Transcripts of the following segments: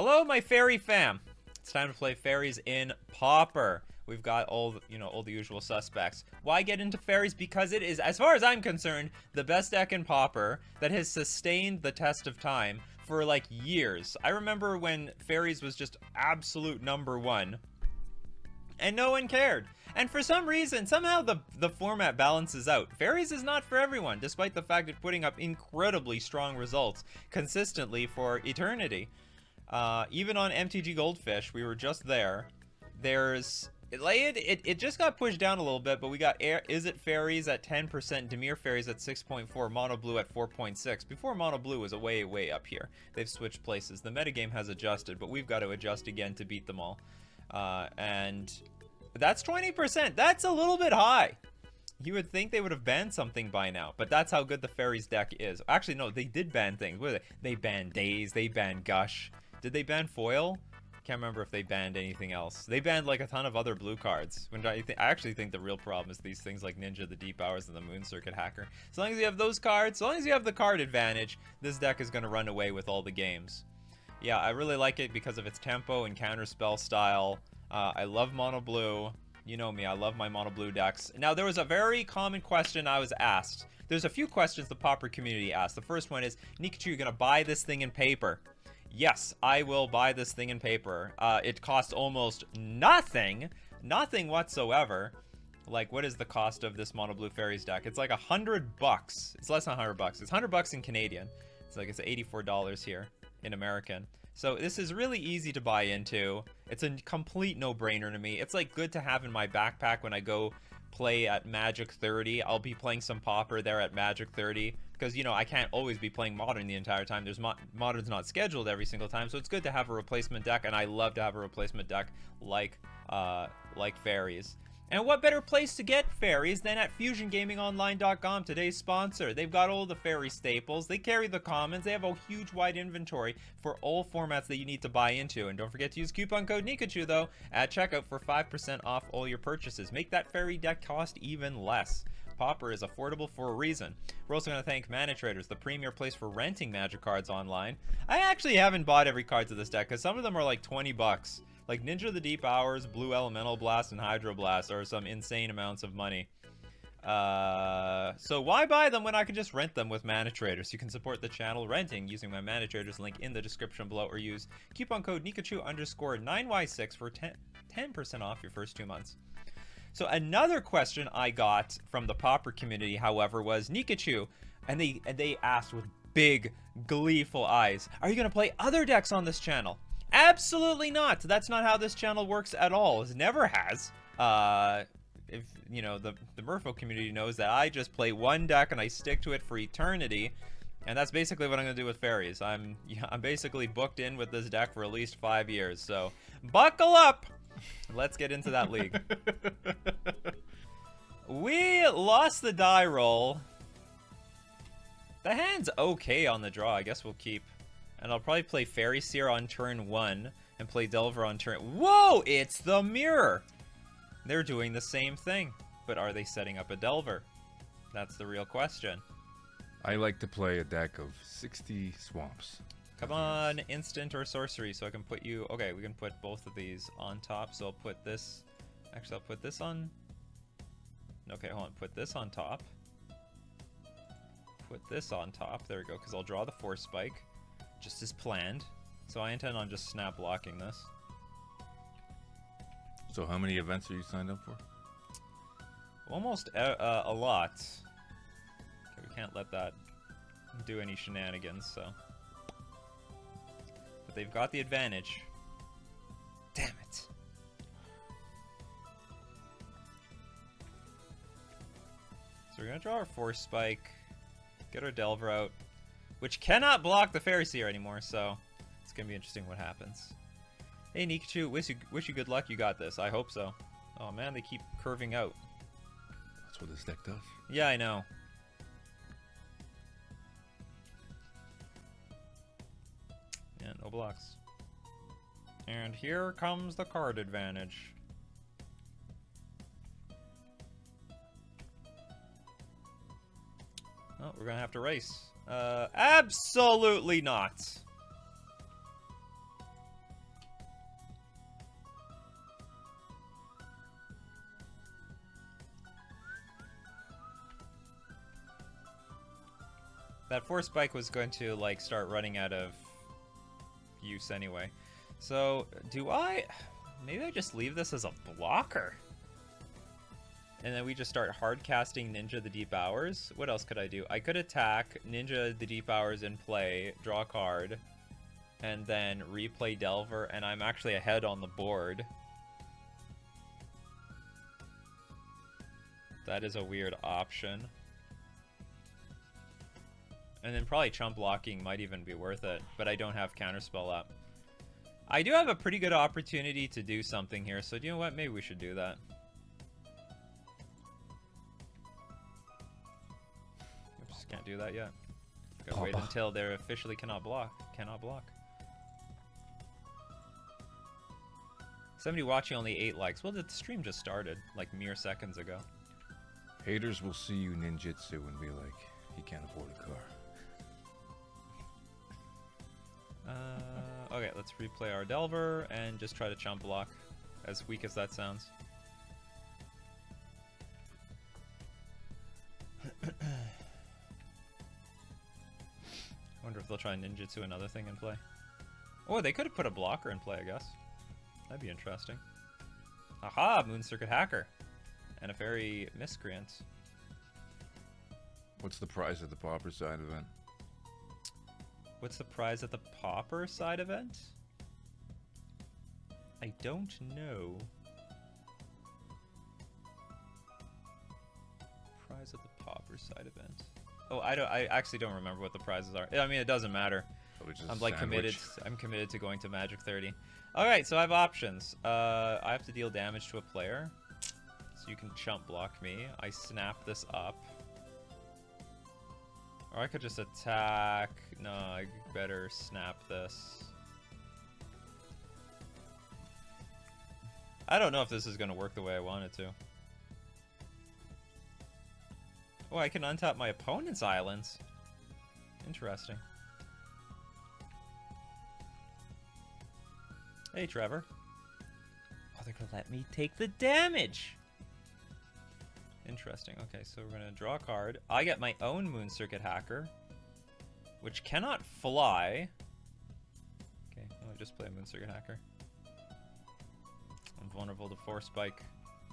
Hello, my fairy fam. It's time to play fairies in Pauper. We've got all the usual suspects. Why get into fairies? Because it is, as far as I'm concerned, the best deck in Pauper that has sustained the test of time for like years. I remember when fairies was just absolute #1, and no one cared. And for some reason, somehow the format balances out. Fairies is not for everyone, despite the fact of putting up incredibly strong results consistently for eternity. Even on MTG Goldfish, we were just there. It just got pushed down a little bit, but we got Is It Fairies at 10%, Demir Fairies at 6.4, Mono Blue at 4.6. Before Mono Blue was way, way up here. They've switched places. The metagame has adjusted, but we've got to adjust again to beat them all. And that's 20%. That's a little bit high. You would think they would have banned something by now, but that's how good the Fairies deck is. Actually, no, they did ban things. What are they? They banned Daze, they banned Gush. Did they ban Foil? Can't remember if they banned anything else. They banned like a ton of other blue cards. I actually think the real problem is these things like Ninja, the Deep Hours, and the Moon Circuit Hacker. As long as you have those cards, as long as you have the card advantage, this deck is going to run away with all the games. Yeah, I really like it because of its tempo and counterspell style. I love Mono Blue. You know me, I love my Mono Blue decks. Now, there was a very common question I was asked. There's a few questions the Pauper community asked. The first one is, Nikachu, you going to buy this thing in paper? Yes, I will buy this thing in paper. It costs almost nothing whatsoever. Like, what is the cost of this Mono Blue Fairies deck? It's like $100. It's less than $100. It's $100 in Canadian. It's like it's $84 here in American. So this is really easy to buy into. It's a complete no-brainer to me. It's like good to have in my backpack when I go play at Magic 30. I'll be playing some Pauper there at Magic 30 because, you know, I can't always be playing Modern the entire time. There's Modern's not scheduled every single time, so it's good to have a replacement deck, and I love to have a replacement deck like Fairies. And what better place to get fairies than at FusionGamingOnline.com, today's sponsor. They've got all the fairy staples. They carry the commons. They have a huge wide inventory for all formats that you need to buy into. And don't forget to use coupon code Nikachu, though, at checkout for 5% off all your purchases. Make that fairy deck cost even less. Pauper is affordable for a reason. We're also going to thank Mana Traders, the premier place for renting Magic cards online. I actually haven't bought every card to this deck because some of them are like 20 bucks. Like Ninja the Deep Hours, Blue Elemental Blast, and Hydro Blast are some insane amounts of money. So why buy them when I can just rent them with Mana Traders? You can support the channel renting using my Mana Traders link in the description below, or use coupon code Nikachu_9Y6 for 10% off your first 2 months. So another question I got from the Pauper community, however, was Nikachu, and they asked with big, gleeful eyes, are you going to play other decks on this channel? Absolutely not. That's not how this channel works at all. It never has. If you know, the Merfolk community knows that I just play one deck and I stick to it for eternity, and that's basically what I'm gonna do with fairies. I'm basically booked in with this deck for at least 5 years. So buckle up. Let's get into that league. We lost the die roll. The hand's okay on the draw. I guess we'll keep. And I'll probably play Fairy Seer on turn 1 and play Delver on turn... Whoa! It's the mirror! They're doing the same thing. But are they setting up a Delver? That's the real question. I like to play a deck of 60 swamps. Come on, instant or sorcery, so I can put you... Okay, we can put both of these on top, so I'll put this... Actually, I'll put this on... Okay, hold on. Put this on top. Put this on top. There we go, because I'll draw the Force Spike. Just as planned. So I intend on just snap blocking this. So how many events are you signed up for? Almost a lot. Okay, we can't let that do any shenanigans, so. But they've got the advantage. Damn it. So we're gonna draw our Force Spike, get our Delver out, which cannot block the Fairy Seer anymore, so it's gonna be interesting what happens. Hey Nikachu, wish you good luck. You got this. I hope so. Oh man, they keep curving out. That's what this deck does. Yeah, I know. Yeah, no blocks. And here comes the card advantage. Oh, we're gonna have to race. Absolutely not. That force spike was going to like start running out of use anyway. So do I? Maybe I just leave this as a blocker. And then we just start hard casting Ninja the Deep Hours. What else could I do? I could attack Ninja the Deep Hours in play, draw a card, and then replay Delver, and I'm actually ahead on the board. That is a weird option. And then probably chump blocking might even be worth it, but I don't have Counterspell up. I do have a pretty good opportunity to do something here, so do you know what? Maybe we should do that. Oops, can't do that yet. Gotta wait until they officially cannot block. Somebody watching only 8 likes. Well, the stream just started, like mere seconds ago. Haters will see you ninjutsu and be like, he can't afford a car. Okay, let's replay our Delver and just try to chump block, as weak as that sounds. I wonder if they'll try ninjutsu another thing in play. Oh, they could have put a blocker in play, I guess. That'd be interesting. Aha! Moon Circuit Hacker. And a Fairy Miscreant. What's the prize at the Pauper side event? What's the prize at the Pauper side event? I don't know. Prize at the Pauper side event. Oh, I actually don't remember what the prizes are. I mean, it doesn't matter. I'm like committed. I'm committed to going to Magic 30. All right, so I have options. I have to deal damage to a player, so you can chump block me. I snap this up, or I could just attack. No, I better snap this. I don't know if this is gonna work the way I want it to. Oh, I can untap my opponent's islands. Interesting. Hey, Trevor. Oh, they're gonna let me take the damage. Interesting. Okay, so we're gonna draw a card. I get my own Moon Circuit Hacker, which cannot fly. Okay, I'll just play a Moon Circuit Hacker. I'm vulnerable to Force Spike.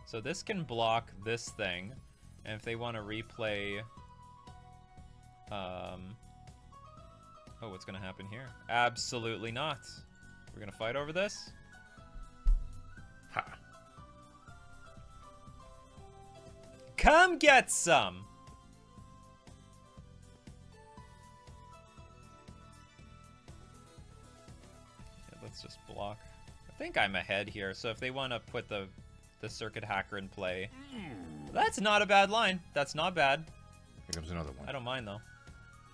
So this can block this thing. And if they want to replay... Oh, what's going to happen here? Absolutely not. We're going to fight over this? Ha. Come get some! Yeah, let's just block. I think I'm ahead here, so if they want to put the Circuit Hacker in play... That's not a bad line. That's not bad. Here comes another one. I don't mind though.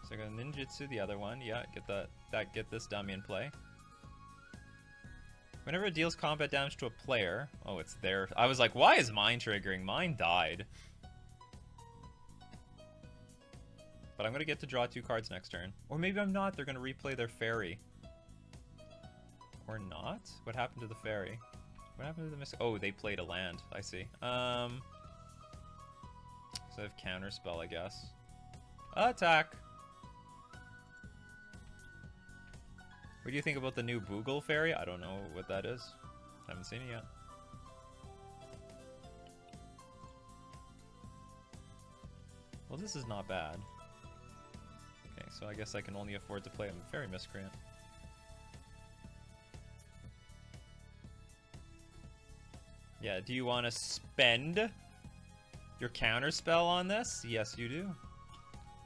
So I'm gonna ninjutsu the other one. Yeah, get this dummy in play. Whenever it deals combat damage to a player, oh, it's there. I was like, why is mine triggering? Mine died. But I'm gonna get to draw 2 cards next turn, or maybe I'm not. They're gonna replay their fairy, or not. What happened to the fairy? What happened to the miss? Oh, they played a land. I see. So I have Counterspell, I guess. Attack! What do you think about the new Boogle Fairy? I don't know what that is. Haven't seen it yet. Well, this is not bad. Okay, so I guess I can only afford to play a Fairy Miscreant. Yeah, do you want to spend your counterspell on this? Yes, you do.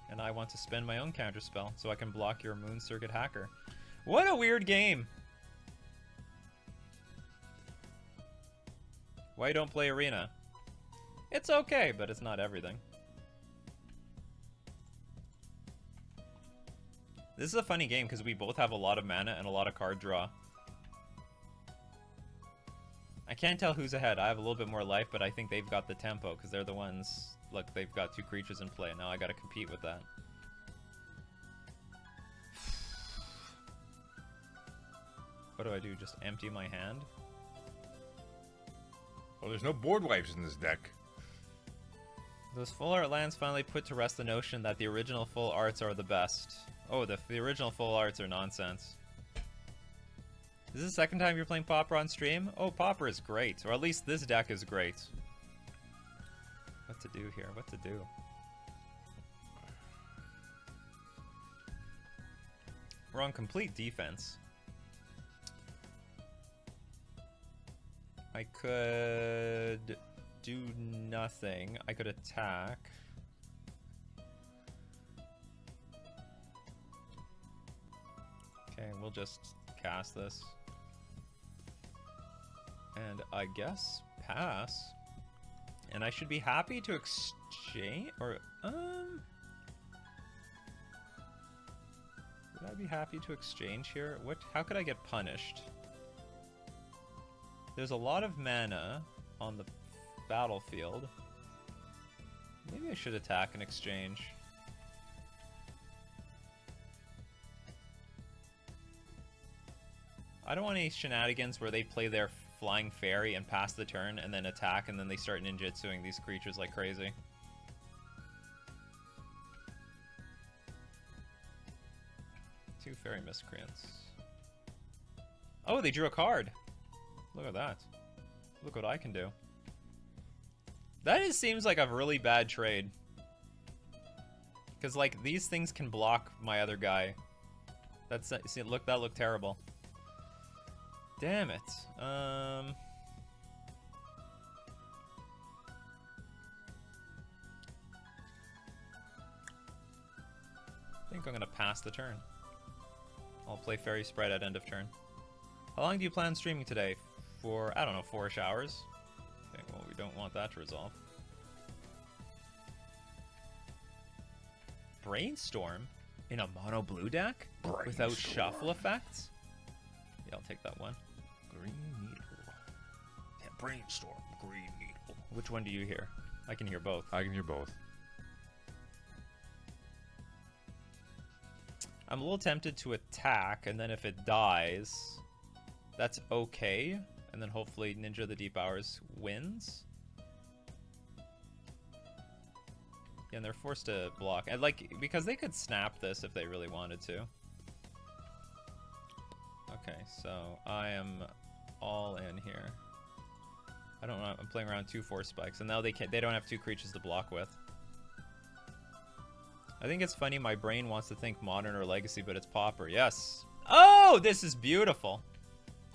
And I want to spend my own counterspell so I can block your Moon Circuit Hacker. What a weird game. Why don't play Arena? It's okay, but it's not everything. This is a funny game because we both have a lot of mana and a lot of card draw. I can't tell who's ahead. I have a little bit more life, but I think they've got the tempo because they're the ones... Look, they've got 2 creatures in play. Now I gotta compete with that. What do I do? Just empty my hand? Oh, there's no board wipes in this deck. Those full art lands finally put to rest the notion that the original full arts are the best. Oh, the original full arts are nonsense. Is this the second time you're playing Pauper on stream? Oh, Pauper is great. Or at least this deck is great. What to do here? What to do? We're on complete defense. I could do nothing. I could attack. Okay, we'll just cast this. And I guess pass. And I should be happy to exchange, or, would I be happy to exchange here? How could I get punished? There's a lot of mana on the battlefield. Maybe I should attack and exchange. I don't want any shenanigans where they play their flying fairy and pass the turn and then attack and then they start ninjutsuing these creatures like crazy. Two fairy miscreants. Oh, they drew a card. Look at that. Look what I can do. That just seems like a really bad trade. Because, like, these things can block my other guy. That's, see, look, that looked terrible. Damn it. I think I'm gonna pass the turn. I'll play Fairy Sprite at end of turn. How long do you plan streaming today? For, I don't know, 4-ish hours? Okay, well, we don't want that to resolve. Brainstorm in a mono blue deck? Without shuffle effects? Yeah, I'll take that one. Green Needle. Yeah, Brainstorm, Green Needle. Which one do you hear? I can hear both. I can hear both. I'm a little tempted to attack, and then if it dies, that's okay. And then hopefully Ninja of the Deep Hours wins. Yeah, and they're forced to block. And like, because they could snap this if they really wanted to. Okay, so I am all in here. I don't know, I'm playing around 2 force spikes, and now they don't have 2 creatures to block with. I think it's funny, my brain wants to think Modern or Legacy, but it's Pauper. Yes. Oh, this is beautiful.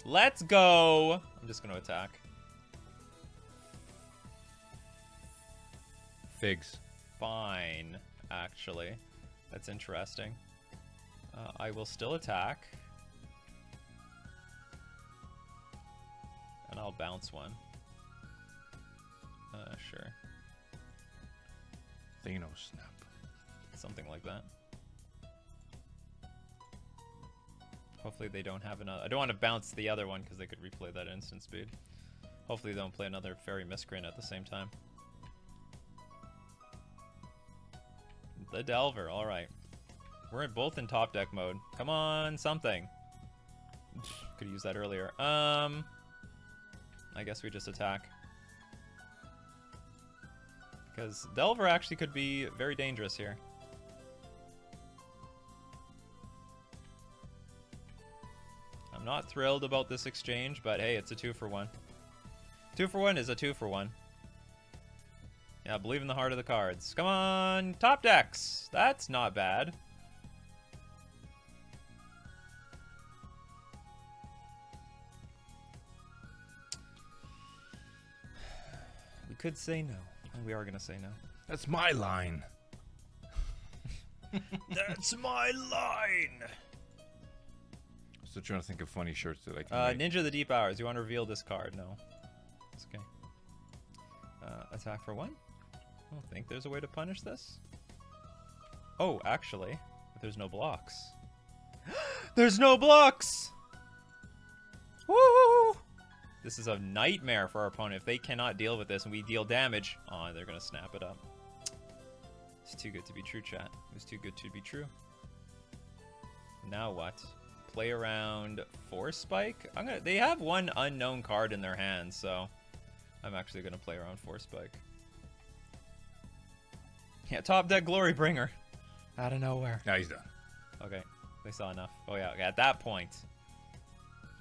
Let's go. I'm just going to attack. Figs. Fine, actually. That's interesting. I will still attack. And I'll bounce one. Sure. Thanos snap. Something like that. Hopefully they don't have another. I don't want to bounce the other one because they could replay that instant speed. Hopefully they don't play another Fairy Miscreant at the same time. The Delver, alright. We're both in top deck mode. Come on, something. Could use that earlier. I guess we just attack. Because Delver actually could be very dangerous here. I'm not thrilled about this exchange, but hey, it's a 2-for-1. 2-for-1 is a 2-for-1. Yeah, believe in the heart of the cards. Come on, top decks! That's not bad. We could say no. And we are going to say no. That's my line. That's my line! Still trying to think of funny shirts that I can make. Ninja of the Deep Hours. You want to reveal this card? No. It's okay. Attack for 1? I don't think there's a way to punish this. Oh, actually, there's no blocks. There's no blocks! Woo! This is a nightmare for our opponent. If they cannot deal with this and we deal damage, oh, they're going to snap it up. It's too good to be true, chat. It was too good to be true. Now what? Play around Force Spike? They have one unknown card in their hands, so I'm actually gonna play around Force Spike. Yeah, top deck Glory Bringer. Out of nowhere. Now he's done. Okay, they saw enough. Oh yeah, okay, at that point,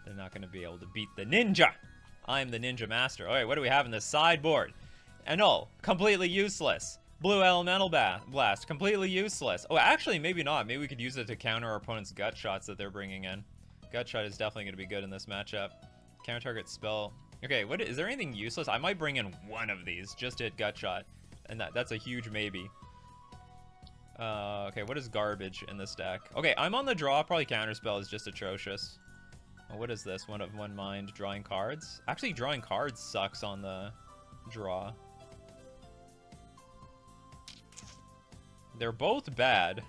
they're not going to be able to beat the ninja. I'm the ninja master. All right, what do we have in this sideboard? Annul, completely useless. Blue Elemental Blast, completely useless. Oh, actually, maybe not. Maybe we could use it to counter our opponent's gut shots that they're bringing in. Gut shot is definitely going to be good in this matchup. Counter target spell. Okay, what is there anything useless? I might bring in one of these just to hit gut shot, and that's a huge maybe. Okay, what is garbage in this deck? Okay, I'm on the draw. Probably counterspell is just atrocious. Oh, what is this? One of one mind, drawing cards? Actually, drawing cards sucks on the draw. They're both bad.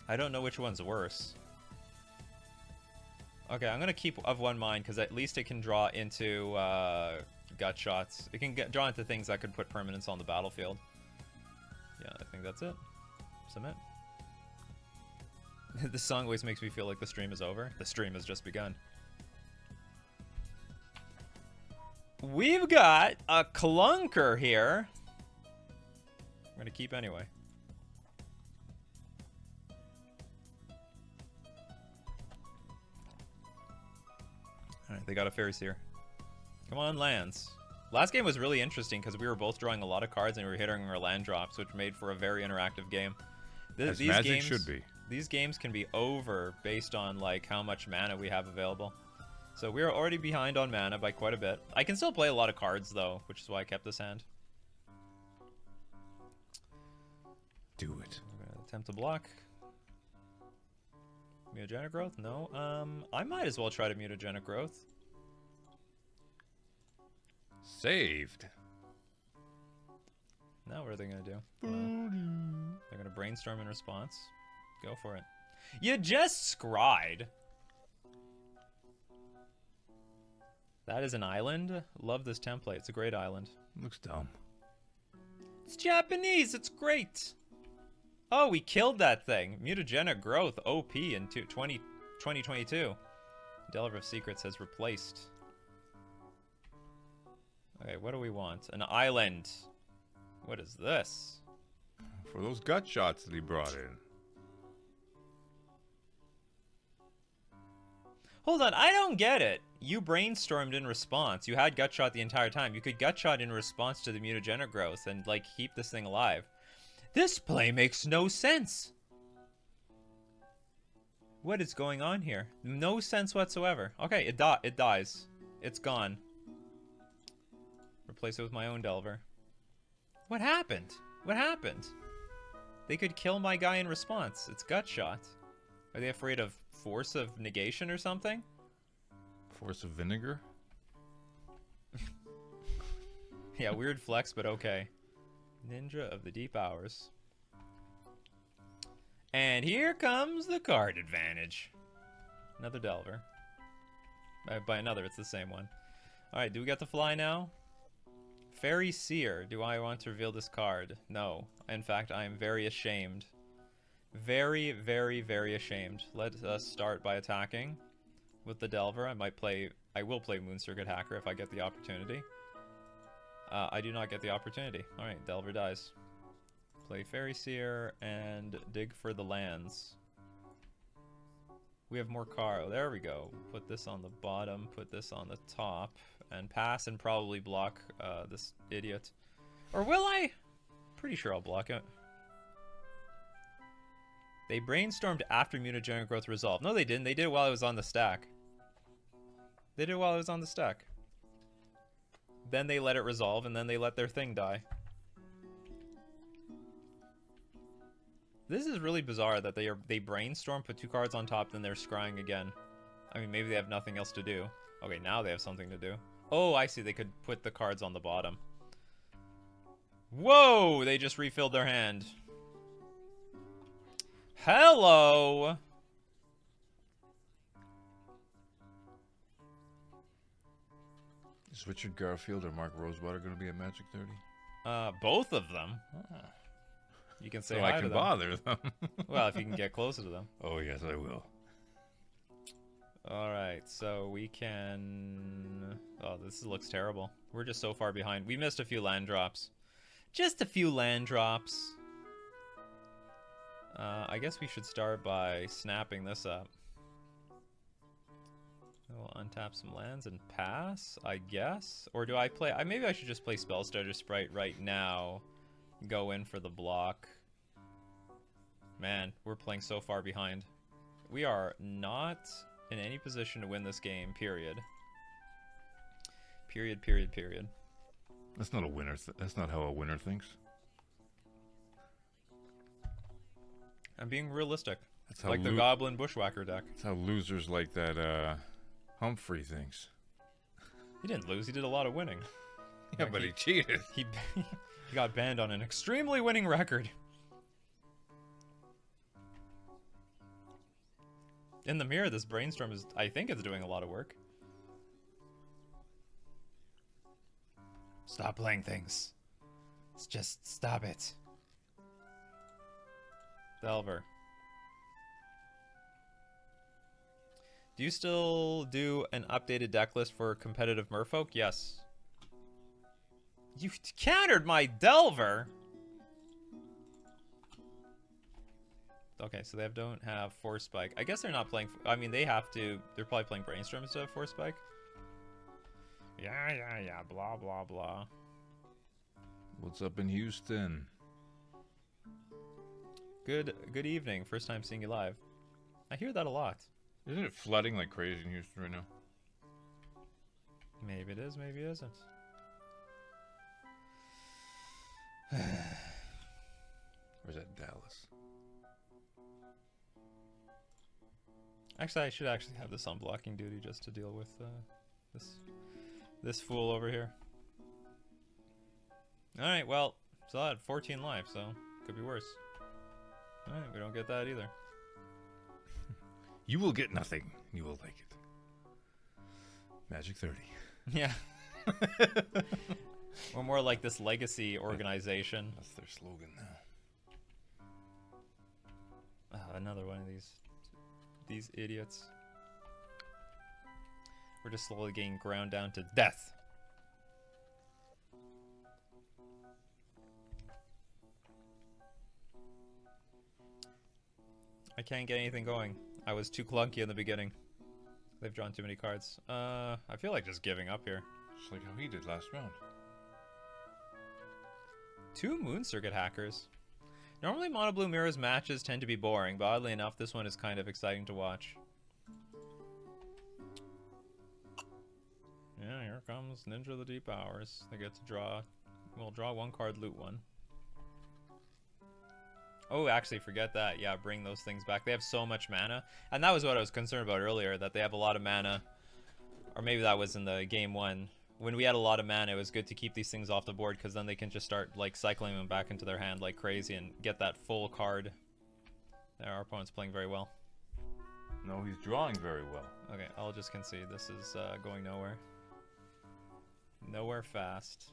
I don't know which one's worse. Okay, I'm gonna keep of one mind because at least it can draw into gut shots. It can draw into things that could put permanents on the battlefield. Yeah, I think that's it. Submit. This song always makes me feel like the stream is over. The stream has just begun. We've got a clunker here. I'm gonna keep anyway. Alright, they got a Fairies here. Come on, lands. Last game was really interesting because we were both drawing a lot of cards and we were hitting our land drops, which made for a very interactive game. As These Magic games should be. These games can be over based on like how much mana we have available. So we're already behind on mana by quite a bit. I can still play a lot of cards though, which is why I kept this hand. Do it. I'm gonna attempt to block. Mutagenic growth? No. I might as well try to mutagenic growth. Saved. Now what are they gonna do? They're gonna brainstorm in response. Go for it. You just scryed. That is an island. Love this template. It's a great island. Looks dumb. It's Japanese. It's great. Oh, we killed that thing. Mutagenic growth OP in 2022. Delver of Secrets has replaced. Okay, what do we want? An island. What is this? For those gut shots that he brought in. Hold on, I don't get it. You brainstormed in response. You had gut shot the entire time. You could gut shot in response to the mutagenic growth and like keep this thing alive. This play makes no sense. What is going on here? No sense whatsoever. Okay, it dies. It's gone. Replace it with my own Delver. What happened? What happened? They could kill my guy in response. It's gut shot. Are they afraid of Force of Negation or something? Force of Vinegar? Yeah, weird flex, but okay. Ninja of the Deep Hours. And here comes the card advantage. Another Delver. By another, it's the same one. Alright, do we get to fly now? Fairy Seer. Do I want to reveal this card? No. In fact, I am very ashamed. Very, very, very ashamed. Let us start by attacking with the Delver. I will play Moon Circuit Hacker if I get the opportunity. I do not get the opportunity. Alright, Delver dies. Play Fairy Seer and dig for the lands. We have more cards. There we go. Put this on the bottom, put this on the top, and pass and probably block this idiot. Or will I? Pretty sure I'll block it. They brainstormed after mutagenic growth resolved. No, they didn't. They did it while it was on the stack. They did it while it was on the stack. Then they let it resolve, and then they let their thing die. This is really bizarre that they brainstorm, put 2 cards on top, then they're scrying again. I mean, maybe they have nothing else to do. Okay, now they have something to do. Oh, I see. They could put the cards on the bottom. Whoa! They just refilled their hand. Hello! Is Richard Garfield or Mark Rosewater going to be at Magic 30? Both of them. Ah. You can say So hi I to can them. bother them. Well, if you can get closer to them. Oh, yes, I will. Alright, so we can... Oh, this looks terrible. We're just so far behind. We missed a few land drops. Just a few land drops. I guess we should start by snapping this up. We'll untap some lands and pass, I guess. Or do I play... maybe I should just play Spell Starter Sprite right now. Go in for the block. Man, we're playing so far behind. We are not in any position to win this game, period. Period, period, period. That's not a winner. That's not how a winner thinks. I'm being realistic. That's how like the Goblin Bushwhacker deck. That's how losers like that Humphrey thinks. He didn't lose. He did a lot of winning. Yeah, like but he cheated. He got banned on an extremely winning record. In the mirror, this brainstorm is... I think it's doing a lot of work. Stop playing things. Just stop it. Delver. Do you still do an updated deck list for competitive Merfolk? Yes. You countered my Delver! Okay, so they don't have Force Spike. I guess they're not playing... I mean, they have to... They're probably playing Brainstorm instead of Force Spike. Yeah, blah, blah, blah. What's up in Houston? Good evening. First time seeing you live. I hear that a lot. Isn't it flooding like crazy in Houston right now? Maybe it is, maybe it isn't. Or is that Dallas? Actually, I should actually have this on blocking duty just to deal with this fool over here. Alright, well, still had 14 life, so could be worse. Alright, we don't get that either. You will get nothing. You will like it. Magic 30. Yeah. We're more like this legacy organization. That's their slogan now. Another one of these idiots. We're just slowly getting ground down to death. I can't get anything going. I was too clunky in the beginning. They've drawn too many cards. I feel like just giving up here. Just like how he did last round. 2 Moon Circuit Hackers. Normally Mono Blue Mirror's matches tend to be boring, but oddly enough, this one is kind of exciting to watch. Yeah, here comes Ninja of the Deep Hours. They get to draw... We'll draw 1 card, loot 1. Oh, actually, forget that. Yeah, bring those things back. They have so much mana. And that was what I was concerned about earlier, that they have a lot of mana. Or maybe that was in the game 1. When we had a lot of mana, it was good to keep these things off the board, because then they can just start like cycling them back into their hand like crazy and get that full card. There, our opponent's playing very well. No, he's drawing very well. Okay, I'll just concede. This is going nowhere. Nowhere fast.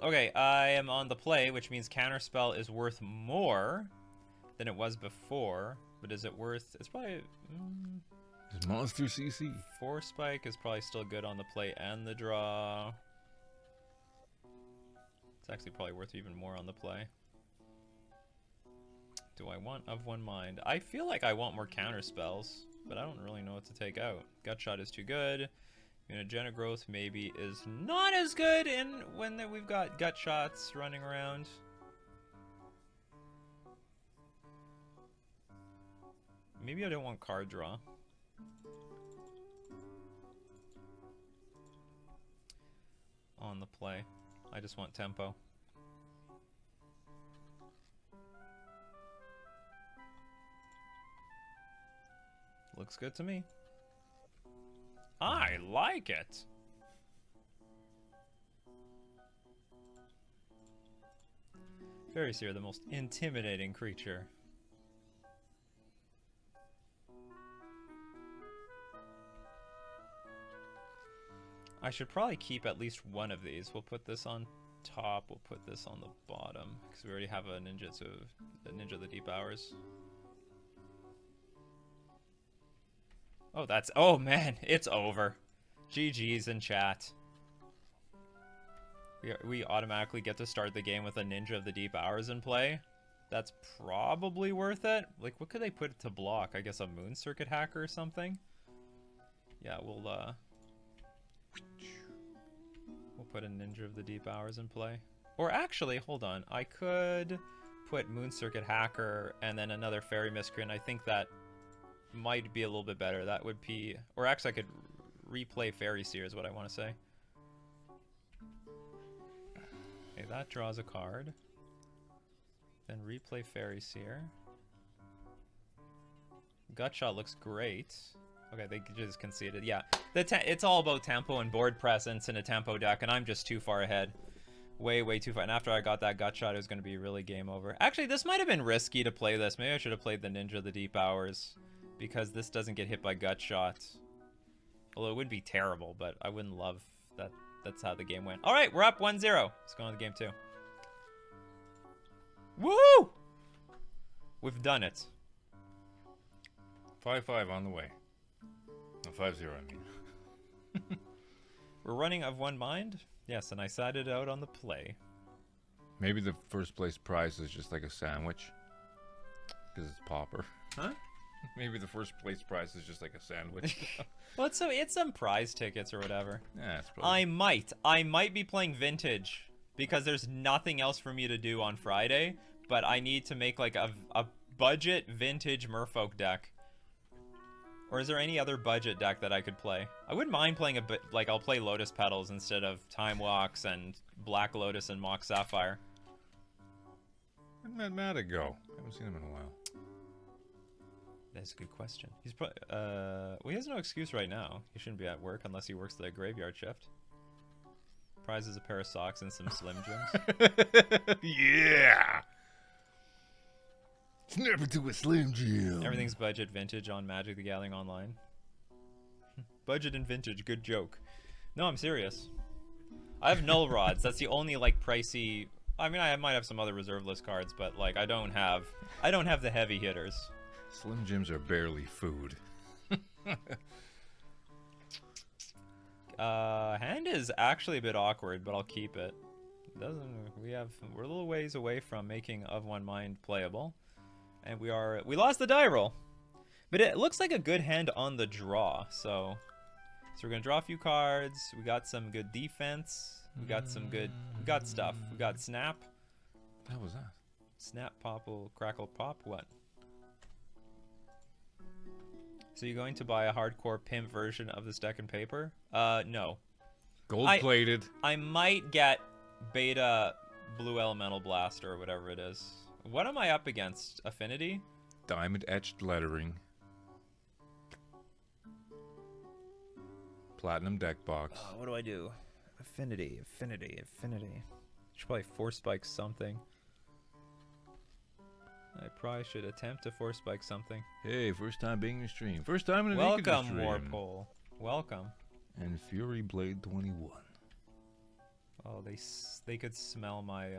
Okay, I am on the play, which means Counterspell is worth more than it was before. But is it worth... It's probably... Is Monster CC? 4 Spike is probably still good on the play and the draw. It's actually probably worth even more on the play. Do I want Of One Mind? I feel like I want more counter spells, but I don't really know what to take out. Gutshot is too good. Mutagenic Growth maybe is not as good in when we've got Gutshots running around. Maybe I don't want card draw. On the play. I just want tempo. Looks good to me. I like it. Fairies here, the most intimidating creature. I should probably keep at least one of these. We'll put this on top. We'll put this on the bottom because we already have a ninjutsu, the Ninja of the Deep Hours. Oh, that's... Oh, man. It's over. GG's in chat. We automatically get to start the game with a Ninja of the Deep Hours in play. That's probably worth it. Like, what could they put to block? I guess a Moon Circuit Hacker or something? Yeah, we'll put a Ninja of the Deep Hours in play. Or actually, hold on. I could put Moon Circuit Hacker and then another Fairy Miscreant. I think that might be a little bit better. That would be... Or actually, I could replay Fairy Seer is what I want to say. Okay, that draws a card. Then replay Fairy Seer. Gutshot looks great. Okay, they just conceded. Yeah, it's all about tempo and board presence in a tempo deck, and I'm just too far ahead. Way, way too far. And after I got that Gutshot, it was going to be really game over. Actually, this might have been risky to play this. Maybe I should have played the Ninja of the Deep Hours, because this doesn't get hit by Gutshot. Although it would be terrible, but I wouldn't love that. That's how the game went. All right, we're up 1-0. Let's go on to game 2. Woo! We've done it. 5-5 on the way. No, 5-0, I mean. We're running of one mind? Yes, and I sided out on the play. Maybe the first place prize is just like a sandwich. Because it's Pauper. Huh? Maybe the first place prize is just like a sandwich. Well, it's some prize tickets or whatever. Yeah, it's probably... I might be playing Vintage because there's nothing else for me to do on Friday, but I need to make like a budget Vintage Merfolk deck. Or is there any other budget deck that I could play? I wouldn't mind playing a bit, like I'll play Lotus Petals instead of Time Walks and Black Lotus and Mock Sapphire. Where'd Matt Maddock go? I haven't seen him in a while. That's a good question. He's probably, well, he has no excuse right now. He shouldn't be at work unless he works the graveyard shift. Prize is a pair of socks and some Slim Jims. Yeah! Snap into a Slim Jim. Everything's budget Vintage on Magic the Gathering Online. Budget and Vintage, good joke. No, I'm serious. I have Null Rods. That's the only, like, pricey... I mean, I might have some other reserve list cards, but, like, I don't have the heavy hitters. Slim Jims are barely food. Hand is actually a bit awkward, but I'll keep it. We're a little ways away from making Of One Mind playable. And we lost the die roll. But it looks like a good hand on the draw, so we're gonna draw a few cards. We got some good defense. We got stuff. We got Snap. What was that? Snap, Popple, Crackle, Pop, what? So you're going to buy a hardcore pimp version of this deck and paper? No. Gold-plated. I might get Beta Blue Elemental Blaster or whatever it is. What am I up against? Affinity? Diamond-etched lettering. Platinum deck box. What do I do? Affinity. Should probably Force Spike something. I probably should attempt to Force Spike something. Hey, first time being your stream. First time in a Welcome, stream. Warpole. Welcome. And Fury Blade 21. Oh, they could smell my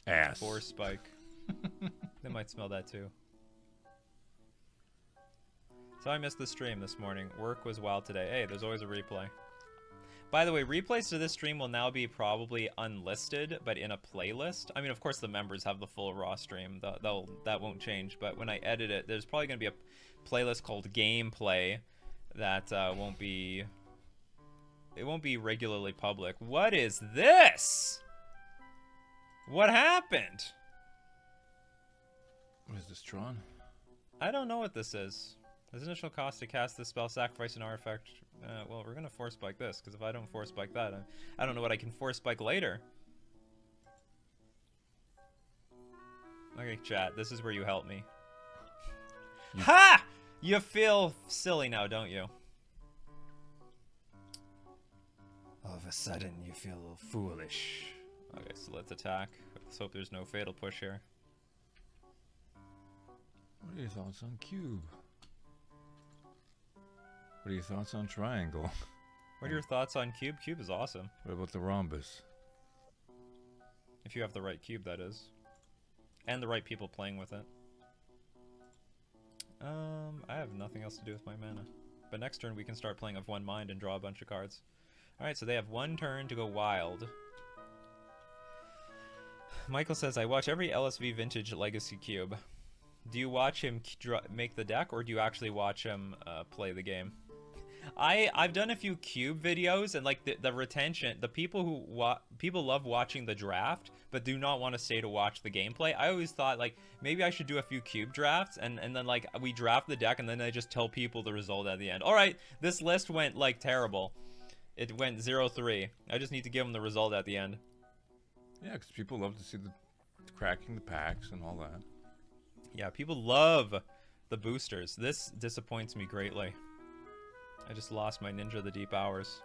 Ass. Force Spike. They might smell that too. So I missed the stream this morning. Work was wild today. Hey, there's always a replay. By the way, replays to this stream will now be probably unlisted, but in a playlist. I mean, of course, the members have the full raw stream. That won't change. But when I edit it, there's probably going to be a playlist called Gameplay that won't be regularly public. What is this? What happened? What is this, Tron? I don't know what this is. His initial cost to cast this spell, sacrifice an artifact. Well, we're going to Force Spike this, because if I don't Force Spike that, I don't know what I can Force Spike later. Okay, chat, this is where you help me. Ha! You feel silly now, don't you? All of a sudden, you feel a little foolish. Okay, so let's attack. Let's hope there's no fatal push here. What are your thoughts on Cube? What are your thoughts on Triangle? What are your thoughts on Cube? Cube is awesome. What about the Rhombus? If you have the right cube, that is. And the right people playing with it. I have nothing else to do with my mana. But next turn we can start playing of one mind and draw a bunch of cards. Alright, so they have one turn to go wild. Michael says, I watch every LSV Vintage Legacy Cube. Do you watch him make the deck, or do you actually watch him play the game? I've done a few cube videos, and like the retention, the people who people love watching the draft, but do not want to stay to watch the gameplay. I always thought like maybe I should do a few cube drafts, and then like we draft the deck, and then I just tell people the result at the end. All right, this list went like terrible. It went 0-3. I just need to give them the result at the end. Yeah, because people love to see the cracking the packs and all that. Yeah, people love the boosters. This disappoints me greatly. I just lost my Ninja of the Deep Hours.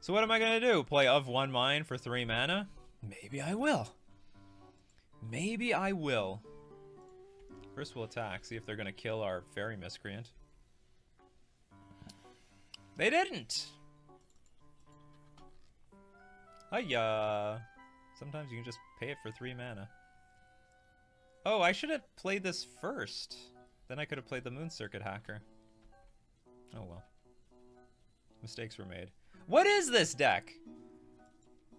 So what am I going to do? Play of one mind for 3 mana? Maybe I will. Maybe I will. First we'll attack, see if they're going to kill our Fairy Miscreant. They didn't! Hiya! Sometimes you can just pay it for 3 mana. Oh, I should have played this first. Then I could have played the Moon Circuit Hacker. Oh well. Mistakes were made. What is this deck?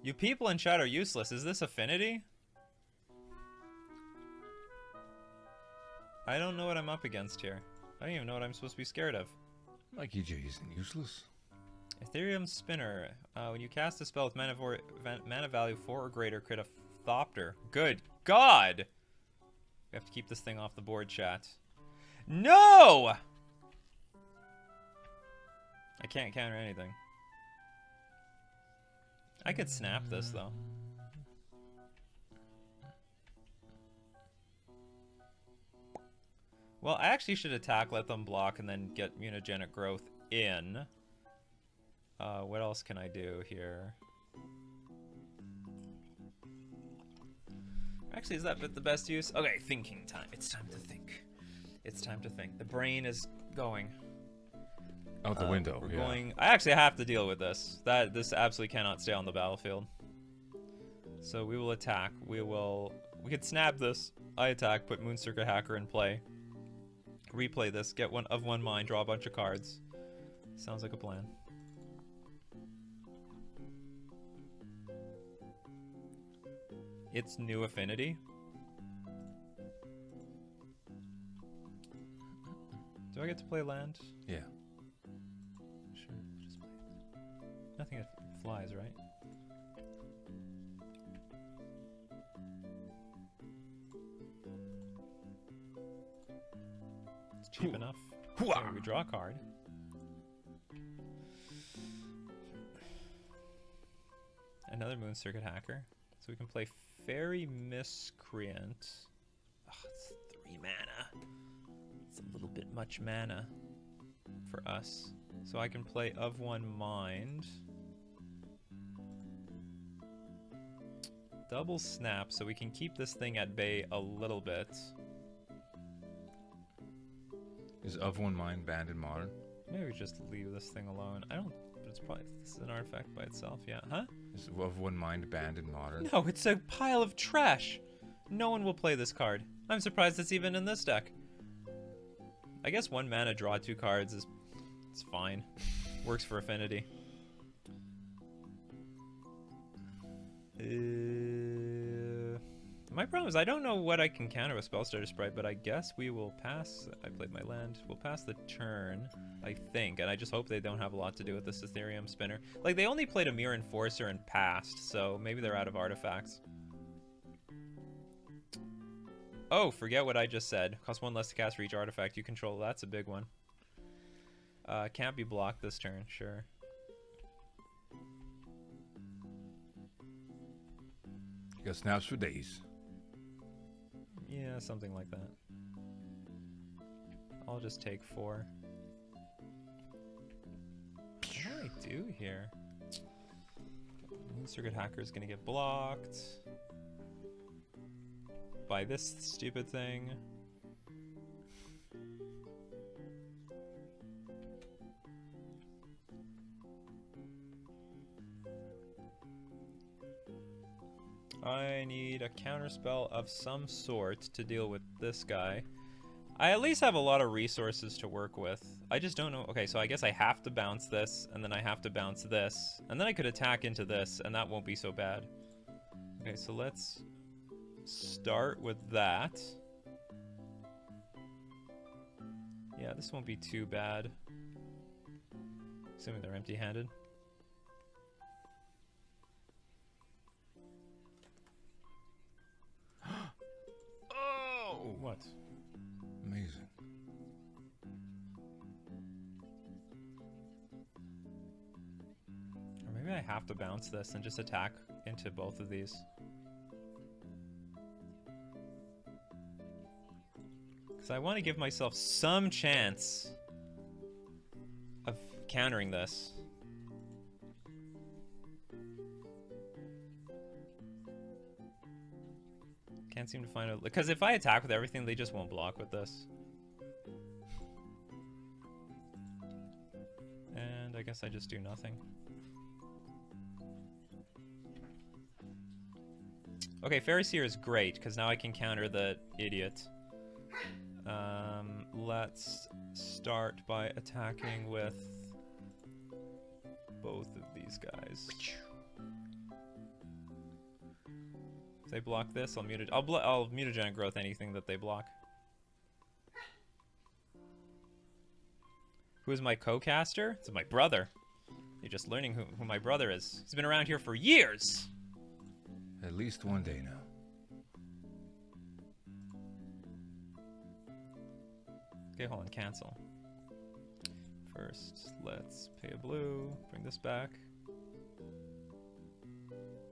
You people in chat are useless. Is this Affinity? I don't know what I'm up against here. I don't even know what I'm supposed to be scared of. Like EJ isn't useless. Ethereum Spinner. When you cast a spell with mana value 4 or greater, create a Thopter. Good God! We have to keep this thing off the board, chat. No! I can't counter anything. I could snap this, though. Well, I actually should attack, let them block, and then get Mutagenic Growth in. What else can I do here? Actually, is that the best use? Okay, thinking time. It's time to think. It's time to think. The brain is going. Out the window, we're yeah. going. I actually have to deal with this. This absolutely cannot stay on the battlefield. So we will attack. We could snap this. I attack, put Moon Circuit Hacker in play. Replay this, get one of one mind, draw a bunch of cards. Sounds like a plan. It's new Affinity. Do I get to play land? Yeah. Sure, just play it. Nothing that flies, right? It's cheap enough. Okay, we draw a card. Another Moon Circuit Hacker. So we can play Fairy Miscreant. Oh, it's 3 mana. It's a little bit much mana for us. So I can play of one mind. Double snap so we can keep this thing at bay a little bit. Is of one mind banned in modern? Maybe we just leave this thing alone. I don't. It's probably this is an artifact by itself. Yeah. Huh? Is of one mind banned in modern? No, it's a pile of trash. No one will play this card. I'm surprised it's even in this deck. I guess 1 mana draw 2 cards is it's fine. Works for Affinity. My problem is I don't know what I can counter with Spellstarter Sprite, but I guess we will pass. I played my land. We'll pass the turn, I think, and I just hope they don't have a lot to do with this Ethereum Spinner. Like, they only played a Mirror Enforcer and passed, so maybe they're out of artifacts. Oh, forget what I just said. Cost 1 less to cast for each artifact you control. That's a big one. Can't be blocked this turn, sure. You got snaps for days. Yeah, something like that. I'll just take 4. What do I do here? Moon Circuit Hacker is gonna get blocked by this stupid thing. I need a counterspell of some sort to deal with this guy. I at least have a lot of resources to work with. I just don't know. Okay, so I guess I have to bounce this, and then I have to bounce this, and then I could attack into this, and that won't be so bad. Okay, so let's start with that. Yeah, this won't be too bad. Assuming they're empty-handed. Oh! What? Amazing. Or maybe I have to bounce this and just attack into both of these. Because I want to give myself some chance of countering this. Can't seem to find a... Because if I attack with everything, they just won't block with this. And I guess I just do nothing. Okay, Fairy Seer is great, because now I can counter the idiot. Let's start by attacking with both of these guys. If they block this, I'll mutagenic growth anything that they block. Who is my co-caster? It's my brother. You're just learning who my brother is. He's been around here for years! At least one day now. Okay, hold on, cancel. First, let's pay a blue, bring this back.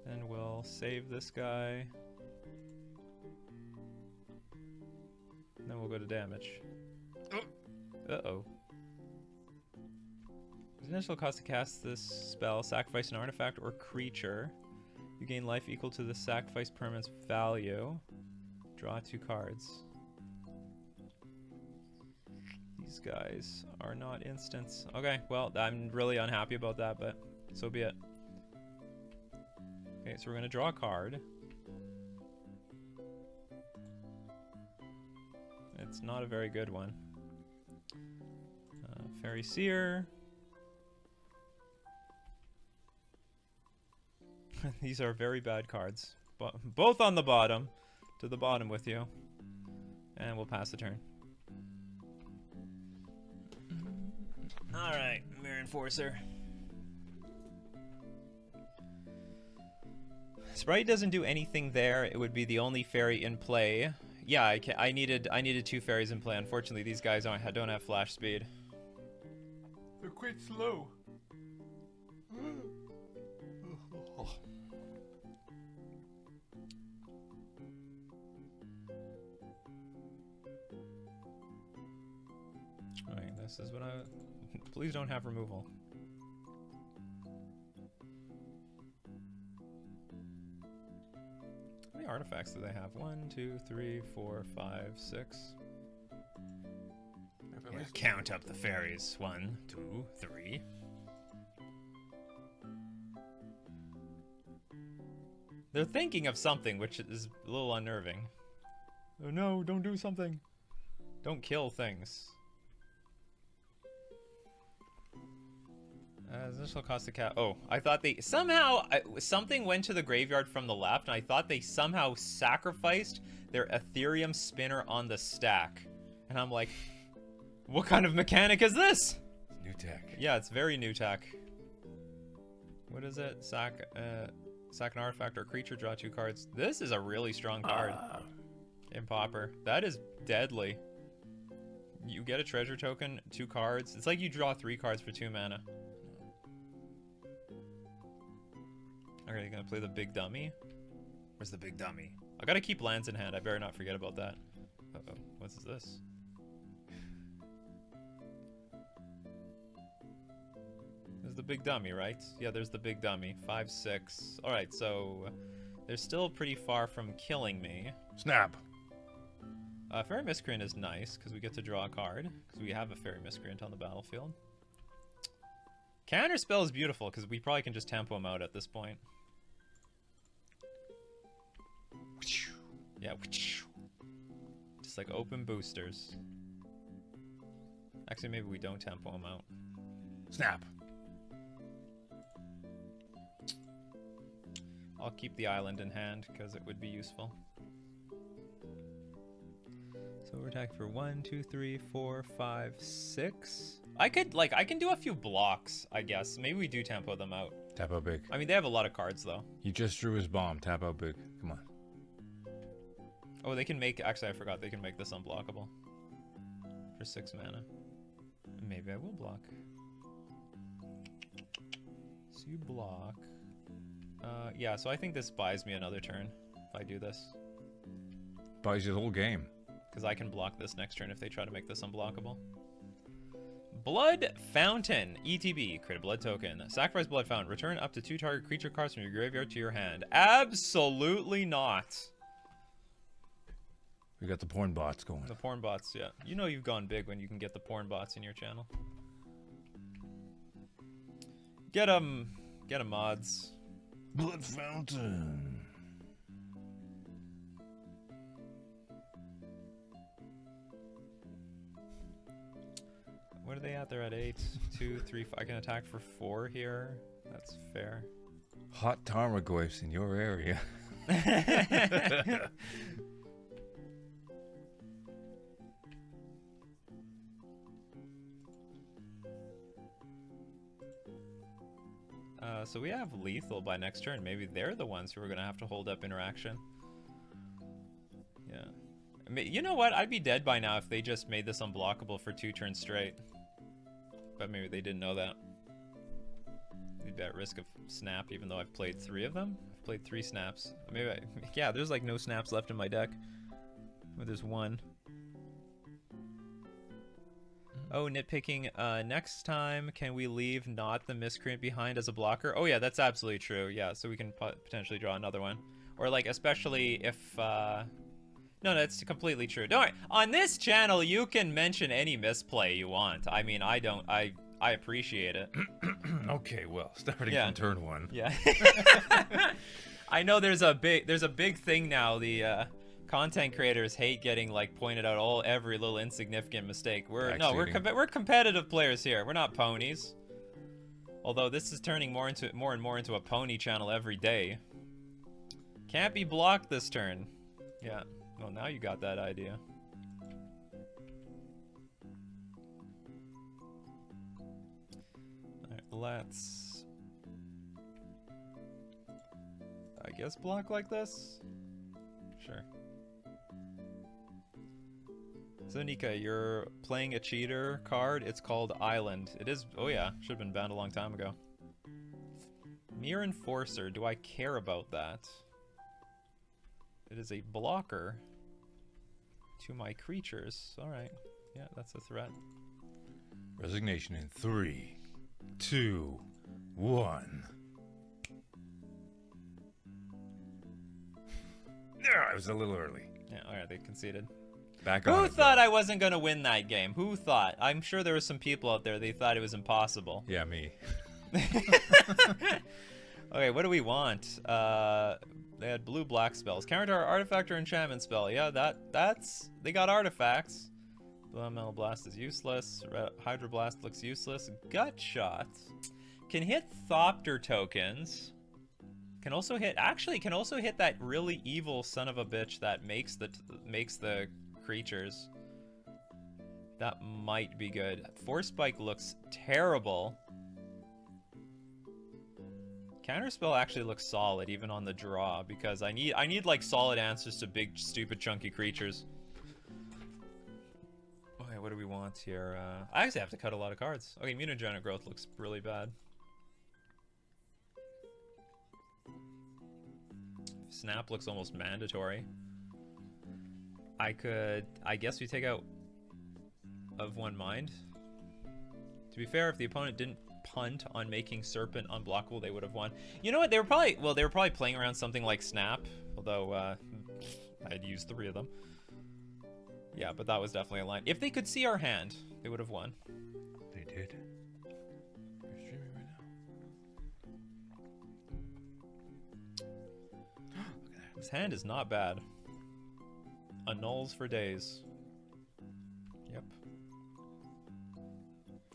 Then we'll save this guy. And then we'll go to damage. Uh-oh. The initial cost to cast this spell, sacrifice an artifact or creature. You gain life equal to the sacrifice permanent's value. Draw 2 cards. These guys are not instants. Okay, well, I'm really unhappy about that, but so be it. Okay, so we're going to draw a card. It's not a very good one. Fairy Seer. These are very bad cards. Both on the bottom. To the bottom with you. And we'll pass the turn. Alright, Mirror Enforcer. Sprite doesn't do anything there. It would be the only fairy in play. Yeah, I needed 2 fairies in play. Unfortunately, these guys don't have flash speed. They're quite slow. Alright, this is what I... Please don't have removal. How many artifacts do they have? 1, 2, 3, 4, 5, 6. Yeah, count up the fairies. 1, 2, 3. They're thinking of something, which is a little unnerving. Oh no, don't do something. Don't kill things. Initial cost of cat. Oh, I thought they somehow something went to the graveyard from the left, and I thought they somehow sacrificed their Ethereum spinner on the stack. And I'm like, what kind of mechanic is this? It's new tech. Yeah, it's very new tech. What is it? Sack an artifact or creature, draw 2 cards. This is a really strong card in Pauper. That is deadly. You get a treasure token, 2 cards. It's like you draw 3 cards for 2 mana. Okay, you gonna play the big dummy? Where's the big dummy? I gotta keep lands in hand. I better not forget about that. Uh-oh. What's this? There's the big dummy, right? Yeah, there's the big dummy. 5, 6. Alright, so they're still pretty far from killing me. Snap! Fairy Miscreant is nice, because we get to draw a card. Because we have a Fairy Miscreant on the battlefield. Counterspell is beautiful, because we probably can just tempo him out at this point. Yeah. Just like open boosters. Actually, maybe we don't tempo them out. Snap. I'll keep the island in hand because it would be useful. So we're attacking for 1, 2, 3, 4, 5, 6. I can do a few blocks, I guess. Maybe we do tempo them out. Tap out big. I mean, they have a lot of cards though. He just drew his bomb. Tap out big. Come on. Oh, they can make. Actually, I forgot they can make this unblockable for 6 mana. Maybe I will block. So you block. Yeah. So I think this buys me another turn if I do this. Buys you the whole game. Because I can block this next turn if they try to make this unblockable. Blood Fountain. ETB. Create a blood token. Sacrifice Blood Fountain. Return up to 2 target creature cards from your graveyard to your hand. Absolutely not. We got the porn bots going. The porn bots, yeah. You know you've gone big when you can get the porn bots in your channel. Get 'em. Get 'em, mods. Blood Fountain. What are they at? They're at 8, 2, 3, 5. I can attack for 4 here. That's fair. Hot Tarmogoyfs in your area. So we have lethal by next turn. Maybe they're the ones who are going to have to hold up interaction. Yeah. I mean, you know what? I'd be dead by now if they just made this unblockable for 2 turns straight. But maybe they didn't know that. We'd be at risk of snap, even though I've played 3 of them. I've played 3 snaps. Maybe yeah, there's like no snaps left in my deck. But there's 1. Oh, nitpicking. Next time, can we leave not the miscreant behind as a blocker? Oh yeah, that's absolutely true. Yeah, so we can potentially draw another one. Or like, especially if... No, that's completely true. Don't worry. On this channel, you can mention any misplay you want. I mean, I don't... I appreciate it. Okay, well, starting from turn 1. Yeah. I know there's a big thing now. The content creators hate getting like pointed out every little insignificant mistake. We're competitive players here. We're not ponies. Although this is turning more and more into a pony channel every day. Can't be blocked this turn. Yeah. Well, now you got that idea. All right, let's, I guess, block like this. Sure. So Nika, you're playing a cheater card. It's called Island. It is. Oh yeah, should have been banned a long time ago. Mere Enforcer. Do I care about that? It is a blocker to my creatures. All right. Yeah, that's a threat. Resignation in 3, 2, 1. Yeah, I was a little early. Yeah. All right. They conceded. Back on. Who thought I wasn't gonna win that game? Who thought? I'm sure there were some people out there. They thought it was impossible. Yeah, me. Okay, what do we want? They had blue-black spells. Counter our artifact or enchantment spell. Yeah, that's they got artifacts. Blue Metal Blast is useless. Hydroblast looks useless. Gut Shot can hit Thopter tokens. Can also hit. Actually, can also hit that really evil son of a bitch that makes the creatures. That might be good. Force Spike looks terrible. Counterspell actually looks solid even on the draw because I need like solid answers to big stupid chunky creatures. Okay, what do we want here? I actually have to cut a lot of cards. Okay, Mutagenic Growth looks really bad. Snap looks almost mandatory. I guess we take out of one mind. To be fair, if the opponent didn't punt on making Serpent unblockable, they would have won. You know what? They were probably playing around something like Snap, although I had used 3 of them. Yeah, but that was definitely a line. If they could see our hand, they would have won. They did. You're streaming right now. This hand is not bad. Annuls for days. Yep.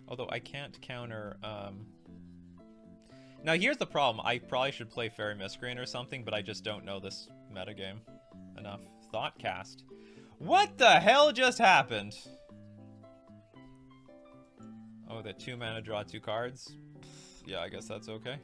Although I can't counter, Now here's the problem. I probably should play Fairy Miscreant or something, but I just don't know this metagame enough. Thoughtcast. What the hell just happened? Oh, that 2 mana draw 2 cards? Yeah, I guess that's okay.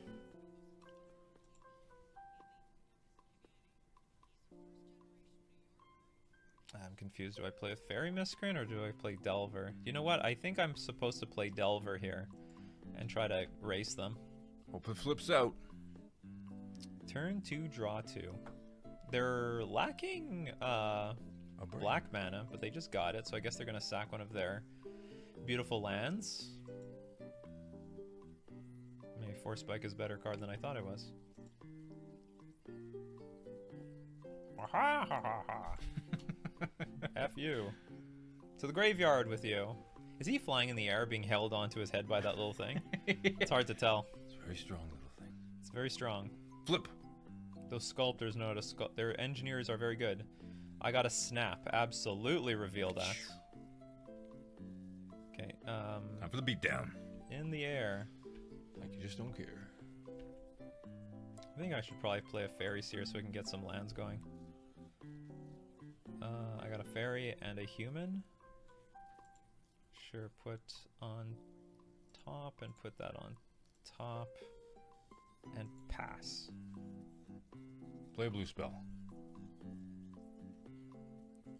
I'm confused. Do I play with Fairy Miscreant or do I play Delver? You know what? I think I'm supposed to play Delver here and try to race them. Hope it flips out. Turn 2, draw 2. They're lacking black mana, but they just got it, so I guess they're gonna sack one of their beautiful lands. Maybe Force Spike is a better card than I thought it was. Ha ha ha ha. F you. To the graveyard with you. Is he flying in the air, being held onto his head by that little thing? It's hard to tell. It's a very strong little thing. It's very strong. Flip. Those sculptors know how to sculpt. Their engineers are very good. I got a snap. Absolutely reveal that. Okay. Time for the beatdown. In the air. Like you just don't care. I think I should probably play a fairy seer so we can get some lands going. I got a fairy and a human. Sure, put on top and put that on top. And pass. Play a blue spell.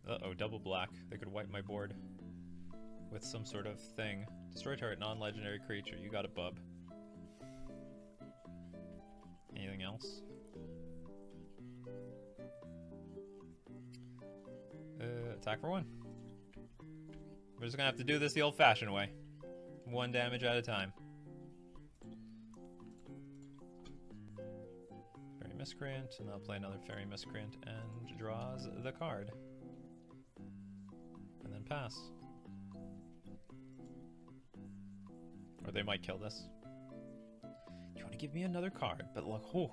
Uh-oh, double black. They could wipe my board with some sort of thing. Destroy target non-legendary creature. You got it, bub. Anything else? Attack for 1. We're just gonna have to do this the old-fashioned way. 1 damage at a time. Fairy Miscreant, and I'll play another Fairy Miscreant, and draws the card. And then pass. Or they might kill this. You want to give me another card? But look, oh,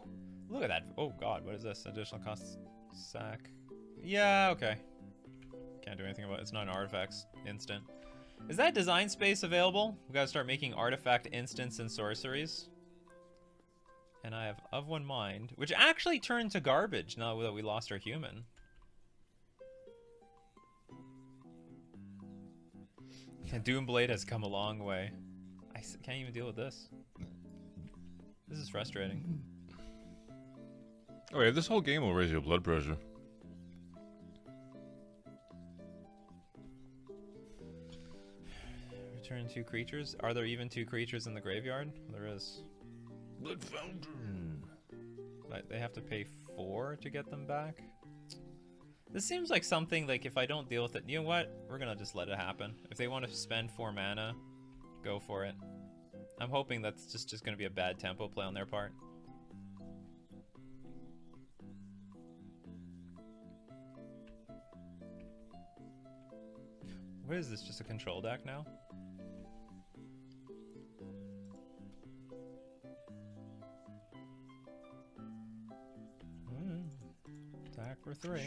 look at that. Oh god, what is this? Additional cost sack. Yeah, okay. Can't do anything about it. It's not an artifacts instant. Is that design space available? We gotta start making artifact instants and sorceries. And I have Of One Mind, which actually turned to garbage now that we lost our human. Doomblade has come a long way. I can't even deal with this. This is frustrating. Oh yeah, this whole game will raise your blood pressure. Return 2 creatures. Are there even 2 creatures in the graveyard? There is. Blood Fountain. But they have to pay 4 to get them back. This seems like something like if I don't deal with it, you know what? We're gonna just let it happen. If they want to spend 4 mana, go for it. I'm hoping that's just gonna be a bad tempo play on their part. What is this? Just a control deck now? Attack for 3.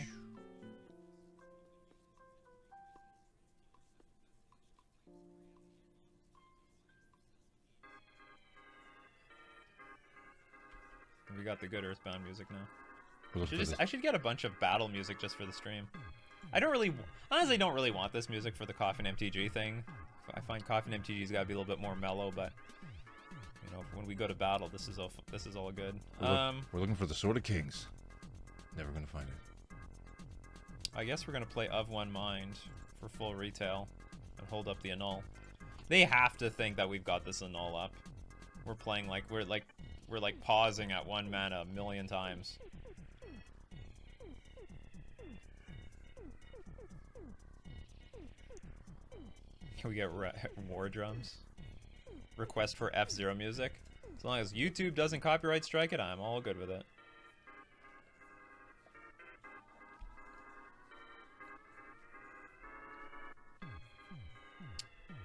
We got the good Earthbound music now. I should get a bunch of battle music just for the stream. I don't really, honestly don't really want this music for the Coffin MTG thing. I find Coffin MTG's gotta be a little bit more mellow, but you know, when we go to battle, this is all good. We're looking for the Sword of Kings. Never gonna find it. I guess we're gonna play Of One Mind for full retail and hold up the annul. They have to think that we've got this annul up. We're playing like we're pausing at 1 mana a million times. Can we get war drums? Request for F-Zero music? As long as YouTube doesn't copyright strike it, I'm all good with it.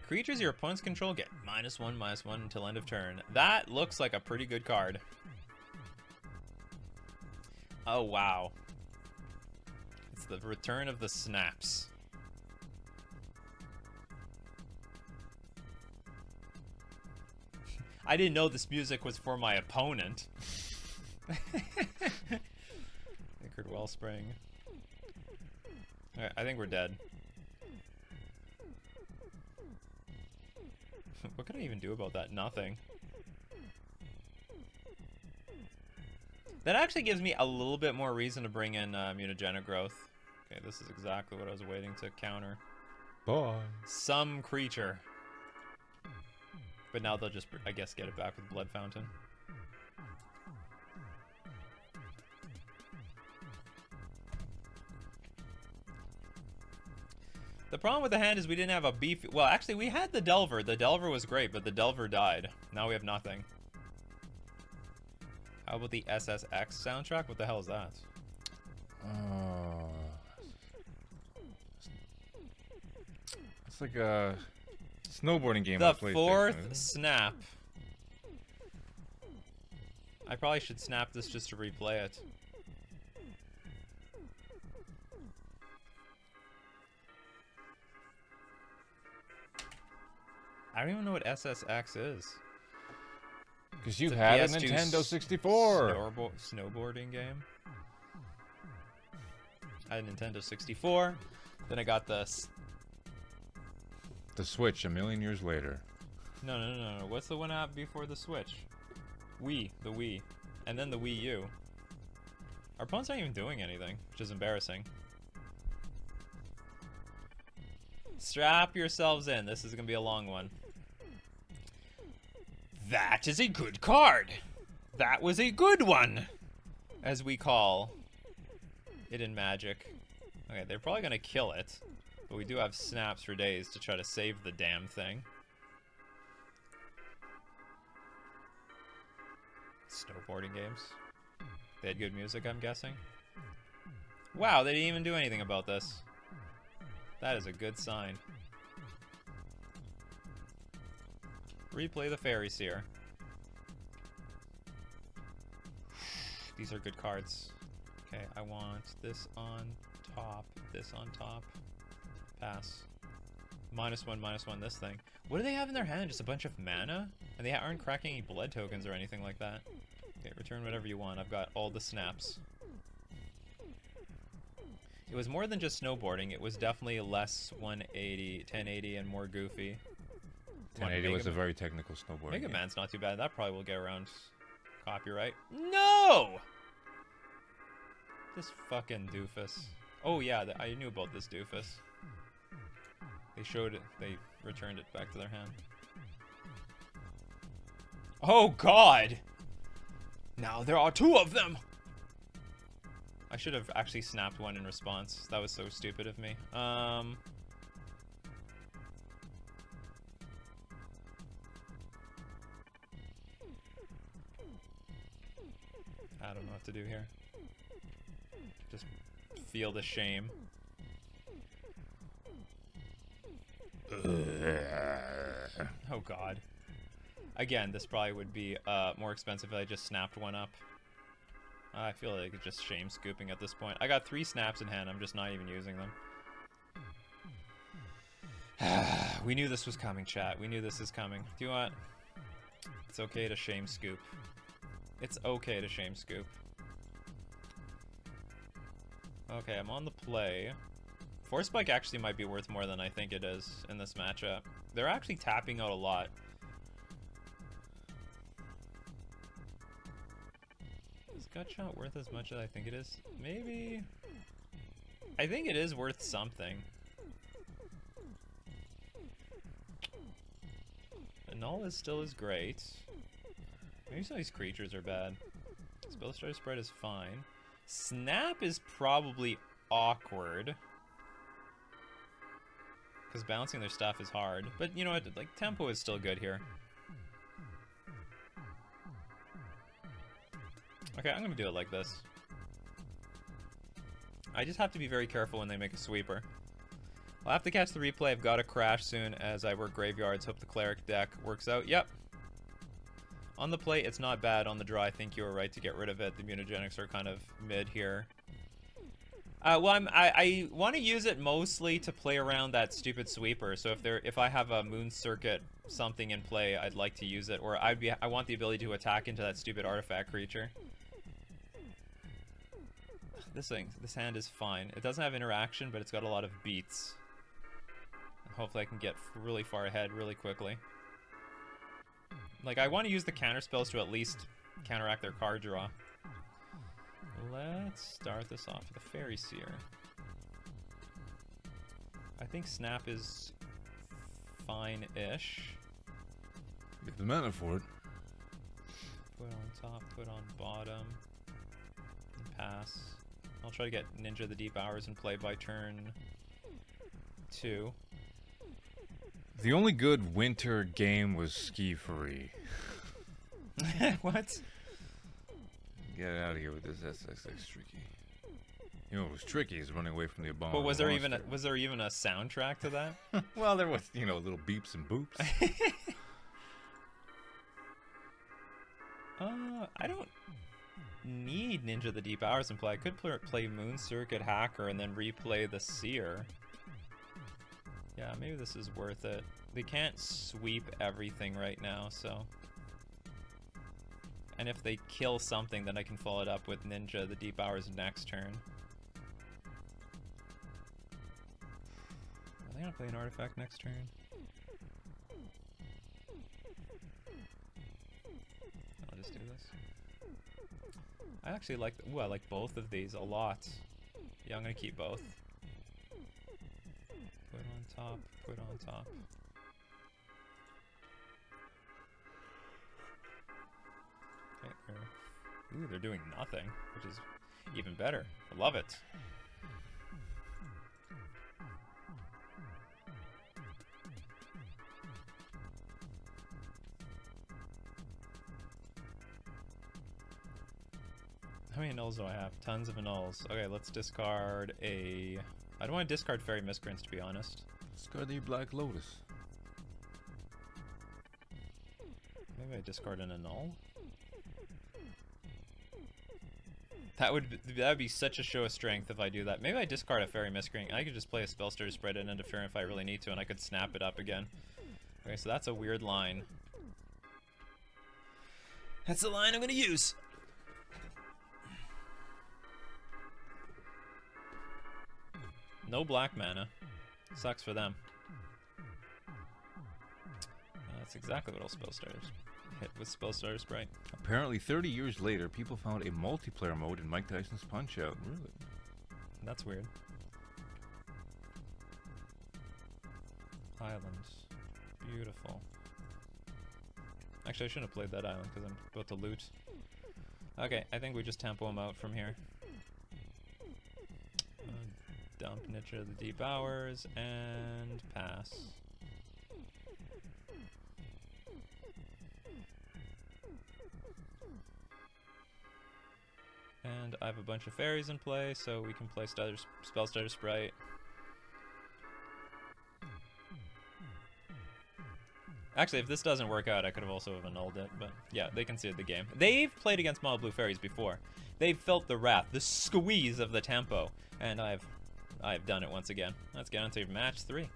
Creatures your opponents control get -1/-1 until end of turn. That looks like a pretty good card. Oh, wow. It's The return of the snaps. I didn't know this music was for my opponent. Nickered Wellspring. Alright, I think we're dead. What can I even do about that? Nothing. That actually gives me a little bit more reason to bring in mutagenic growth. Okay, this is exactly what I was waiting to counter. Boy. Some creature. But now they'll just, I guess, get it back with Blood Fountain. The problem with the hand is we didn't have a beef. Well, actually, we had the Delver. The Delver was great, but the Delver died. Now we have nothing. How about the SSX soundtrack? What the hell is that? It's like a snowboarding game. The on PlayStation, fourth isn't it? snap. I probably should snap this just to replay it. I don't even know what SSX is. Because you It's a had a PS2 Nintendo 64. Snowboarding game. I had a Nintendo 64. Then I got the Switch a million years later. No. What's the one out before the Switch? Wii. The Wii. And then the Wii U. Our opponent's not even doing anything, which is embarrassing. Strap yourselves in. This is going to be a long one. That is a good card. That was a good one, as we call it in Magic. Okay, they're probably going to kill it, but we do have snaps for days to try to save the damn thing. Snowboarding games. They had good music, I'm guessing. Wow, they didn't even do anything about this. That is a good sign. Replay the Fairies here. These are good cards. Okay, I want this on top, this on top. Pass. -1/-1, this thing. What do they have in their hand? Just a bunch of mana? And they aren't cracking any blood tokens or anything like that. Okay, return whatever you want. I've got all the snaps. It was more than just snowboarding. It was definitely less 180, 1080, and more goofy. 1080 was a very technical snowboarding Mega game. Man's not too bad. That probably will get around copyright. No! This fucking doofus. Oh yeah, I knew about this doofus. They showed it. They returned it back to their hand. Oh god! Now there are two of them! I should have actually snapped one in response. That was so stupid of me. I don't know what to do here. Just feel the shame. Oh god. Again, this probably would be more expensive if I just snapped one up. I feel like it's just shame scooping at this point. I got 3 snaps in hand, I'm just not even using them. We knew this was coming, chat. We knew this is coming. Do you know what? It's okay to shame scoop. It's okay to shame scoop. Okay, I'm on the play. Force Spike actually might be worth more than I think it is in this matchup. They're actually tapping out a lot. Is Gutshot worth as much as I think it is? Maybe. I think it is worth something. Null is still as great. Maybe some of these creatures are bad. Spellstrike Spread is fine. Snap is probably awkward. Because bouncing their stuff is hard. But you know what? Like, tempo is still good here. Okay, I'm going to do it like this. I just have to be very careful when they make a sweeper. I'll have to catch the replay. I've got to crash soon as I work graveyards. Hope the cleric deck works out. Yep. On the plate, it's not bad. On the draw, I think you were right to get rid of it. The mutagenics are kind of mid here. Well, I want to use it mostly to play around that stupid sweeper. So if I have a moon circuit something in play, I'd like to use it, or I want the ability to attack into that stupid artifact creature. This hand is fine. It doesn't have interaction, but it's got a lot of beats. Hopefully I can get really far ahead really quickly. Like, I want to use the counter spells to at least counteract their card draw. Let's start this off with a Fairy Seer. I think Snap is fine-ish. Get the mana for it. Put on top, put on bottom, and pass. I'll try to get Ninja the Deep Hours in play by turn 2. The only good winter game was Ski Free. What? Get out of here with this SXX tricky. You know what was tricky is running away from the bomb. But was there even a soundtrack to that? Well, there was, you know, little beeps and boops. I don't need Ninja the Deep Hours in play. I could play Moon Circuit Hacker and then replay the Seer. Yeah, maybe this is worth it. They can't sweep everything right now, so... And if they kill something, then I can follow it up with Ninja the Deep Hours next turn. Are they gonna play an artifact next turn? I'll just do this. I actually like, I like both of these a lot. Yeah, I'm gonna keep both. Put on top, put on top. Okay, ooh, they're doing nothing, which is even better. I love it. How many nulls do I have? Tons of nulls. Okay, let's discard a... I don't want to discard Fairy Miscreants, to be honest. Discard the Black Lotus. Maybe I discard an annul? That would be such a show of strength if I do that. Maybe I discard a Fairy Miscreant. I could just play a Spellstar Spread and interfere if I really need to, and I could snap it up again. Okay, so that's a weird line. That's the line I'm gonna use! No black mana. Sucks for them. That's exactly what all Spellstars hit with Spellstar Sprite. Apparently 30 years later, people found a multiplayer mode in Mike Tyson's Punch-Out. Really? That's weird. Islands. Beautiful. Actually, I shouldn't have played that island because I'm about to loot. Okay, I think we just tempo him out from here. Dump Ninja the Deep Hours and pass. And I have a bunch of fairies in play, so we can play Spellstar Sprite. Actually, if this doesn't work out, I could have also have annulled it, but yeah, they conceded the game. They've played against Mono Blue Fairies before. They've felt the wrath, the squeeze of the tempo, and I've done it once again. Let's get on to match 3.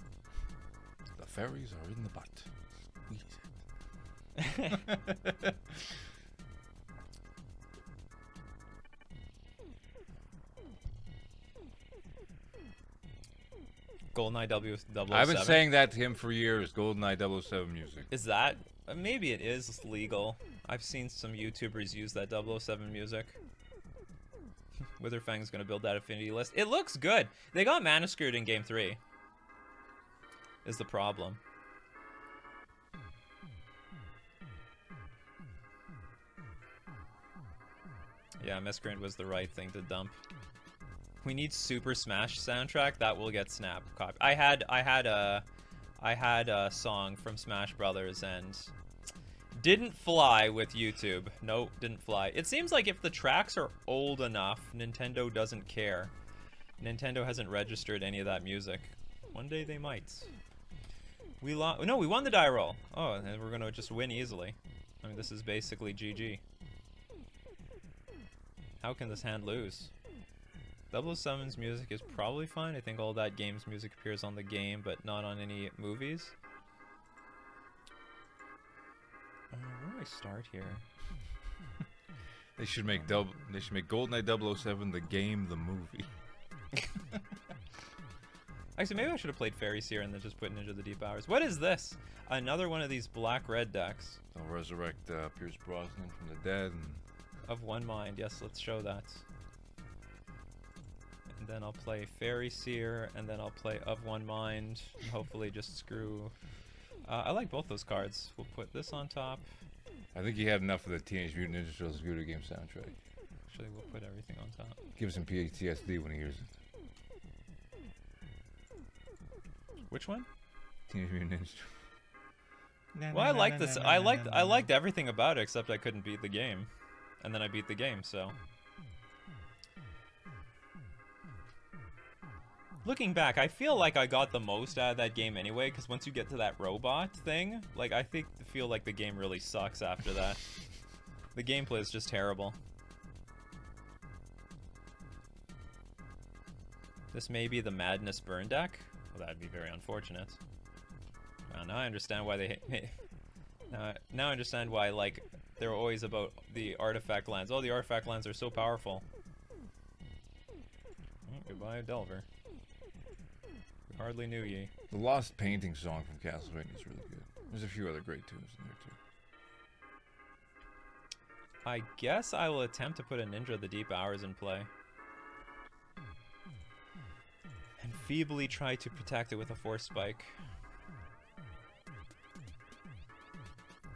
The fairies are in the butt. Squeeze it. GoldenEye 007. I've been saying that to him for years. GoldenEye 007 music. Is that? Maybe it is legal. I've seen some YouTubers use that 007 music. Witherfang's gonna build that affinity list. It looks good. They got mana screwed in game 3. Is the problem. Yeah, Miscreant was the right thing to dump. We need Super Smash soundtrack. That will get Snap copy. I had a song from Smash Brothers and didn't fly with YouTube. Nope, didn't fly. It seems like if the tracks are old enough, Nintendo doesn't care. Nintendo hasn't registered any of that music. One day they might. We won the die roll. Oh, and we're gonna just win easily. I mean, this is basically GG. How can this hand lose? 007's music is probably fine. I think all that game's music appears on the game, but not on any movies. Where do I start here? They should make GoldenEye 007 the game, the movie. Actually, maybe I should have played Fairies here and then just put Ninja the Deep Hours. What is this? Another one of these black-red decks. They'll resurrect Pierce Brosnan from the dead. And... Of one mind. Yes, let's show that. And then I'll play Fairy Seer, and then I'll play Of One Mind, and hopefully just screw... I like both those cards. We'll put this on top. I think he had enough of the Teenage Mutant Ninja Turtles video game soundtrack. Actually, we'll put everything on top. Gives him PTSD when he hears it. Which one? Teenage Mutant Ninja Turtles. Well, I liked this. I liked everything about it, except I couldn't beat the game. And then I beat the game, so... Looking back, I feel like I got the most out of that game anyway, because once you get to that robot thing, like, I feel like the game really sucks after that. The gameplay is just terrible. This may be the Madness Burn deck. Well, that'd be very unfortunate. Now I understand why they hate... Now I understand why, like, they're always about the artifact lands. Oh, the artifact lands are so powerful. Oh, goodbye, Delver. We hardly knew ye. The Lost Painting song from Castlevania is really good. There's a few other great tunes in there, too. I guess I will attempt to put a Ninja of the Deep Hours in play. And feebly try to protect it with a Force Spike.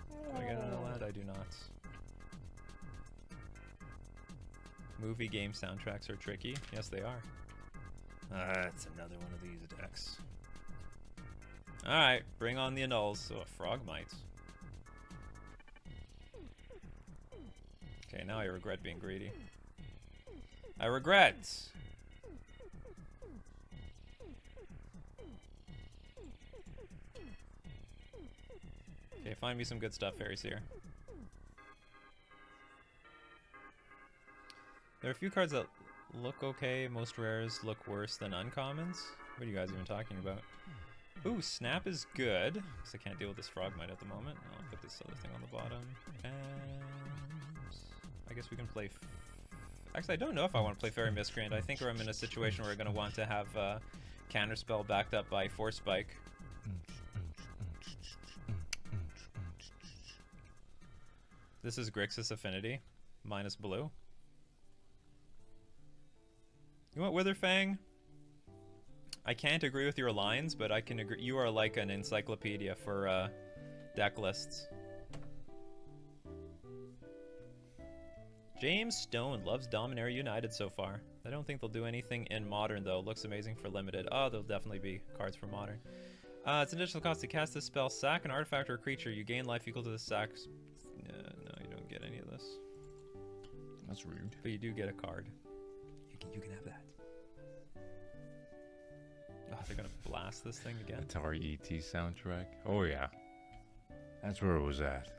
Do I get another land? I do not. Movie game soundtracks are tricky. Yes, they are. That's another one of these decks. Alright, bring on the annuls. So a Frogmite. Okay, now I regret being greedy. I regret! Okay, find me some good stuff, Fairies here. There are a few cards that look okay. Most rares look worse than uncommons. What are you guys even talking about? Ooh, Snap is good. Because I can't deal with this Frogmite at the moment. I'll put this other thing on the bottom. And I guess we can play... Actually, I don't know if I want to play Fairy Miscreant. I think I'm in a situation where we're going to want to have Counterspell backed up by Force Spike. This is Grixis Affinity, minus blue. You want Witherfang? I can't agree with your lines, but I can agree. You are like an encyclopedia for deck lists. James Stone loves Dominaria United so far. I don't think they'll do anything in Modern, though. Looks amazing for Limited. Oh, there'll definitely be cards for Modern. It's an additional cost to cast this spell. Sack an artifact or a creature. You gain life equal to the sack. No, you don't get any of this. That's rude. But you do get a card. You can have that. Oh, they're gonna blast this thing again. Atari ET soundtrack. Oh yeah, that's where it was at.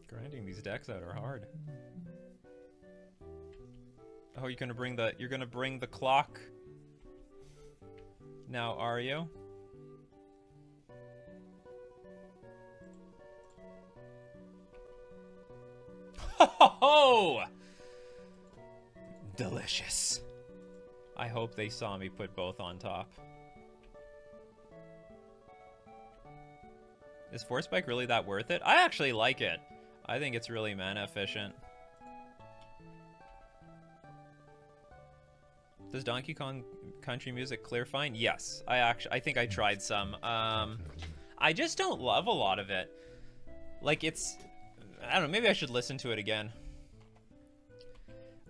Grinding these decks out are hard. Oh, you're gonna bring the clock. Now, are you? Ho ho ho! Delicious. I hope they saw me put both on top. Is Force Spike really that worth it? I actually like it. I think it's really mana efficient. Does Donkey Kong Country music clear fine? Yes. I think I tried some. I just don't love a lot of it. Like I don't know, maybe I should listen to it again.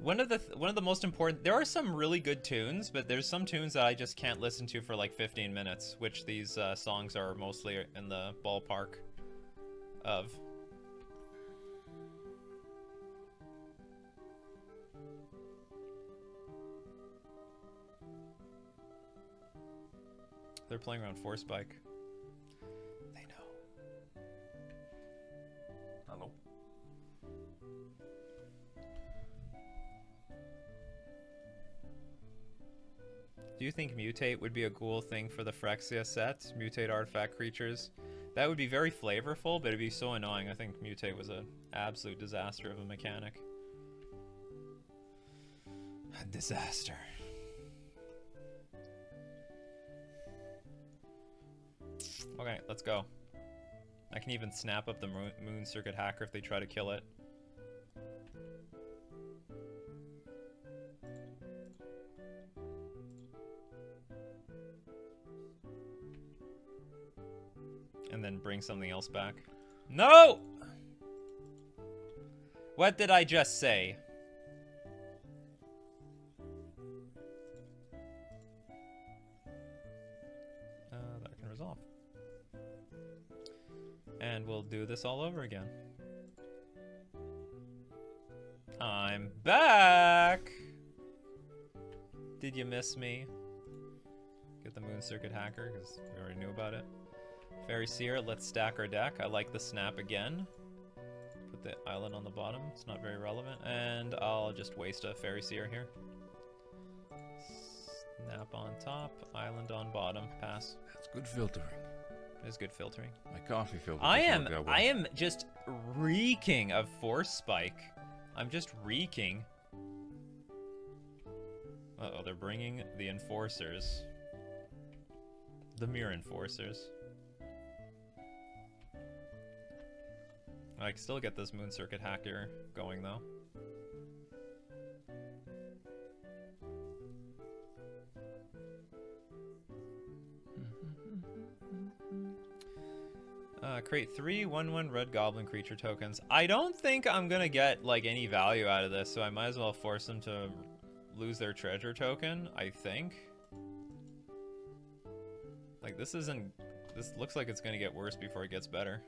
One of the most important, there are some really good tunes, but there's some tunes that I just can't listen to for like 15 minutes, which these songs are mostly in the ballpark of. They're playing around Force Spike. They know. Hello. Do you think mutate would be a cool thing for the Phyrexia set? Mutate artifact creatures? That would be very flavorful, but it'd be so annoying. I think mutate was an absolute disaster of a mechanic. A disaster. Okay, let's go. I can even snap up the Moon Circuit Hacker if they try to kill it. And then bring something else back. No! What did I just say? That can resolve. And we'll do this all over again. I'm back! Did you miss me? Get the Moon Circuit Hacker, because we already knew about it. Fairy Seer, let's stack our deck. I like the snap again. Put the island on the bottom. It's not very relevant. And I'll just waste a Fairy Seer here. Snap on top, island on bottom. Pass. That's good filtering. It is good filtering. My coffee filter. I am just reeking of Force Spike. I'm just reeking. Uh-oh, they're bringing the Enforcers. The Mirror Enforcers. I can still get this Moon Circuit Hacker going, though. Create 3 1/1 red goblin creature tokens. I don't think I'm gonna get like any value out of this, so I might as well force them to lose their treasure token, I think. Like this looks like it's gonna get worse before it gets better.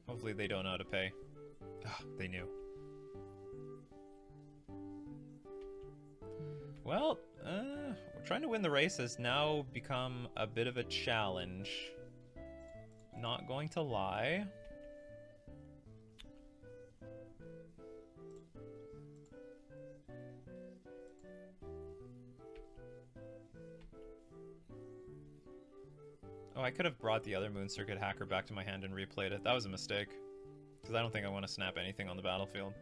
Hopefully they don't know how to pay. Oh, they knew. Well, trying to win the race has now become a bit of a challenge. Not going to lie. Oh, I could have brought the other Moon Circuit Hacker back to my hand and replayed it. That was a mistake. Because I don't think I want to snap anything on the battlefield.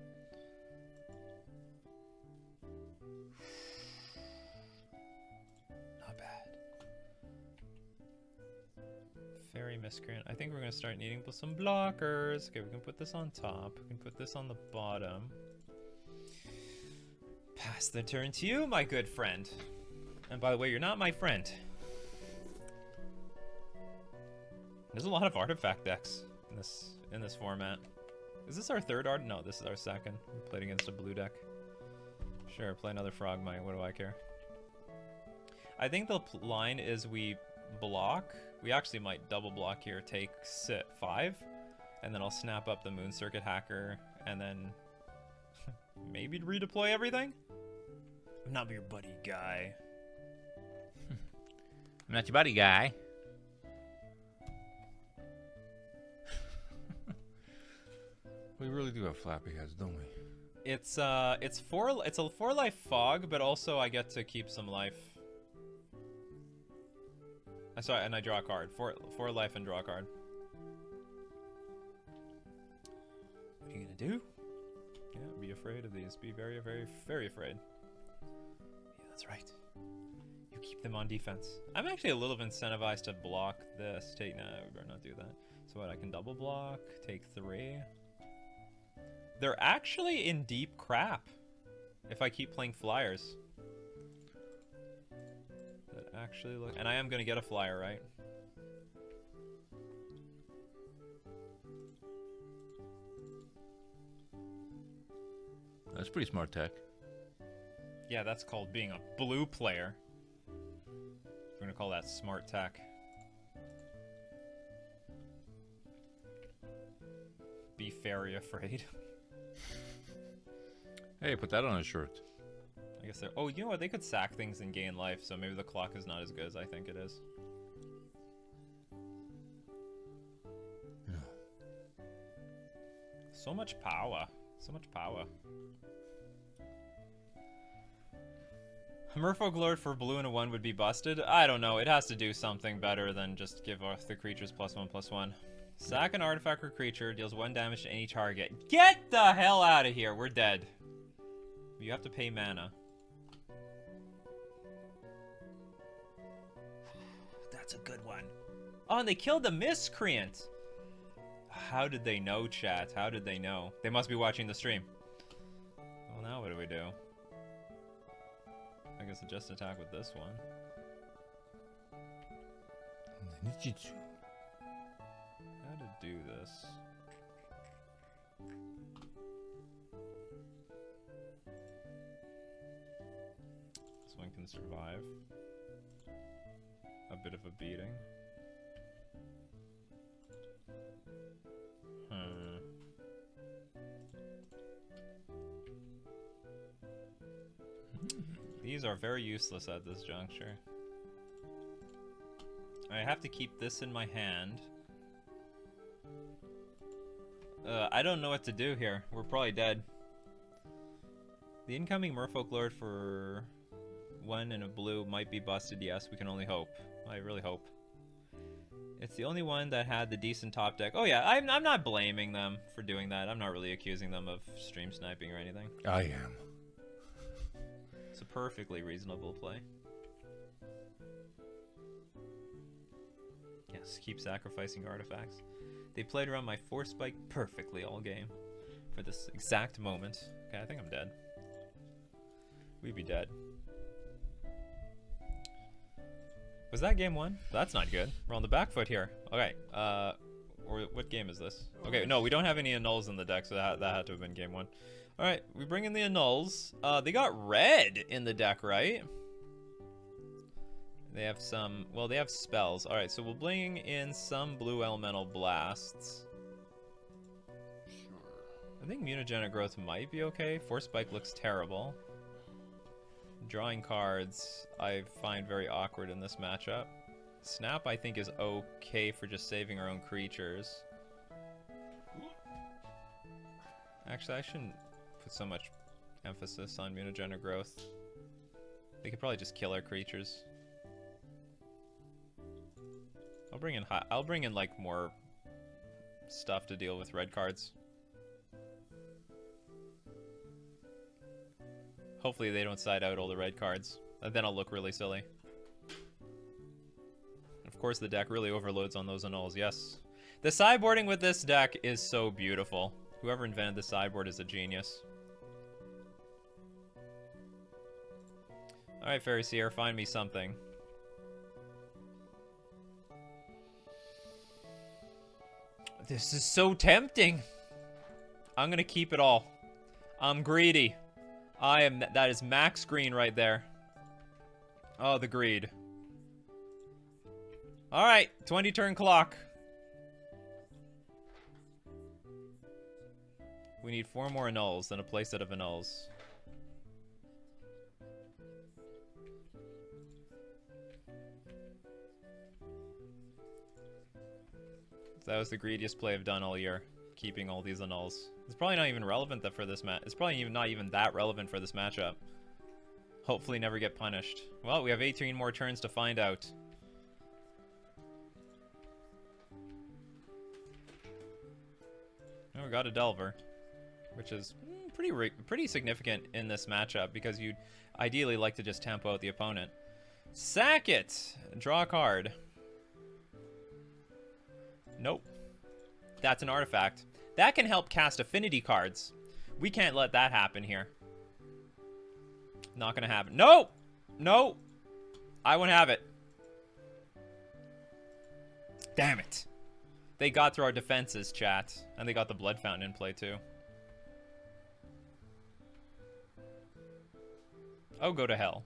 Not bad. Fairy Miscreant. I think we're going to start needing some blockers. Okay, we can put this on top. We can put this on the bottom. Pass the turn to you, my good friend. And by the way, you're not my friend. There's a lot of artifact decks in this format. Is this our third art? No, this is our second. We played against a blue deck. Sure, play another Frogmite. What do I care? I think the line is we block. We actually might double block here, take 5, and then I'll snap up the Moon Circuit Hacker, and then maybe redeploy everything? I'm not your buddy guy. I'm not your buddy guy. We really do have flappy heads, don't we? It's a 4-life fog, but also I get to keep some life. Sorry, and I draw a card. 4 life and draw a card. What are you gonna do? Yeah, be afraid of these. Be very, very, very afraid. Yeah, that's right. You keep them on defense. I'm actually a little incentivized to block this. No, we better not do that. So what? I can double block. Take 3. They're actually in deep crap if I keep playing flyers. That actually look, and I am gonna get a flyer, right? That's pretty smart tech. Yeah, that's called being a blue player. We're gonna call that smart tech. Be fairy afraid. Hey, put that on a shirt. I guess they're... Oh, you know what? They could sack things and gain life, so maybe the clock is not as good as I think it is. So much power. So much power. Merfolk Lord for blue and a 1 would be busted. I don't know. It has to do something better than just give the creatures +1/+1. Sack an artifact or creature, deals 1 damage to any target. Get the hell out of here. We're dead. You have to pay mana. That's a good one. Oh, and they killed the miscreant. How did they know, chat? How did they know? They must be watching the stream. Well, now what do we do? I guess I'll just attack with this one. Nikachu. How to do this? This one can survive. A bit of a beating. These are very useless at this juncture. I have to keep this in my hand. I don't know what to do here. We're probably dead. The incoming Merfolk Lord for 1 and a blue might be busted. Yes, we can only hope. I really hope. It's the only one that had the decent top deck. Oh yeah, I'm not blaming them for doing that. I'm not really accusing them of stream sniping or anything. I am. It's a perfectly reasonable play. Yes, keep sacrificing artifacts. They played around my force spike perfectly all game. For this exact moment. Okay, I think I'm dead. We'd be dead. Was that game 1? That's not good. We're on the back foot here. Okay, or what game is this? Okay, no, we don't have any annuls in the deck, so that had to have been game 1. Alright, we bring in the annuls. They got red in the deck, right? They have some... Well, they have spells. Alright, so we'll bring in some blue elemental blasts. Sure. I think mutagenic growth might be okay. Force spike looks terrible. Drawing cards I find very awkward in this matchup. Snap I think is okay for just saving our own creatures. Actually, I shouldn't put so much emphasis on mutagenic growth. They could probably just kill our creatures. I'll bring in like more stuff to deal with red cards. Hopefully they don't side out all the red cards. And then I'll look really silly. Of course the deck really overloads on those annuls, yes. The sideboarding with this deck is so beautiful. Whoever invented the sideboard is a genius. Alright, Fairy Seer, find me something. This is so tempting. I'm gonna keep it all. I'm greedy. That is max green right there. Oh, the greed. Alright, 20 turn clock. We need 4 more annuls, then a playset of annuls. That was the greediest play I've done all year, keeping all these annuls. It's probably not even relevant for this match. It's probably not even that relevant for this matchup. Hopefully never get punished. Well, we have 18 more turns to find out. Oh, we got a Delver, which is pretty significant in this matchup because you'd ideally like to just tempo out the opponent. Sack it! Draw a card. Nope. That's an artifact. That can help cast affinity cards. We can't let that happen here. Not gonna happen. No! No! I won't have it. Damn it. They got through our defenses, chat. And they got the Blood Fountain in play, too. Oh, go to hell.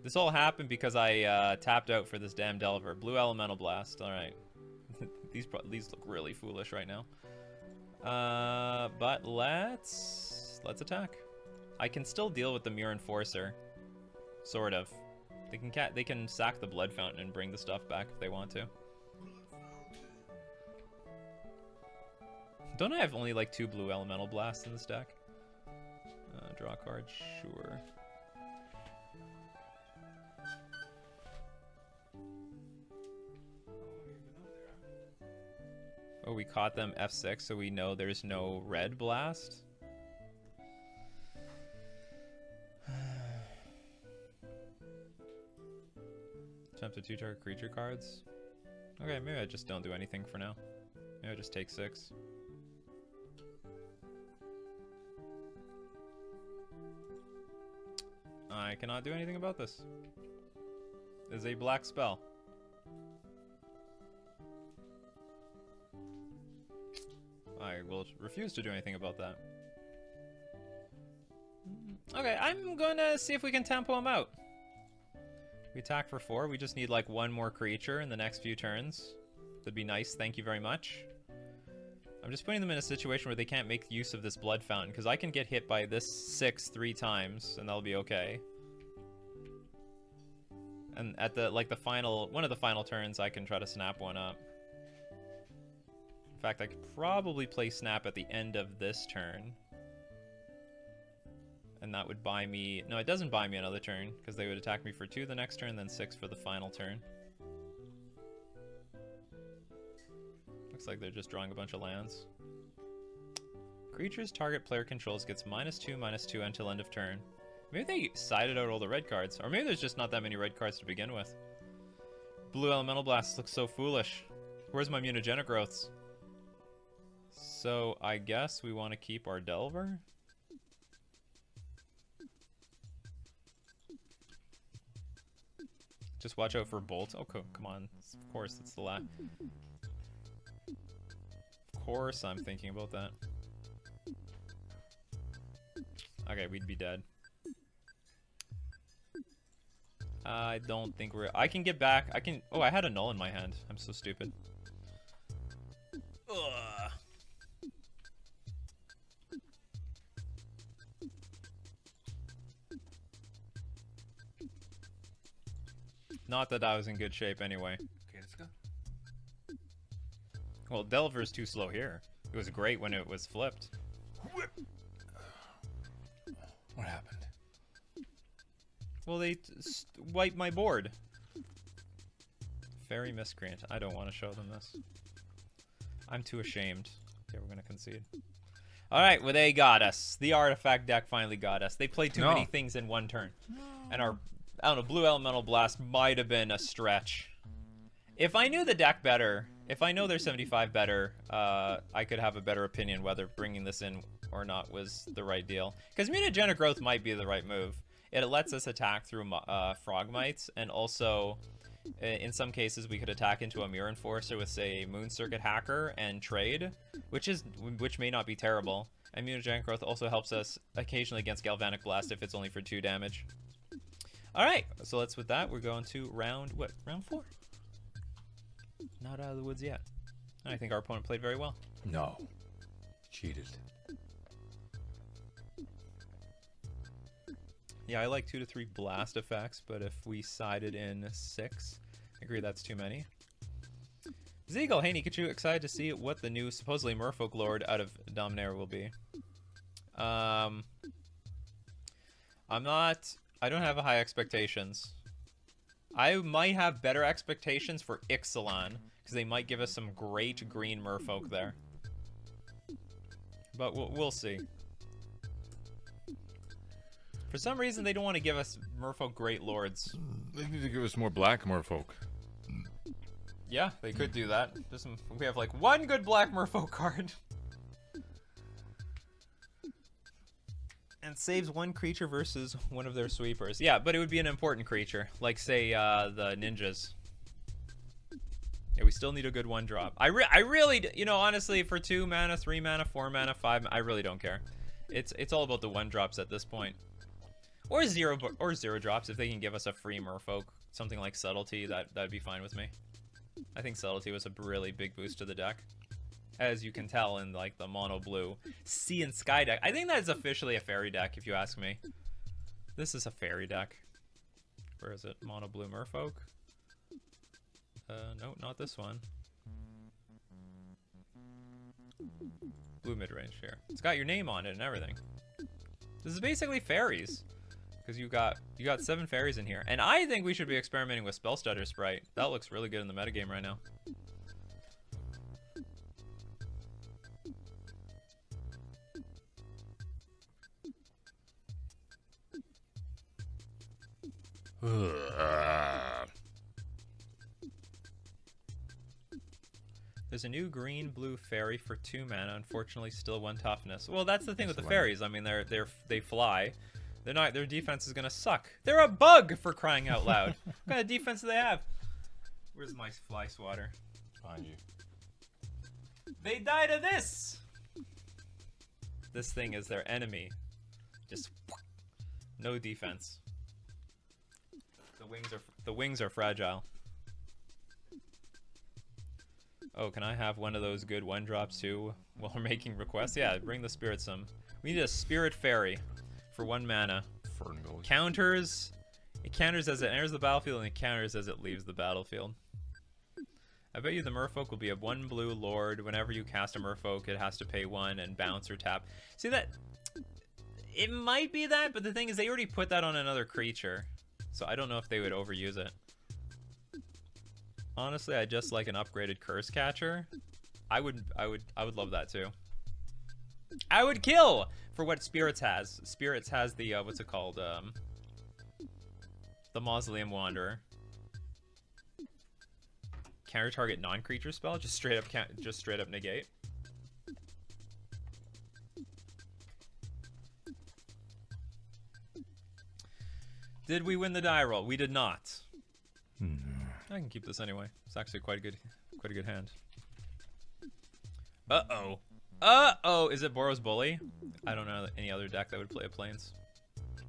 This all happened because I tapped out for this damn Delver. Blue Elemental Blast. Alright. These look really foolish right now. But let's attack. I can still deal with the Mirror Enforcer. Sort of. They can sack the Blood Fountain and bring the stuff back if they want to. Don't I have only like 2 blue Elemental Blasts in this deck? Draw a card, sure. Oh, we caught them F6, so we know there's no red blast. Attempt to 2 target creature cards. Okay, maybe I just don't do anything for now. Maybe I just take 6. I cannot do anything about this. It is a black spell. I will refuse to do anything about that. Okay, I'm gonna see if we can tempo him out. We attack for 4. We just need like 1 more creature in the next few turns. That'd be nice. Thank you very much. I'm just putting them in a situation where they can't make use of this Blood Fountain, because I can get hit by this 6 3 times, and that'll be okay. And at the one of the final turns, I can try to snap one up. In fact, I could probably play snap at the end of this turn. And that would buy me... No, it doesn't buy me another turn, because they would attack me for 2 the next turn, then 6 for the final turn. Looks like they're just drawing a bunch of lands. Creatures target player controls gets -2/-2 until end of turn. Maybe they sided out all the red cards. Or maybe there's just not that many red cards to begin with. Blue Elemental Blasts looks so foolish. Where's my Mutagenic Growths? So I guess we want to keep our Delver? Just watch out for Bolt. Oh, come on. Of course, it's the last. Of course I'm thinking about that. Okay, we'd be dead. I don't think we're... I can get back. I can... Oh, I had a null in my hand. I'm so stupid. Ugh. Not that I was in good shape anyway. Okay, let's go. Well, Delver's too slow here. It was great when it was flipped. What happened? Well, they wiped my board. Fairy Miscreant. I don't want to show them this. I'm too ashamed. Okay, we're going to concede. Alright, well, they got us. The artifact deck finally got us. They played too many things in one turn. And our, I don't know, Blue Elemental Blast might have been a stretch. If I knew the deck better, if I know their 75 better, I could have a better opinion whether bringing this in or not was the right deal. Because Mutagenic Growth might be the right move. It lets us attack through Frogmites, and also, in some cases, we could attack into a Mirror Enforcer with, say, Moon Circuit Hacker and trade, which may not be terrible. And Mutagenic Growth also helps us occasionally against Galvanic Blast if it's only for 2 damage. Alright, so let's with that, we're going to round 4? Not out of the woods yet. I think our opponent played very well. No. Cheated. Yeah, I like 2 to 3 blast effects, but if we sided in 6, I agree that's too many. Zeagle, hey Nikachu, excited to see what the new supposedly Merfolk Lord out of Dominaria will be. I don't have high expectations. I might have better expectations for Ixalan, because they might give us some great green Merfolk there. But we'll see. For some reason, they don't want to give us Merfolk Great Lords. They need to give us more black Merfolk. Yeah, they could do that. We have like 1 good black Merfolk card. And saves 1 creature versus one of their sweepers. Yeah, but it would be an important creature. Like, say, the ninjas. Yeah, we still need a good 1-drop. I really, you know, honestly, for 2 mana, 3 mana, 4 mana, 5, I really don't care. It's all about the 1-drops at this point. Or 0 drops if they can give us a free Merfolk. Something like Subtlety, that'd be fine with me. I think Subtlety was a really big boost to the deck. as you can tell in like the mono blue sea and sky deck. I think that is officially a fairy deck, if you ask me. This is a fairy deck. Where is it? Mono blue merfolk? No, not this one. Blue mid-range here. It's got your name on it and everything. This is basically fairies. Because you got 7 fairies in here. And I think we should be experimenting with Spell Stutter Sprite. That looks really good in the metagame right now. There's a new green-blue fairy for 2 mana. Unfortunately, still 1 toughness. Well, that's the thing with the fairies. I mean, they fly. They're not. Their defense is gonna suck. They're a bug, for crying out loud. What kind of defense do they have? Where's my fly swatter? Behind you. They die to this. This thing is their enemy. Just no defense. The wings are fragile. Oh, can I have one of those good 1-drops too while we're making requests? Yeah, bring the spirit some. We need a spirit fairy for 1 mana. Ferngully. Counters. It counters as it enters the battlefield and it counters as it leaves the battlefield. I bet you the merfolk will be a 1 blue lord. Whenever you cast a merfolk, it has to pay 1 and bounce or tap. See that? It might be that, but the thing is they already put that on another creature. So I don't know if they would overuse it. Honestly, I just like an upgraded curse catcher. I would love that too. I would kill for what Spirits has. Spirits has the what's it called? The Mausoleum Wanderer. Counter target non-creature spell, just straight up negate. Did we win the die roll? We did not. I can keep this anyway. It's actually quite a good hand. Uh-oh. Uh-oh! Is it Boros Bully? I don't know any other deck that would play a Plains.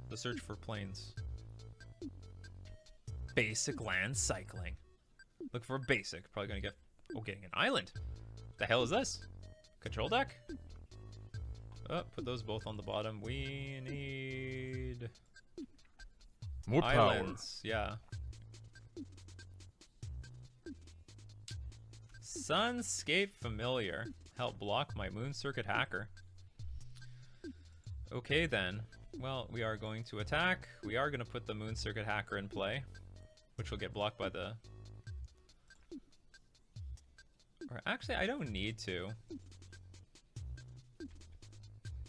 The search for Plains. Basic land cycling. Look for a basic. Probably gonna get... Oh, getting an island. The hell is this? Control deck? Oh, put those both on the bottom. We need... More islands. Power. Yeah. Sunscape Familiar. Help block my Moon Circuit Hacker. Okay then. Well, we are going to attack. We are going to put the Moon Circuit Hacker in play, which will get blocked by the... Or actually, I don't need to. Do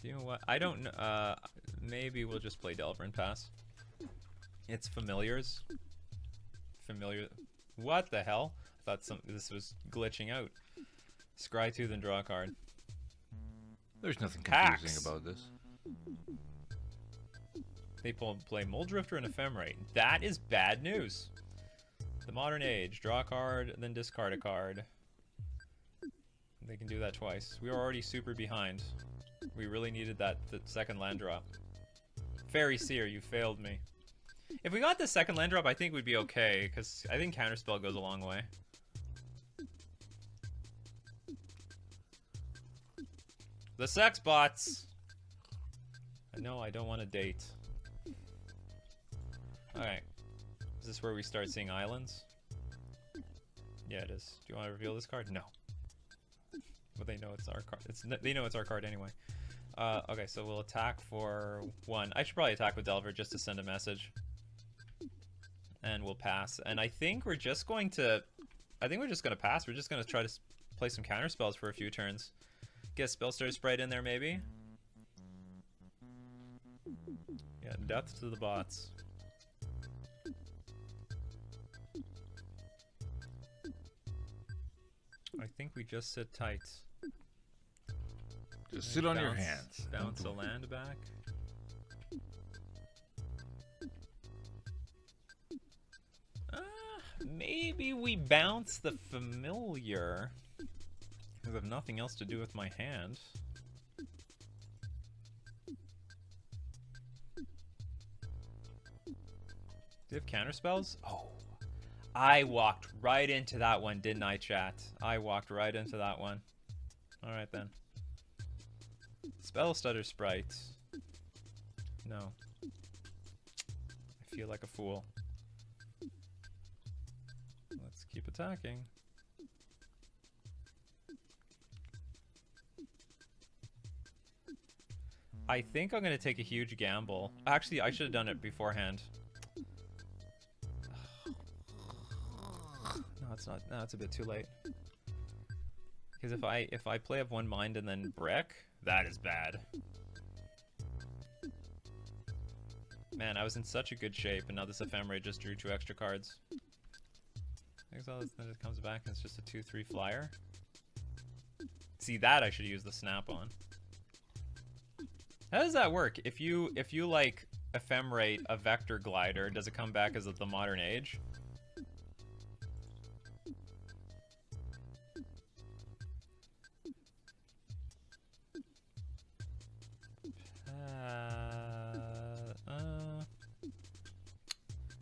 you know what? I don't know. Maybe we'll just play Delver and pass. It's familiars. Familiar. What the hell? I thought this was glitching out. Scry 2, then draw a card. There's nothing confusing about this. They play Muldrifter and Ephemerate. That is bad news. The Modern Age. Draw a card, then discard a card. They can do that twice. We were already super behind. We really needed the second land drop. Fairy Seer, you failed me. If we got the second land drop, I think we'd be okay, because I think Counterspell goes a long way. The sex bots! No, I don't want to date. Alright. Is this where we start seeing islands? Yeah, it is. Do you want to reveal this card? No. But they know it's our card. They know it's our card anyway. Okay, so we'll attack for 1. I should probably attack with Delver just to send a message. And we'll pass. And I think we're just going to... I think we're just going to pass. We're just going to try to play some counter spells for a few turns. Get Spellstar Sprite in there, maybe? Yeah, death to the bots. I think we just sit tight. Just sit on your hands. Bounce a land back. Maybe we bounce the familiar. Because I have nothing else to do with my hand. Do you have counter spells? Oh. I walked right into that one, didn't I, chat? I walked right into that one. Alright then. Spell stutter sprite. No. I feel like a fool. Let's keep attacking. I think I'm going to take a huge gamble. Actually, I should have done it beforehand. No, it's not. No, it's a bit too late. Because if I play up one mind and then brick, that is bad. Man, I was in such a good shape, and now this ephemera just drew 2 extra cards. Exile, then it comes back and it's just a 2/3 flyer. See, that I should use the snap on. How does that work? If you like ephemerate a vector glider, does it come back as the modern age?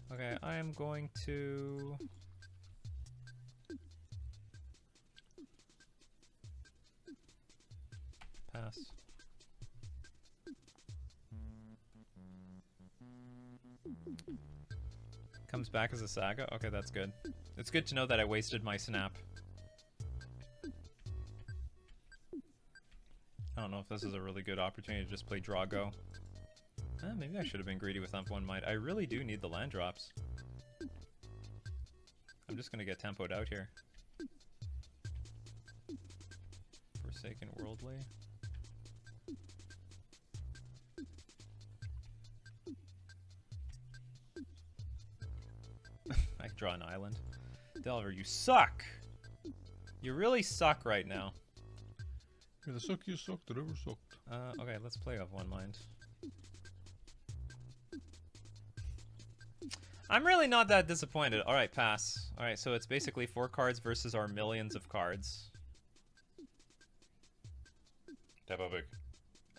Okay, I am going to... pass. Comes back as a saga? Okay, that's good. It's good to know that I wasted my snap. I don't know if this is a really good opportunity to just play draw go. Maybe I should have been greedy with Ump 1 Might. I really do need the land drops. I'm just gonna get tempoed out here. Forsaken Worldly. I draw an island. Delver, you suck! You really suck right now. You're the suckiest suck that ever sucked. Okay, let's play off one mind. I'm really not that disappointed. Alright, pass. Alright, so it's basically 4 cards versus our millions of cards. Tap up big.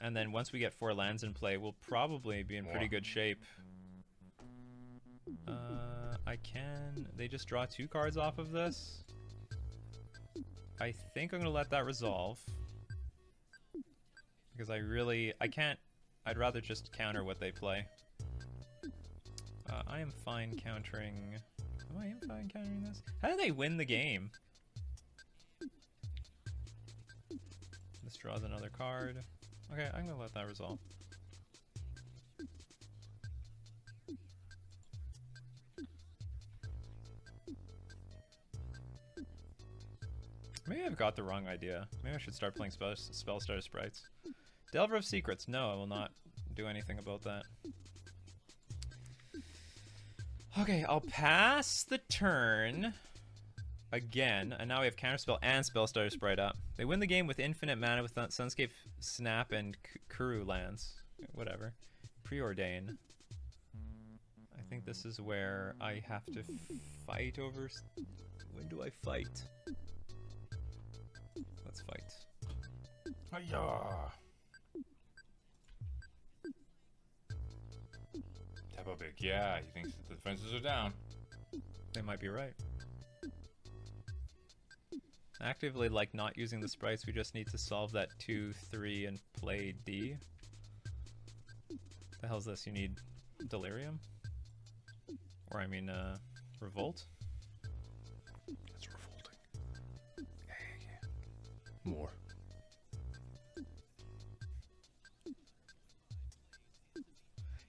And then once we get 4 lands in play, we'll probably be in pretty good shape. I can... They just draw 2 cards off of this. I think I'm going to let that resolve. Because I can't... I'd rather just counter what they play. I am fine countering... Oh, I am fine countering this? How do they win the game? This draws another card. Okay, I'm gonna let that resolve. Maybe I've got the wrong idea. Maybe I should start playing spell starter sprites. Delver of Secrets. No, I will not do anything about that. Okay, I'll pass the turn again, and now we have Counterspell and Spell Starter Sprite up. They win the game with infinite mana with Sunscape, Snap, and Kuru lands. Whatever. Preordain. I think this is where I have to fight over... When do I fight? Let's fight. Hiya! Tap up big. Yeah, he thinks that the defenses are down. They might be right. Actively, like, not using the sprites, we just need to solve that 2-3 and play D. The hell's this? You need Delirium? Or, I mean, Revolt? That's revolting. Yeah. More.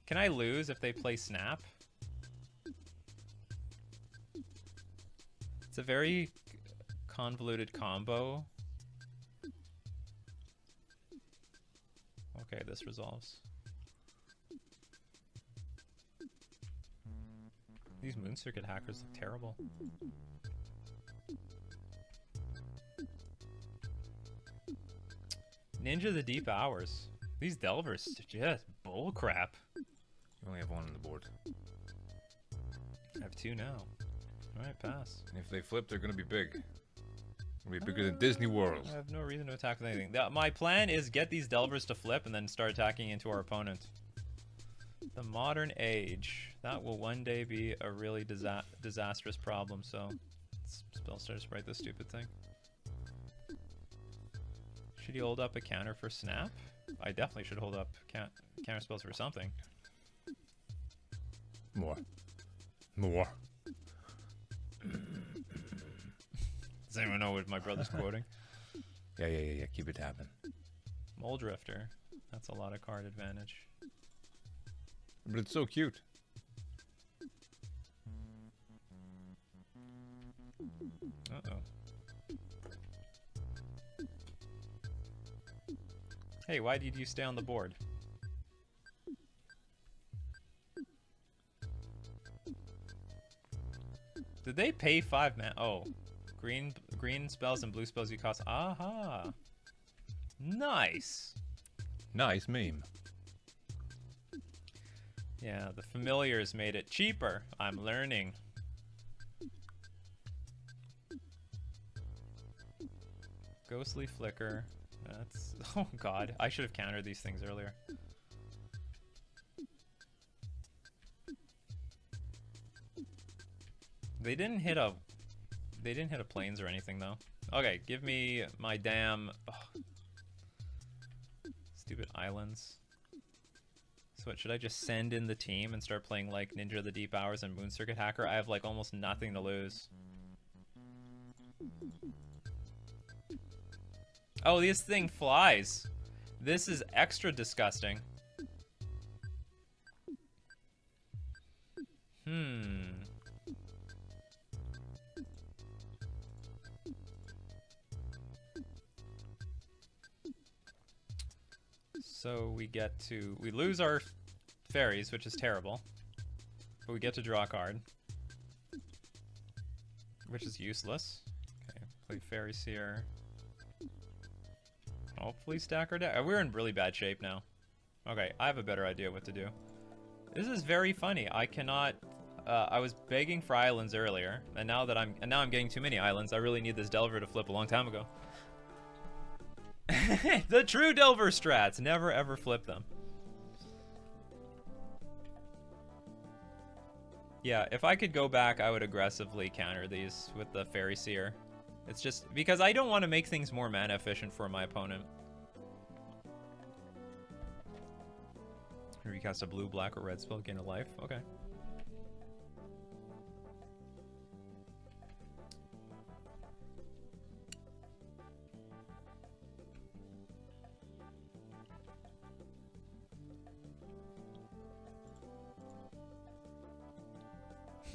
Can I lose if they play Snap? It's a very convoluted combo. Okay, this resolves. These Moon Circuit hackers look terrible. Ninja the Deep Hours. These Delvers are just bullcrap. You only have 1 on the board. I have 2 now. Alright, pass. And if they flip, they're gonna be big. Gonna be bigger than Disney World. I have no reason to attack with anything. My plan is get these Delvers to flip and then start attacking into our opponent. The Modern Age. That will one day be a really disastrous problem, so... Spell Starter Sprite this stupid thing. Should you hold up a counter for snap? I definitely should hold up counter spells for something. More. More. Does anyone know what my brother's quoting? Yeah. Keep it tapping. Mole Drifter. That's a lot of card advantage. But it's so cute. Uh-oh. Hey, why did you stay on the board? Did they pay 5 mana? Oh. Green spells and blue spells you cost. Aha. Nice. Nice meme. Yeah, the familiars made it cheaper. I'm learning. Ghostly Flicker. That's... Oh god, I should have countered these things earlier. They didn't hit a plains or anything though. Okay, give me my damn stupid islands. So what, should I just send in the team and start playing like Ninja of the Deep Hours and Moon Circuit Hacker? I have like almost nothing to lose. Oh, this thing flies. This is extra disgusting. So we lose our fairies, which is terrible. But we get to draw a card. Which is useless. Okay, play fairies here. Hopefully stack our deck. We're in really bad shape now. Okay, I have a better idea what to do. This is very funny. I cannot... I was begging for islands earlier, and now I'm getting too many islands. I really need this Delver to flip a long time ago. The true Delver strats. Never ever flip them. Yeah, if I could go back, I would aggressively counter these with the Fairy Seer. It's just because I don't want to make things more mana efficient for my opponent. Recast a blue, black, or red spell, gain a life. Okay.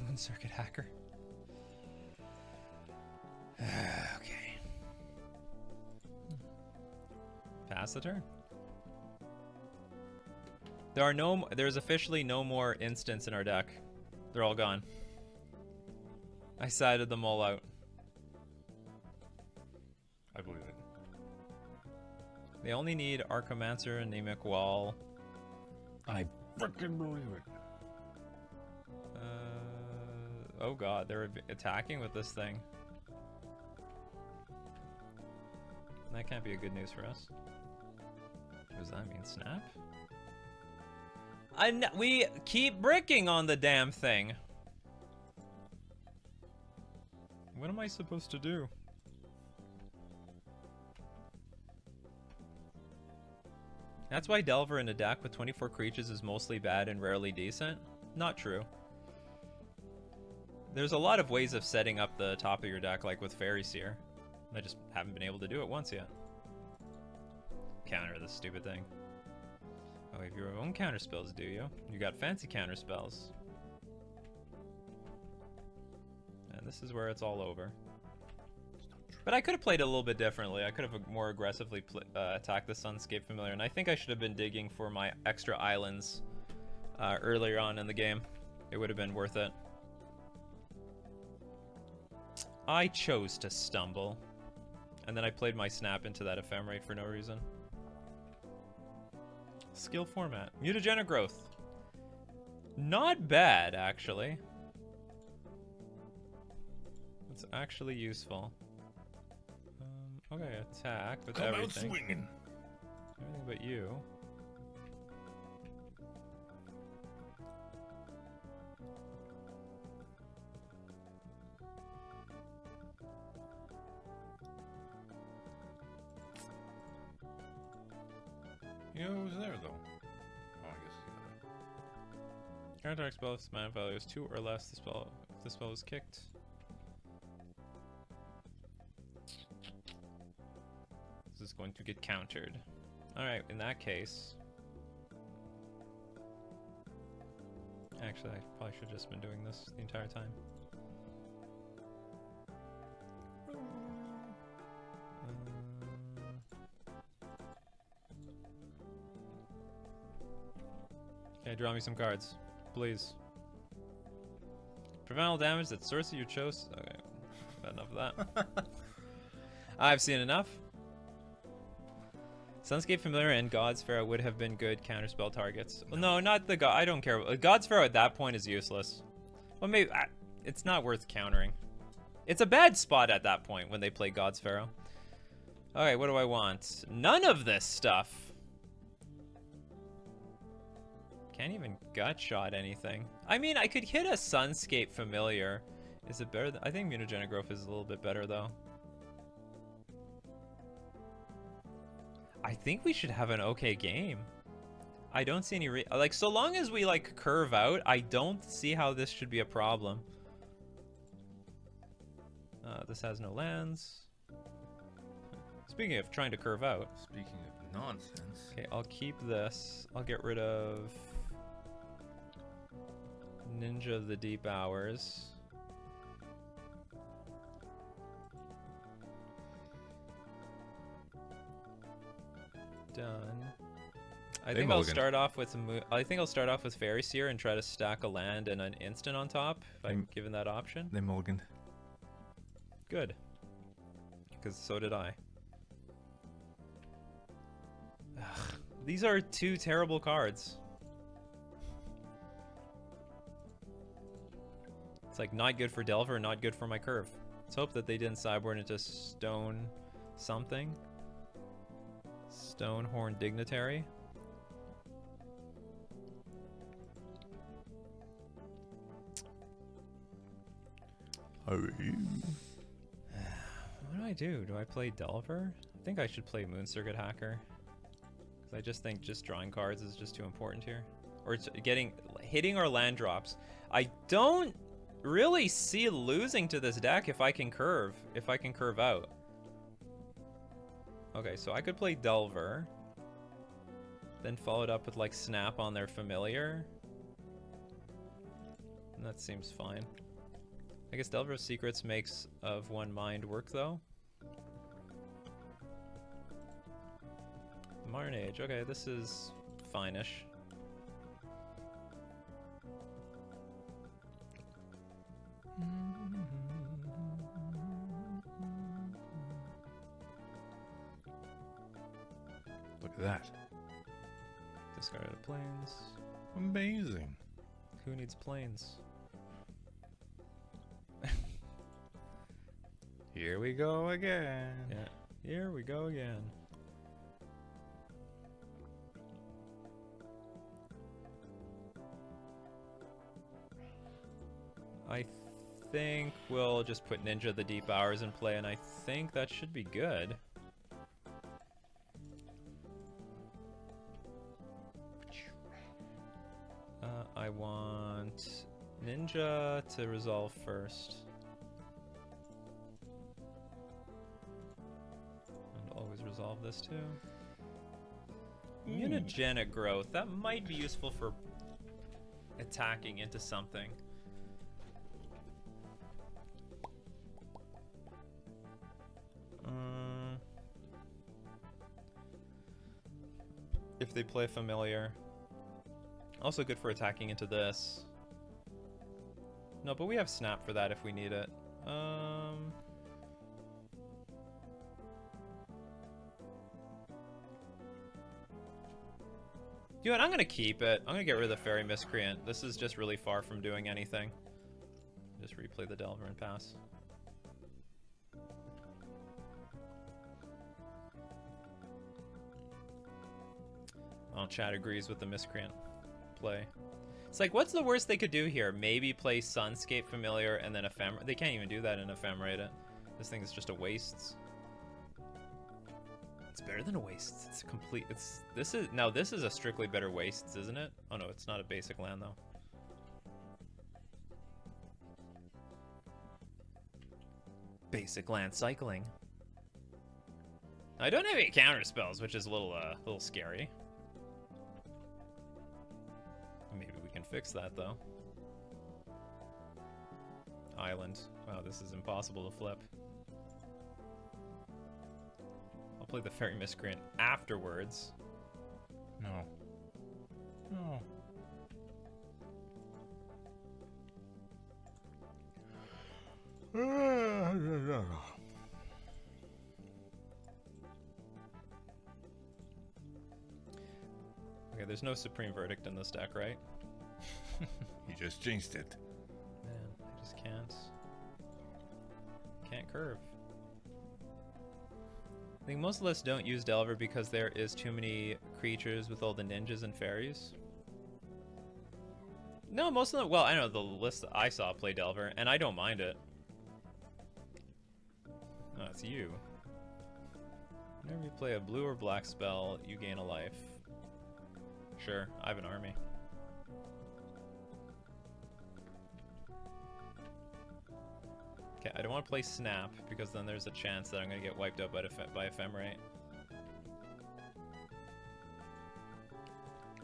Moon Circuit Hacker. Okay. Pass the turn. There's officially no more instants in our deck. They're all gone. I sided them all out. I believe it. They only need Archomancer, Anemic Wall. I freaking believe it. Oh god, they're attacking with this thing. That can't be a good news for us. What does that mean? Snap? We keep bricking on the damn thing. What am I supposed to do? That's why Delver in a deck with 24 creatures is mostly bad and rarely decent? Not true. There's a lot of ways of setting up the top of your deck, like with Fairy Seer. I just haven't been able to do it once yet. Counter this stupid thing. Oh, you have your own counter spells, do you? You got fancy counter spells. And this is where it's all over. But I could have played it a little bit differently. I could have more aggressively attacked the Sunscape Familiar, and I think I should have been digging for my extra islands earlier on in the game. It would have been worth it. I chose to stumble. And then I played my snap into that ephemerate for no reason. Skill format. Mutagenic growth. Not bad, actually. It's actually useful. Okay, attack with Come everything. out swinging. Everything but you. You know who's there, though? Oh, I guess the other. Counter spell if its mana value is 2 or less. The spell, if the spell is kicked. This is going to get countered. Alright, in that case. Actually, I probably should have just been doing this the entire time. Okay, draw me some cards, please. Prevent all damage that sorcery you chose. Okay, got enough of that. I've seen enough. Sunscape Familiar and God's Pharaoh would have been good counterspell targets. Well, no, not the God. I don't care. God's Pharaoh at that point is useless. Well, maybe it's not worth countering. It's a bad spot at that point when they play God's Pharaoh. Okay, what do I want? None of this stuff. Can't even gut shot anything. I mean, I could hit a Sunscape Familiar. Is it better? I think Mutagenic Growth is a little bit better though. I think we should have an okay game. I don't see any like, so long as we like curve out, I don't see how this should be a problem. This has no lands. Speaking of trying to curve out. Speaking of nonsense. Okay, I'll keep this. I'll get rid of Ninja of the Deep Hours. Done. I think I'll start off with Fairy Seer and try to stack a land and an instant on top if I'm given that option. They mulliganed. Good. Because so did I. Ugh, these are two terrible cards. It's like not good for Delver, not good for my curve. Let's hope that they didn't sideboard into Stone something. Stonehorn Dignitary. How are you? What do I do? Do I play Delver? I think I should play Moon Circuit Hacker. Because I just think just drawing cards is just too important here. Or it's hitting our land drops. I don't really see losing to this deck if I can curve out. Okay, so I could play Delver. Then follow it up with like Snap on their Familiar. And that seems fine. I guess Delver's Secrets makes of one mind work though. Modern Age, okay, this is fine-ish. Look at that. Discarded a planes. Amazing. Who needs planes? Here we go again. Yeah, here we go again. I think we'll just put Ninja of the Deep Hours in play, and I think that should be good. I want Ninja to resolve first. And always resolve this too. Mutagenic Growth, that might be useful for attacking into something. If they play Familiar. Also good for attacking into this. No, but we have Snap for that if we need it. You know what, I'm gonna keep it. I'm gonna get rid of the Fairy Miscreant. This is just really far from doing anything. Just replay the Delver and pass. Oh, Chad agrees with the Miscreant play. It's like, what's the worst they could do here? Maybe play Sunscape Familiar and then Ephemerate. They can't even do that in Ephemerate it. This thing is just a waste. It's better than a waste. It's complete. This is a strictly better wastes, isn't it? Oh no, it's not a basic land though. Basic land cycling. I don't have any counter spells, which is a little scary. Maybe we can fix that though. Island. Wow, this is impossible to flip. I'll play the Fairy Miscreant afterwards. No. No. Okay, there's no Supreme Verdict in this deck, right? You just jinxed it. Man, I just can't. Can't curve. I think most lists don't use Delver because there is too many creatures with all the ninjas and fairies. No, most of them, well, I know the list that I saw play Delver, and I don't mind it. Oh, it's you. Whenever you play a blue or black spell, you gain a life. Sure, I have an army. Okay, I don't want to play Snap, because then there's a chance that I'm going to get wiped out by Ephemerate.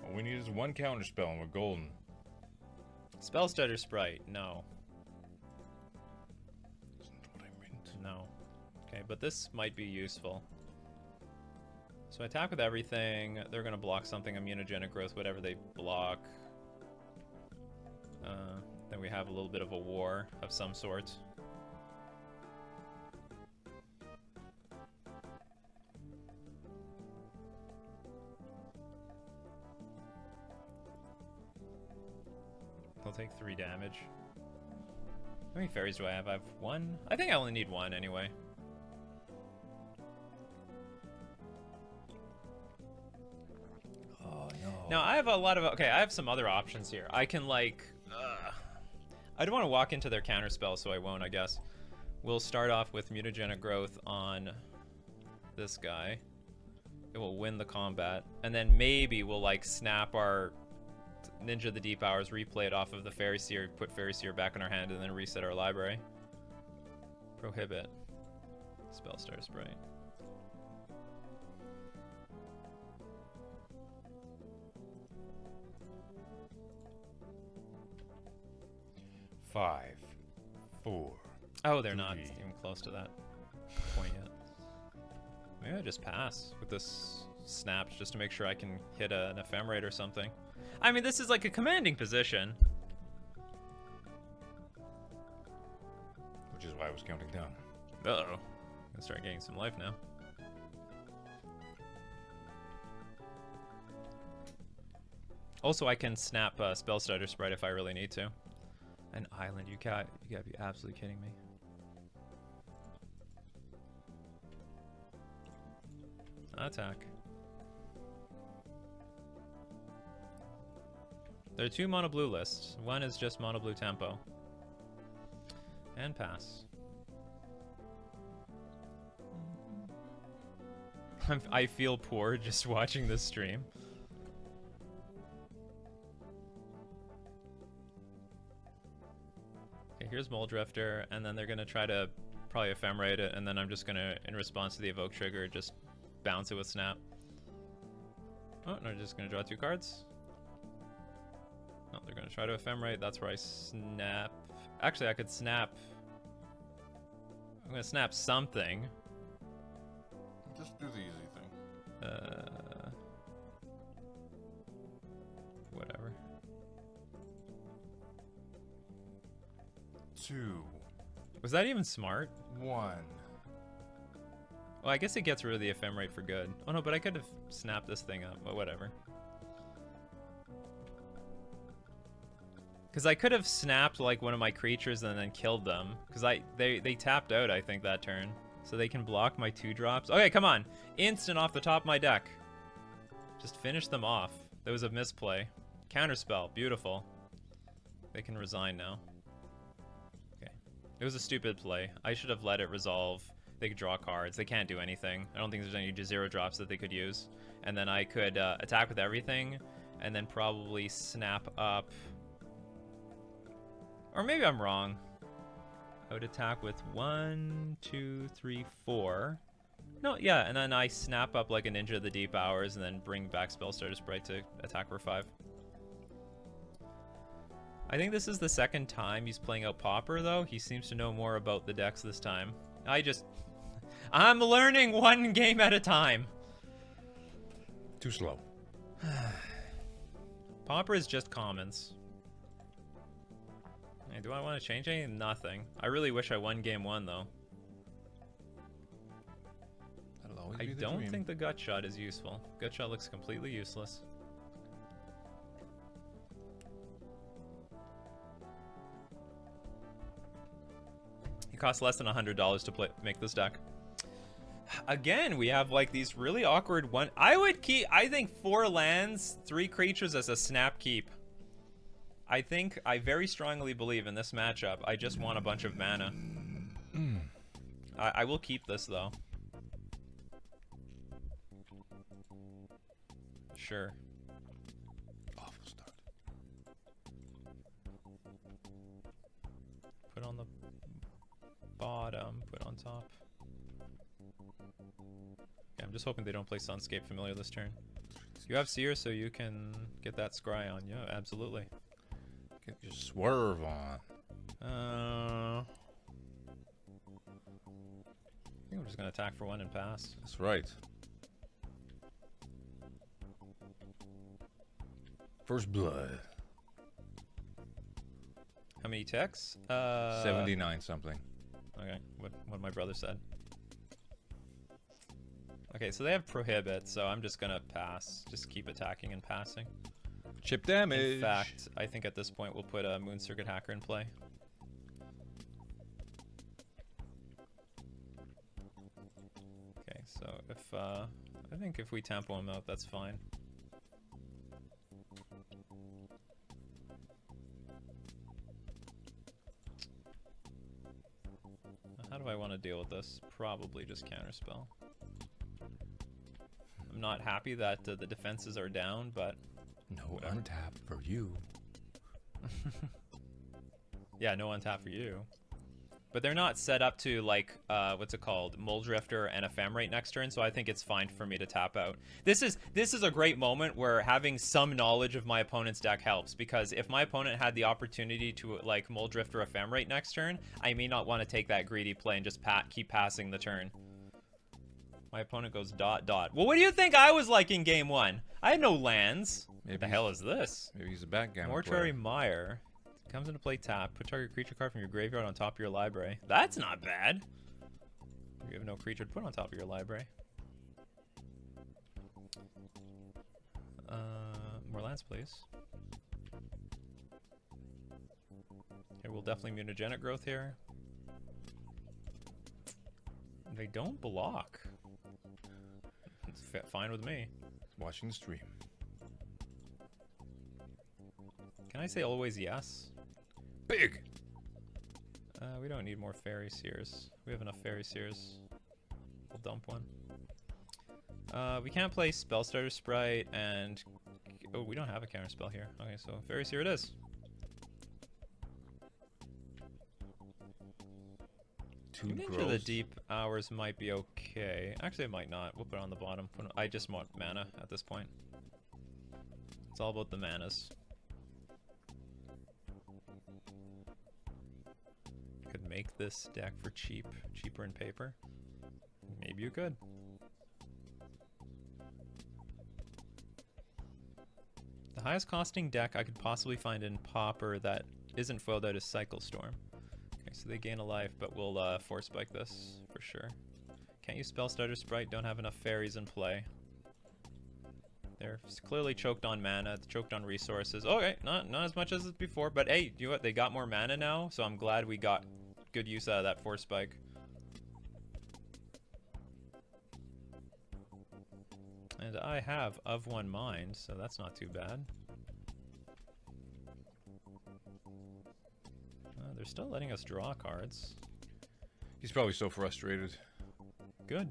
All we need is one counter spell and we're golden. Spellstutter Sprite, no. Isn't what I meant. No. Okay, but this might be useful. So I attack with everything. They're going to block something, immunogenic growth, whatever they block. Then we have a little bit of a war of some sort. They'll take 3 damage. How many fairies do I have? I have 1? I think I only need 1 anyway. Oh no. Now I have a lot of, okay, I have some other options here. I can like, I don't want to walk into their counter spell, so I won't, I guess. We'll start off with mutagenic growth on this guy. It will win the combat, and then maybe we'll like snap our Ninja of the Deep Hours, replay it off of the Fairy Seer, put Fairy Seer back in our hand, and then reset our library. Prohibit. Spellstar Sprite. Five, 4. Oh, they're not 3. even close to that point yet. Maybe I just pass with this snap just to make sure I can hit an Ephemerate or something. I mean, this is like a commanding position. Which is why I was counting down. Uh-oh. I'm gonna start getting some life now. Also, I can snap Spellstutter Sprite if I really need to. An island, you gotta be absolutely kidding me. Attack. There are 2 mono blue lists. One is just mono blue tempo. And pass. I feel poor just watching this stream. Okay, here's Mole Drifter, and then they're gonna try to probably Ephemerate it, and then I'm just gonna, in response to the Evoke trigger, just bounce it with Snap. Oh, no, just gonna draw 2 cards. No, they're gonna try to Ephemerate. That's where I snap. Actually, I could snap. I'm gonna snap something. Just do the easy thing. Whatever. 2. Was that even smart? 1. Well, I guess it gets rid of the Ephemerate for good. Oh no, but I could have snapped this thing up, but whatever. Because I could have snapped like one of my creatures and then killed them. Because they tapped out, I think, that turn. So they can block my 2 drops. Okay, come on. Instant off the top of my deck. Just finish them off. There was a misplay. Counterspell. Beautiful. They can resign now. Okay. It was a stupid play. I should have let it resolve. They could draw cards. They can't do anything. I don't think there's any 0 drops that they could use. And then I could attack with everything, and then probably snap up. Or maybe I'm wrong. I would attack with 1, 2, 3, 4. No, yeah, and then I snap up like a Ninja of the Deep Hours, and then bring back Spellstarter Sprite to attack for 5. I think this is the second time he's playing out Pauper, though. He seems to know more about the decks this time. I'm learning one game at a time. Too slow. Pauper is just commons. Hey, do I want to change anything? Nothing. I really wish I won game 1, though. That'll always I be the don't dream. think the gut shot is useful. Gut shot looks completely useless. It costs less than $100 to make this deck. Again, we have like these really awkward one. I think 4 lands, 3 creatures as a snap keep. I very strongly believe in this matchup. I just want a bunch of mana. I will keep this though. Sure. Awful start. Put on the bottom, put on top. Okay, I'm just hoping they don't play Sunscape Familiar this turn. You have Seer, so you can get that scry on. Yeah, absolutely. Get your swerve on. I think I'm just gonna attack for 1 and pass. That's right. First blood. How many ticks? 79 something. Okay, what my brother said. Okay, so they have prohibit, so I'm just gonna pass. Just keep attacking and passing. Chip damage. In fact, I think at this point we'll put a Moon Circuit Hacker in play. Okay, so if I think if we tempo him out, that's fine. How do I want to deal with this? Probably just counterspell. I'm not happy that the defenses are down, but No whatever. untap for you. Yeah, no untap for you. But they're not set up to, like, what's it called? Muldrifter and Ephemerate next turn, so I think it's fine for me to tap out. This is a great moment where having some knowledge of my opponent's deck helps, because if my opponent had the opportunity to, like, Muldrift or Ephemerate next turn, I may not want to take that greedy play and just keep passing the turn. My opponent goes ... Well, what do you think I was like in game 1? I had no lands. Maybe What the hell is this? Maybe he's a backgammon Mortuary player. Mire. Comes into play tap. Put target creature card from your graveyard on top of your library. That's not bad. You have no creature to put on top of your library. More lands, please. Okay, we'll definitely mutagenic growth here. They don't block. It's fine with me. Watching the stream. Can I say always yes? Big! We don't need more Fairy Seers. We have enough Fairy Seers. We'll dump one. We can't play Spellstarter Sprite and... Oh, we don't have a counterspell here. Okay, so Fairy Seer it is. Ninja of the Deep Hours might be okay. Actually, it might not. We'll put it on the bottom. I just want mana at this point. It's all about the manas. Could make this deck for cheaper in paper. Maybe you could. The highest costing deck I could possibly find in Pauper that isn't foiled out is Cycle Storm. Okay, so they gain a life, but we'll Force Spike this for sure. Can't use Spellstarter Sprite, don't have enough fairies in play. They're clearly choked on mana, choked on resources. Okay, not as much as before, but hey, you know what? They got more mana now, so I'm glad we got good use out of that Force Spike. And I have of one mind, so that's not too bad. They're still letting us draw cards. He's probably so frustrated. good.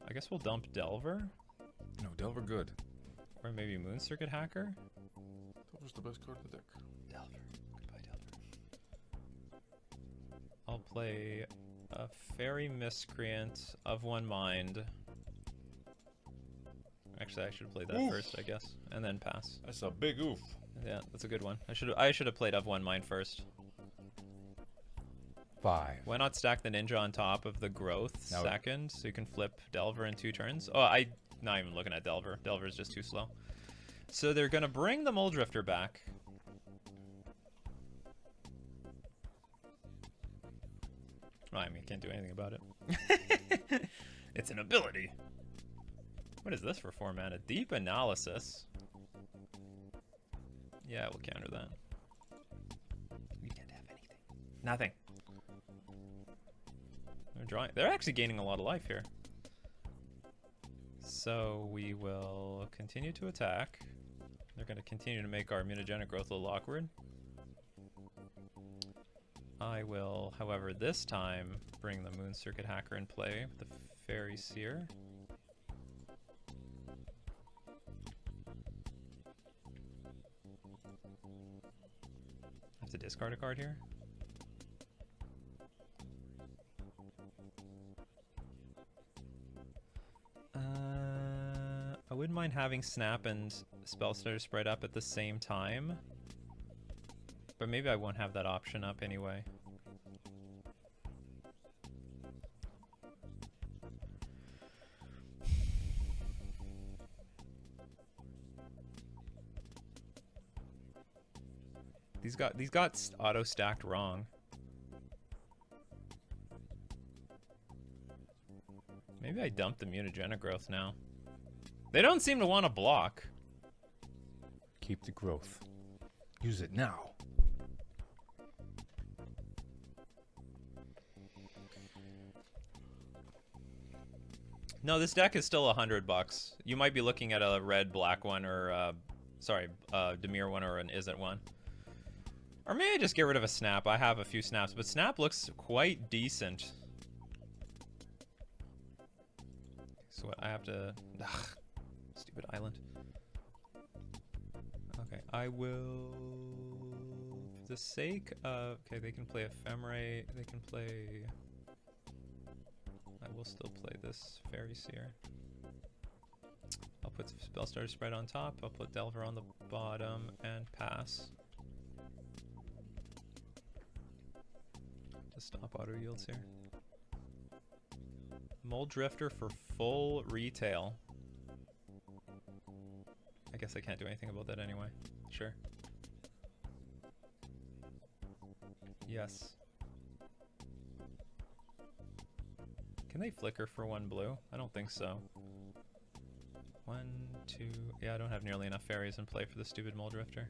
I guess we'll dump Delver. No, Delver good. Or maybe Moon Circuit Hacker. Delver's the best card in the deck. Delver. Goodbye, Delver. I'll play a Fairy Miscreant of one mind. Actually, I should have played that first, I guess, and then pass. That's a big oof. Yeah, that's a good one. I should have played of one mind first. 5. Why not stack the ninja on top of the growth second, so you can flip Delver in 2 turns? Oh, I'm not even looking at Delver. Delver's just too slow. So they're gonna bring the Mole Drifter back. Well, I mean, can't do anything about it. It's an ability. What is this for 4 mana? Deep Analysis. Yeah, we'll counter that. We can't have anything. Nothing. They're drawing. They're actually gaining a lot of life here. So we will continue to attack. They're going to continue to make our mutagenic growth a little awkward. I will, however, this time bring the Moon Circuit Hacker in play with the Fairy Seer. I have to discard a card here. I wouldn't mind having Snap and Spellstutter spread up at the same time. But maybe I won't have that option up anyway. These got auto stacked wrong. Maybe I dump the mutagenic growth now. They don't seem to want to block. Keep the growth. Use it now. No, this deck is still $100. You might be looking at a red-black one, or sorry, Dimir one, or an Isn't one. Or maybe I just get rid of a Snap. I have a few Snaps, but Snap looks quite decent. So what, I have to... Ugh, stupid island. Okay, I will... For the sake of... Okay, they can play Ephemerate. They can play... I will still play this Fairy Seer. I'll put Spellstarter Spread on top. I'll put Delver on the bottom and pass. To stop auto yields here. Mole Drifter for full retail. I guess I can't do anything about that anyway. Sure. Yes. Can they flicker for 1 blue? I don't think so. 1, 2... Yeah, I don't have nearly enough fairies in play for the stupid Mole Drifter.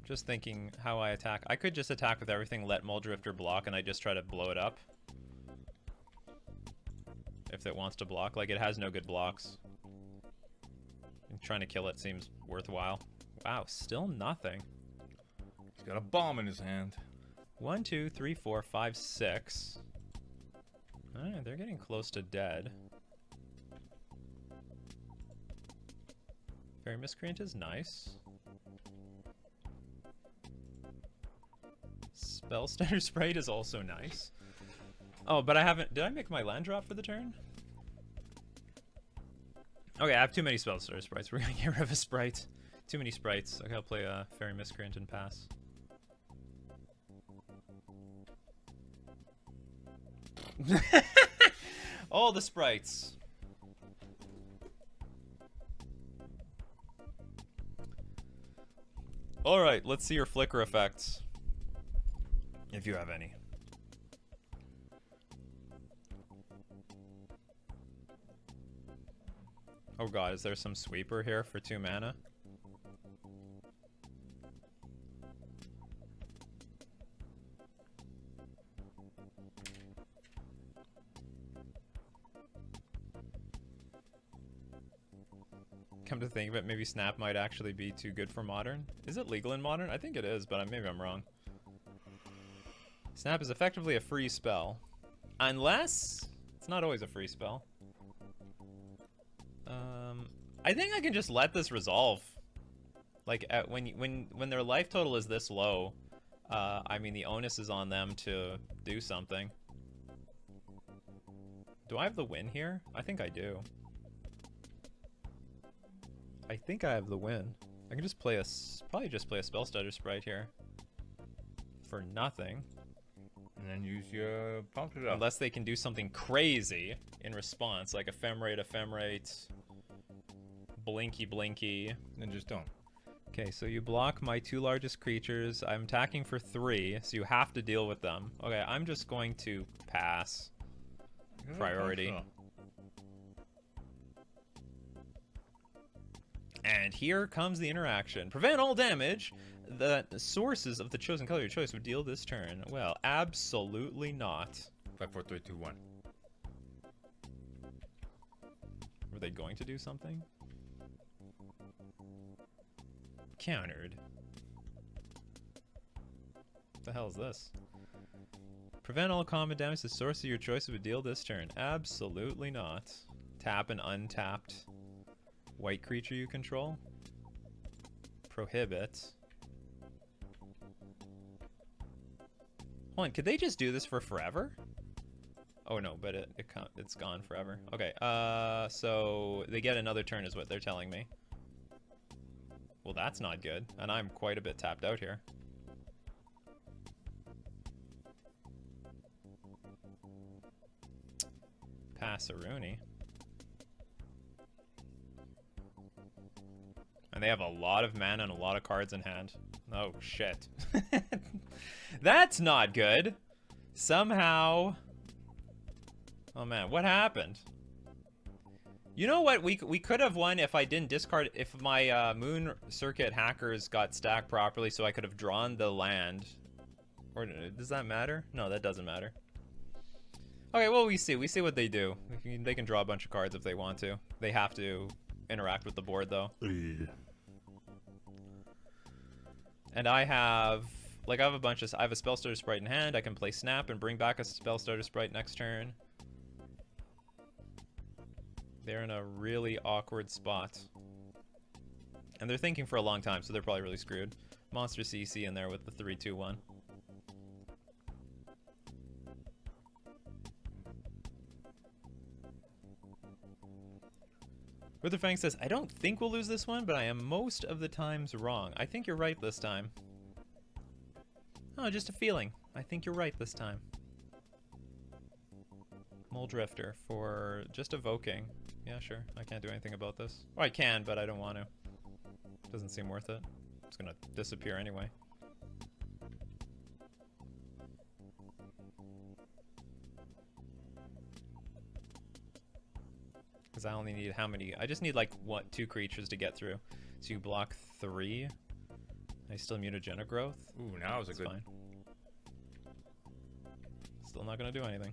Just thinking how I attack. I could just attack with everything, let Mole Drifter block, and I just try to blow it up. If it wants to block. Like, it has no good blocks. And trying to kill it seems worthwhile. Wow, still nothing. He's got a bomb in his hand. 1, 2, 3, 4, 5, 6. Alright, they're getting close to dead. Fairy Miscreant is nice. Spellstutter Sprite is also nice. Oh, but I haven't... Did I make my land drop for the turn? Okay, I have too many Spellstutter Sprites. We're gonna get rid of a Sprite. Too many Sprites. Okay, I'll play a Fairy Miscreant and pass. All the Sprites. Alright, let's see your flicker effects. If you have any. Oh god, is there some sweeper here for 2 mana? Come to think of it, maybe Snap might actually be too good for Modern. Is it legal in Modern? I think it is, but maybe I'm wrong. Snap is effectively a free spell. Unless... It's not always a free spell. I think I can just let this resolve. Like, when their life total is this low, I mean, the onus is on them to do something. Do I have the win here? I think I do. I think I have the win. I can just play probably just play a Spell Stutter Sprite here. For nothing. And then use your pump it up. Unless they can do something crazy in response, like Ephemerate, Blinky. Then just don't. Okay, so you block my 2 largest creatures. I'm attacking for 3, so you have to deal with them. Okay, I'm just going to pass. Priority. And here comes the interaction. Prevent all damage. The sources of the chosen color of your choice would deal this turn. Well, absolutely not. 5, 4, 3, 2, 1. Were they going to do something? Countered. What the hell is this? Prevent all combat damage. The source of your choice would deal this turn. Absolutely not. Tap an untapped white creature you control. Prohibit. Hold on, could they just do this for forever? Oh no, but it's gone forever. Okay, so they get another turn is what they're telling me. Well, that's not good, and I'm quite a bit tapped out here. Passaroonie. And they have a lot of mana and a lot of cards in hand. Oh, shit. That's not good. Somehow... Oh, man. What happened? You know what? We could have won if I didn't discard... If my Moon Circuit hackers got stacked properly so I could have drawn the land. Or does that matter? No, that doesn't matter. Okay, well, we see. We see what they do. They can draw a bunch of cards if they want to. They have to interact with the board, though. Yeah. And I have... Like, I have a Spell Starter Sprite in hand. I can play Snap and bring back a Spell Starter Sprite next turn. They're in a really awkward spot. And they're thinking for a long time, so they're probably really screwed. Monster CC in there with the 3-2-1. Witherfang says, I don't think we'll lose this one, but I am most of the times wrong. I think you're right this time. Oh, just a feeling. I think you're right this time. Mole Drifter for just evoking. Yeah, sure. I can't do anything about this. Or I can, but I don't want to. Doesn't seem worth it. It's gonna disappear anyway. Because I only need how many? I just need like, what, 2 creatures to get through. So you block 3. I still mutagenic growth. Ooh, now is a good... Fine. Still not gonna do anything.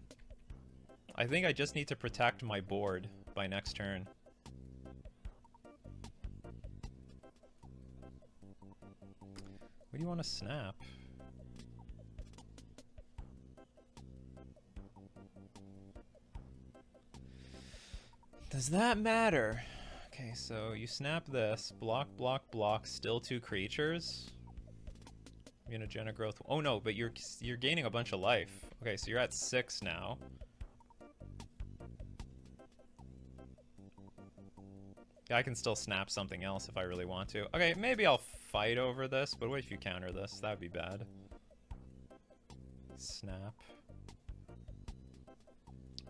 I think I just need to protect my board by next turn. What do you want to snap? Does that matter? Okay, so you snap this. Block, block, block. Still 2 creatures. Mutagenic growth. Oh no, but you're gaining a bunch of life. Okay, so you're at 6 now. Yeah, I can still snap something else if I really want to. Okay, maybe I'll fight over this, but what if you counter this? That'd be bad. Snap.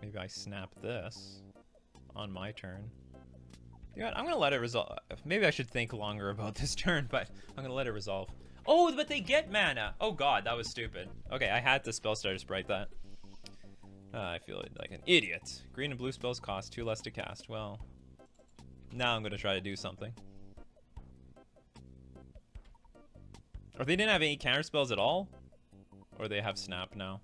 Maybe I snap this on my turn. You know what? I'm gonna let it resolve. Maybe I should think longer about this turn, but I'm gonna let it resolve. Oh, but they get mana! Oh god, that was stupid. Okay, I had to Spell Starter Sprite that. I feel like an idiot. Green and blue spells cost 2 less to cast. Well, now I'm gonna try to do something. Or they didn't have any counter spells at all? Or they have Snap now?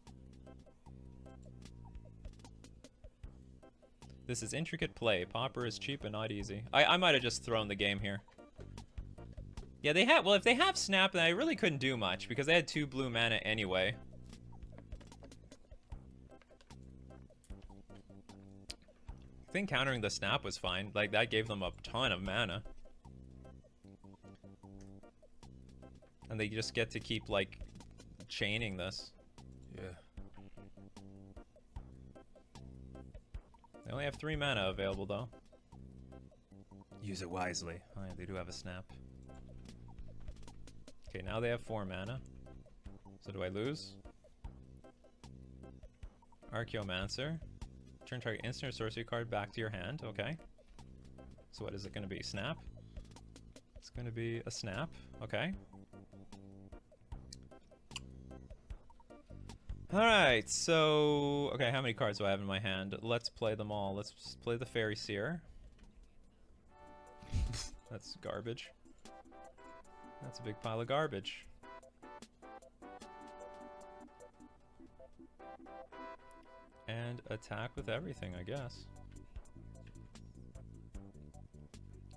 This is intricate play. Pauper is cheap and not easy. I might have just thrown the game here. Yeah, they have... Well, if they have Snap, then I really couldn't do much, because they had 2 blue mana anyway. I think countering the Snap was fine. Like, that gave them a ton of mana. And they just get to keep, like, chaining this. Yeah. They only have 3 mana available, though. Use it wisely. Oh, yeah, they do have a Snap. Okay, now they have 4 mana. So do I lose? Archaeomancer. Turn target instant or sorcery card back to your hand. Okay. So what is it going to be? Snap? It's going to be a Snap. Okay. Alright, so... Okay, how many cards do I have in my hand? Let's play them all. Let's play the Fairy Seer. That's garbage. That's a big pile of garbage. And attack with everything, I guess.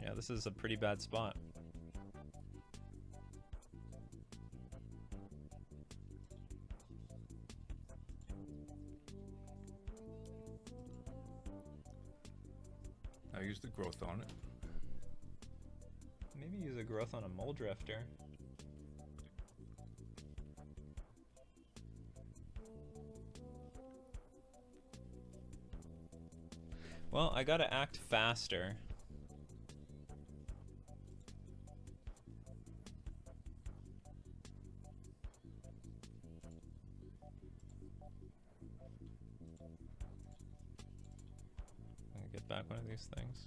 Yeah, this is a pretty bad spot. I use the growth on it. Maybe use a growth on a Mole Drifter. Well, I gotta act faster. I'm gonna get back one of these things.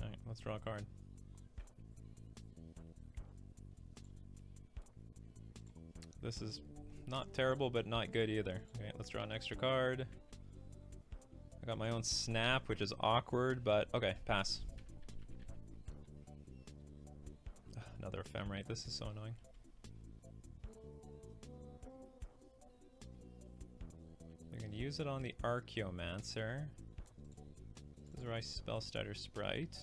Alright, let's draw a card. This is not terrible, but not good either. Okay, let's draw an extra card. I got my own Snap, which is awkward, but okay, pass. Ugh, another Ephemerate. This is so annoying. You can use it on the Archaeomancer. This is where I spell stutter Sprite.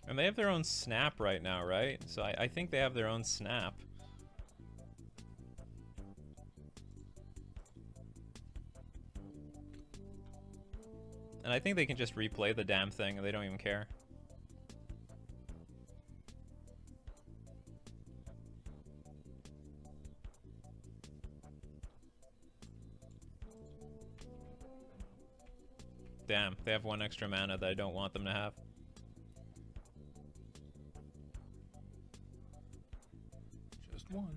And they have their own Snap right now, right? So I think they have their own Snap. And I think they can just replay the damn thing and they don't even care. Damn, they have 1 extra mana that I don't want them to have. Just 1.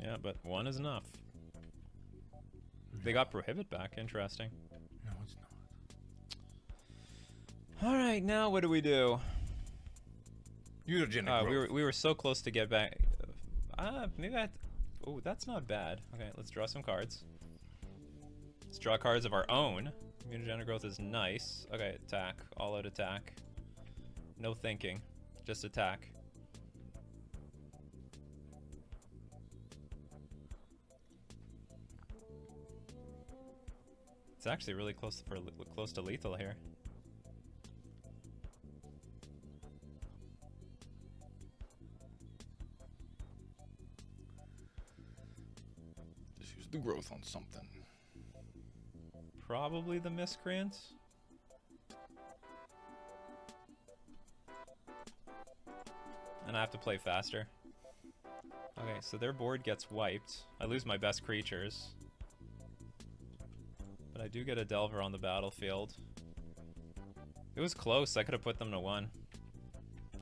Yeah, but 1 is enough. They got Prohibit back, interesting. No, it's not. Alright, now what do we do? Mutagenic growth. We were so close to get back. Maybe I... Oh, that's not bad. Okay, let's draw some cards. Let's draw cards of our own. Mutagenic growth is nice. Okay, attack. All out attack. No thinking. Just attack. It's actually really close to lethal here. Just use the growth on something. Probably the Miscreants. And I have to play faster. Okay, so their board gets wiped. I lose my best creatures. But I do get a Delver on the battlefield. It was close. I could have put them to 1.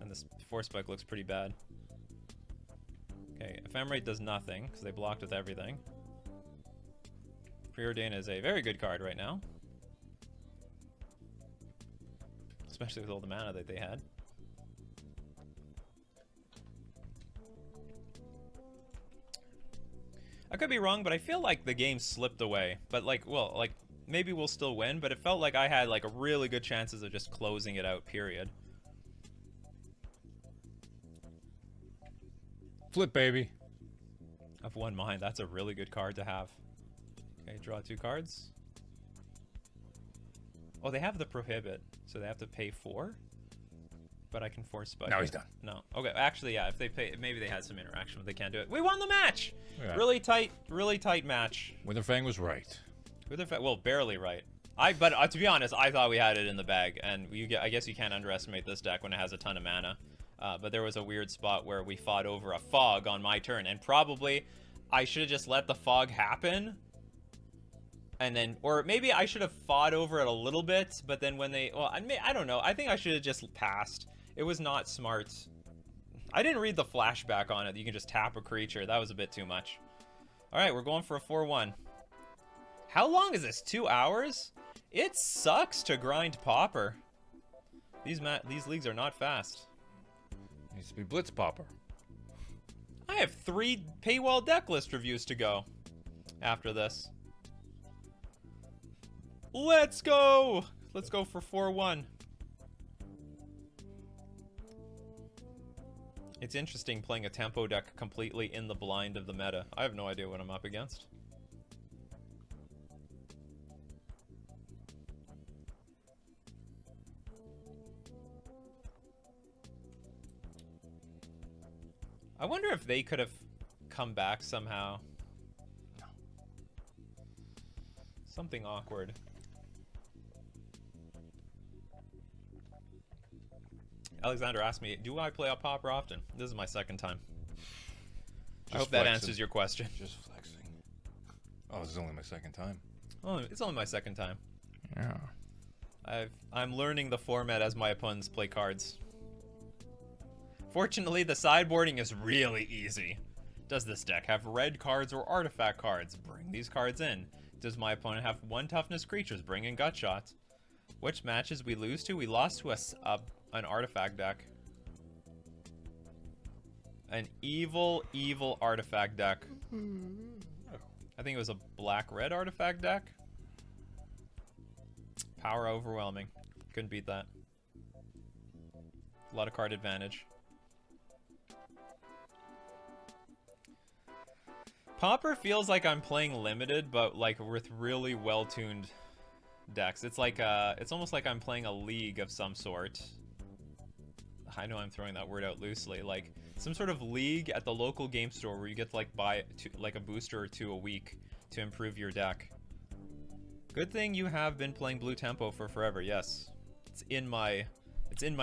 And this Force Spike looks pretty bad. Okay, Ephemerate does nothing, because they blocked with everything. Preordain is a very good card right now. Especially with all the mana that they had. I could be wrong, but I feel like the game slipped away. But like, well, like maybe we'll still win, but it felt like I had like a really good chances of just closing it out, period. Flip, baby. I've won mine. That's a really good card to have. Okay, draw 2 cards. Oh, they have the prohibit, so they have to pay 4. But I can force budget. Now he's done. No. Okay, actually, yeah. If they pay, maybe they had some interaction, but they can't do it. We won the match. Yeah. Really tight match. Witherfang was right. Well, barely right. But to be honest, I thought we had it in the bag, and I guess you can't underestimate this deck when it has a ton of mana. But there was a weird spot where we fought over a fog on my turn, and probably I should have just let the fog happen. And then, or maybe I should have fought over it a little bit, but then when I don't know. I think I should have just passed. It was not smart. I didn't read the flashback on it. You can just tap a creature. That was a bit too much. All right, we're going for a 4-1. How long is this? 2 hours? It sucks to grind Pauper. These leagues are not fast. Needs to be Blitz Pauper. I have 3 paywall deck list reviews to go after this. Let's go! Let's go for 4-1. It's interesting playing a tempo deck completely in the blind of the meta. I have no idea what I'm up against. I wonder if they could have come back somehow. No. Something awkward. Alexander asked me, do I play a Pauper often? This is my 2nd time. I hope that answers your question. Just flexing. Oh, this is only my 2nd time. Oh, it's only my 2nd time. Yeah. I'm learning the format as my opponents play cards. Fortunately, the sideboarding is really easy. Does this deck have red cards or artifact cards? Bring these cards in. Does my opponent have 1 toughness creatures? Bring in gut shots. Which matches we lose to? We lost to an artifact deck. An evil artifact deck. I think it was a black-red artifact deck. Power overwhelming. Couldn't beat that. A lot of card advantage. Pauper feels like I'm playing limited, but like with really well-tuned decks. It's like it's almost like I'm playing a league of some sort. I know I'm throwing that word out loosely. Like some sort of league at the local game store where you get to like buy like a booster or 2 a week to improve your deck. Good thing you have been playing blue tempo for forever. Yes, it's in my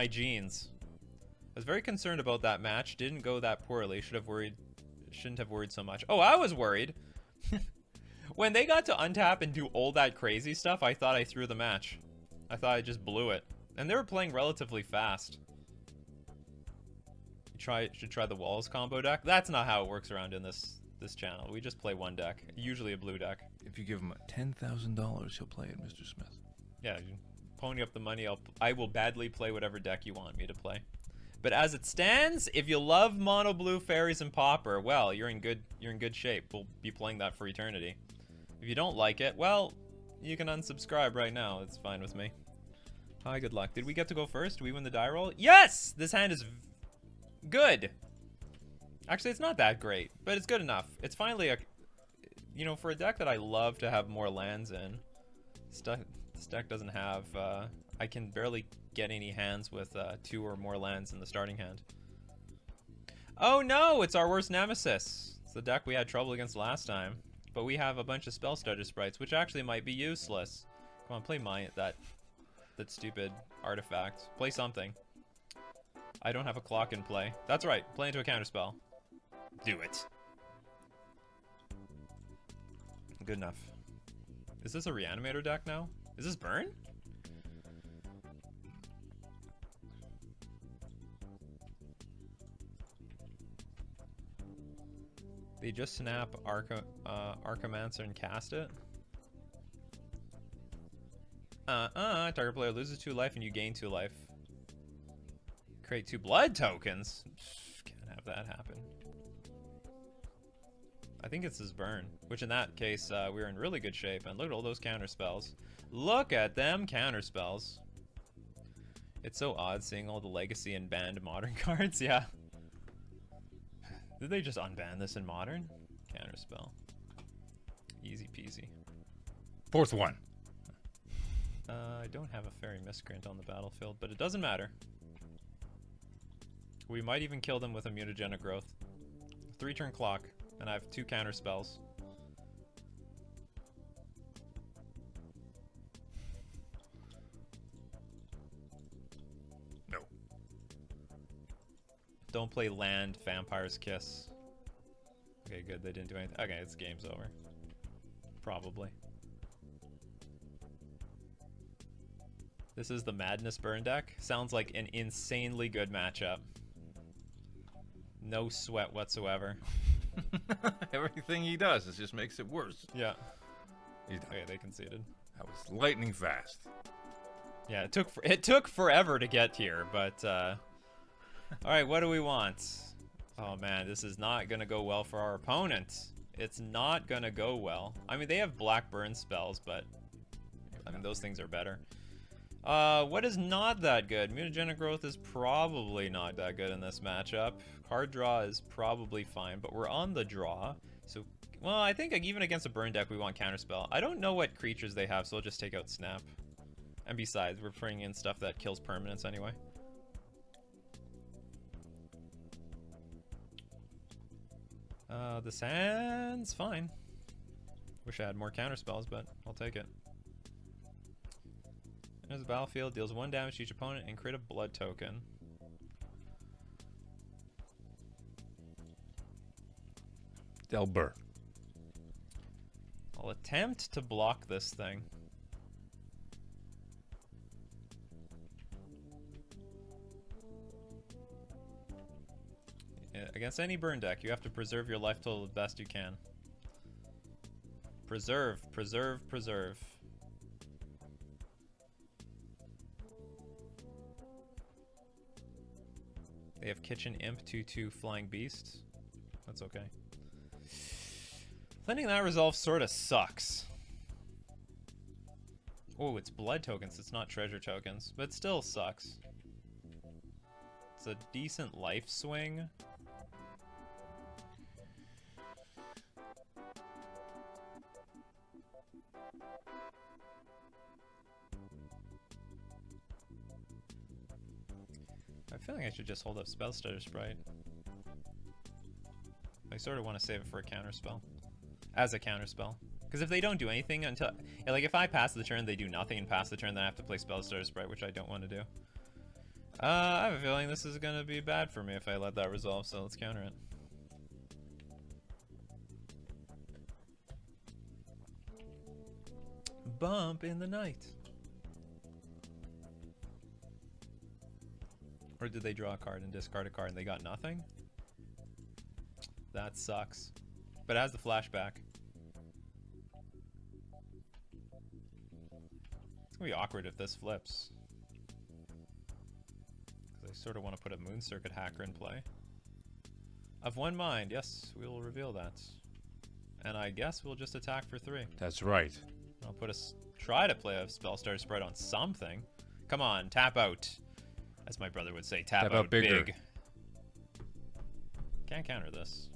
genes. I was very concerned about that match. Didn't go that poorly. Shouldn't have worried so much. Oh, I was worried. When they got to untap and do all that crazy stuff, I thought I threw the match. I thought I just blew it. And they were playing relatively fast. You should try the walls combo deck. That's not how it works around in this channel. We just play 1 deck, usually a blue deck. If you give him $10,000, he'll play it, Mr. Smith. Yeah, you pony up the money. I will badly play whatever deck you want me to play. But as it stands, if you love mono blue fairies and Pauper, well, you're in good shape. We'll be playing that for eternity. If you don't like it, well, you can unsubscribe right now. It's fine with me. Hi, good luck. Did we get to go first? Did we win the die roll? Yes! This hand is good. Actually, it's not that great, but it's good enough. It's finally for a deck that I love to have more lands in. This deck doesn't have, I can barely get any hands with 2 or more lands in the starting hand. Oh no, it's our worst nemesis. It's the deck we had trouble against last time. But we have a bunch of spell stutter sprites, which actually might be useless. Come on, play that stupid artifact. Play something. I don't have a clock in play. That's right, play into a counterspell. Do it. Good enough. Is this a reanimator deck now? Is this burn? They just snap Archamancer and cast it? Target player loses 2 life and you gain 2 life. Create 2 blood tokens? Can't have that happen. I think it's his burn, which in that case, we're in really good shape. And look at all those counter spells. Look at them counter spells. It's so odd seeing all the legacy and banned modern cards. Yeah. Did they just unban this in modern? Counter spell. Easy peasy. Fourth one. I don't have a fairy miscreant on the battlefield, but it doesn't matter. We might even kill them with a mutagenic growth. 3-turn clock, and I have 2 counter spells. No. Don't play land, Vampire's Kiss. Okay, good, they didn't do anything. Okay, it's game's over. Probably. This is the Madness burn deck. Sounds like an insanely good matchup. No sweat whatsoever. Everything he does, it just makes it worse. Yeah. He's done. Okay, they conceded. That was lightning fast. Yeah, it took forever to get here, but all right, what do we want? Oh man, this is not gonna go well for our opponent. It's not gonna go well. I mean, they have black burn spells, but I mean those things are better. What is not that good? Mutagenic growth is probably not that good in this matchup. Card draw is probably fine, but we're on the draw. So, well, I think like, even against a burn deck, we want counterspell. I don't know what creatures they have, so I'll just take out Snap. And besides, we're bringing in stuff that kills permanents anyway. The sand's fine. Wish I had more counterspells, but I'll take it. Enters the battlefield, deals 1 damage to each opponent, and create a blood token. Delbur. I'll attempt to block this thing. Against any burn deck, you have to preserve your life total the best you can. Preserve, preserve, preserve. They have Kitchen Imp 2/2 Flying Beast. That's okay. Letting that resolve sort of sucks. Oh, it's blood tokens, it's not treasure tokens, but it still sucks. It's a decent life swing. I feel like I should just hold up Spellstutter Sprite. I sort of want to save it for a counterspell. As a counterspell. Because if they don't do anything until... Yeah, like if I pass the turn, they do nothing, and pass the turn, then I have to play Spellstutter Sprite, which I don't want to do. I have a feeling this is going to be bad for me if I let that resolve, so let's counter it. Bump in the night. Or did they draw a card and discard a card and they got nothing? That sucks. But it has the flashback. It's gonna be awkward if this flips. Because I sort of want to put a Moon Circuit Hacker in play. Of one mind, yes, we will reveal that. And I guess we'll just attack for 3. That's right. I'll put try to play a Spellstarter Sprite on something. Come on, tap out. As my brother would say, tap out bigger. big. Can't counter this.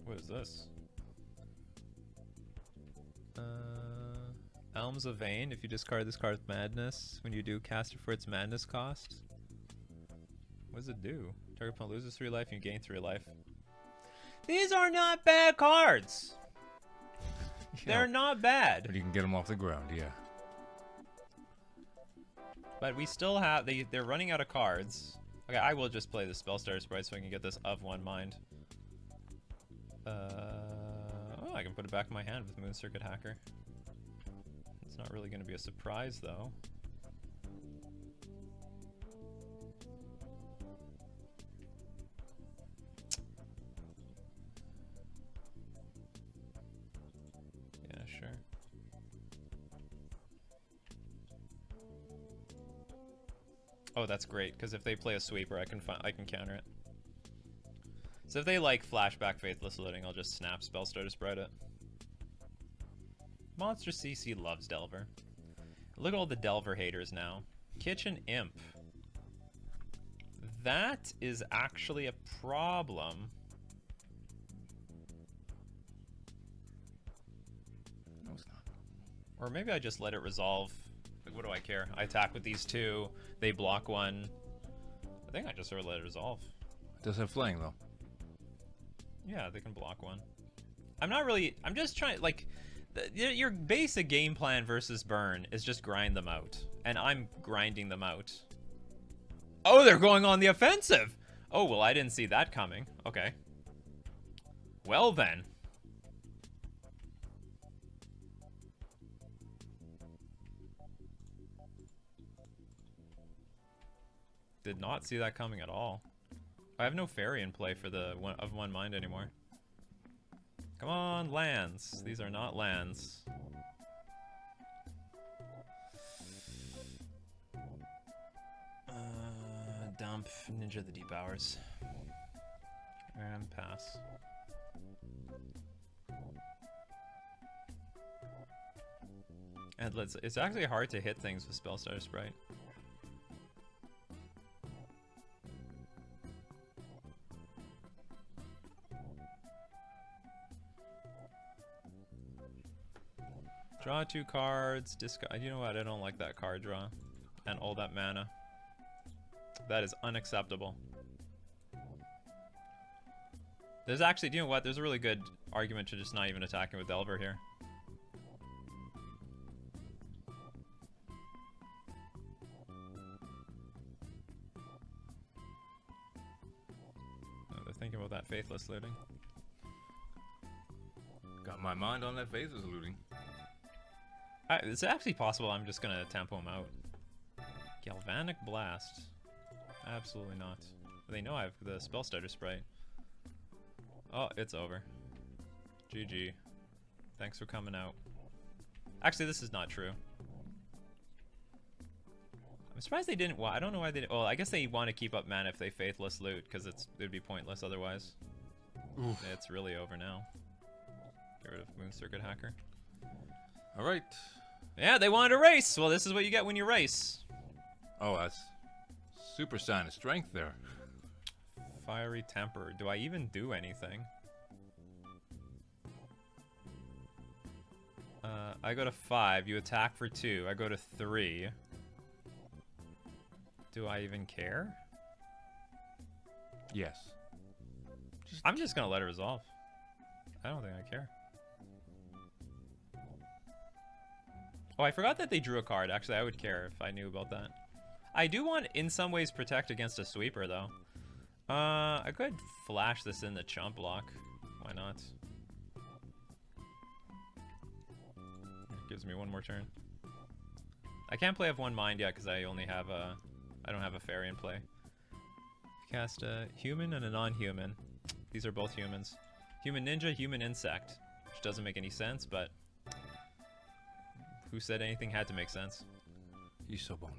What is this? Elms of Vain. If you discard this card with Madness, when you do, cast it for its Madness cost. What does it do? Target opponent loses 3 life and you gain 3 life. These are not bad cards! They're not bad. But you can get them off the ground, yeah. But we still have... They're running out of cards. Okay, I will just play the Spellstarter Sprite so I can get this of one mind. Oh, I can put it back in my hand with Moon Circuit Hacker. It's not really going to be a surprise, though. Yeah, sure. Oh, that's great, because if they play a sweeper, I can counter it. So if they like flashback Faithless Looting, I'll just snap Spellstar to spread it. Monster CC loves Delver. Look at all the Delver haters now. Kitchen Imp. That is actually a problem. No, it's not. Or maybe I just let it resolve. Like, what do I care? I attack with these two. They block one. I think I just sort of let it resolve. It does have flaying though. Yeah, they can block one. I'm just trying, like, your basic game plan versus burn is just grind them out. And I'm grinding them out. Oh, they're going on the offensive! Oh, well, I didn't see that coming. Okay. Well, then. Did not see that coming at all. I have no fairy in play for the one mind anymore. Come on, lands. These are not lands. Dump Ninja the Deep Hours. And pass. And it's actually hard to hit things with Spellstar Sprite. Draw 2 cards, discard. You know what? I don't like that card draw. And all that mana. That is unacceptable. There's actually, do you know what? There's a really good argument to just not even attacking with Delver here. No, they're thinking about that Faithless Looting. Got my mind on that Faithless Looting. It's actually possible I'm just gonna tempo him out. Galvanic Blast. Absolutely not. They know I have the Spell Starter Sprite. Oh, it's over. GG. Thanks for coming out. Actually, this is not true. I'm surprised they didn't. Well, I don't know why they didn't. Well, I guess they want to keep up mana if they Faithless Loot, because it would be pointless otherwise. Oof. It's really over now. Get rid of Moon Circuit Hacker. Alright. Yeah, they wanted to race. Well, this is what you get when you race. Oh, that's super sign of strength there. Fiery Temper. Do I even do anything? I go to 5. You attack for 2. I go to 3. Do I even care? Yes. I'm just gonna let it resolve. I don't think I care. Oh, I forgot that they drew a card. Actually, I would care if I knew about that. I do want, in some ways, protect against a sweeper, though. I could flash this in the chump block. Why not? It gives me one more turn. I can't play of one mind yet because I only have a... I don't have a fairy in play. Cast a human and a non-human. These are both humans. Human ninja, human insect. Which doesn't make any sense, but... Who said anything had to make sense? He's so boned.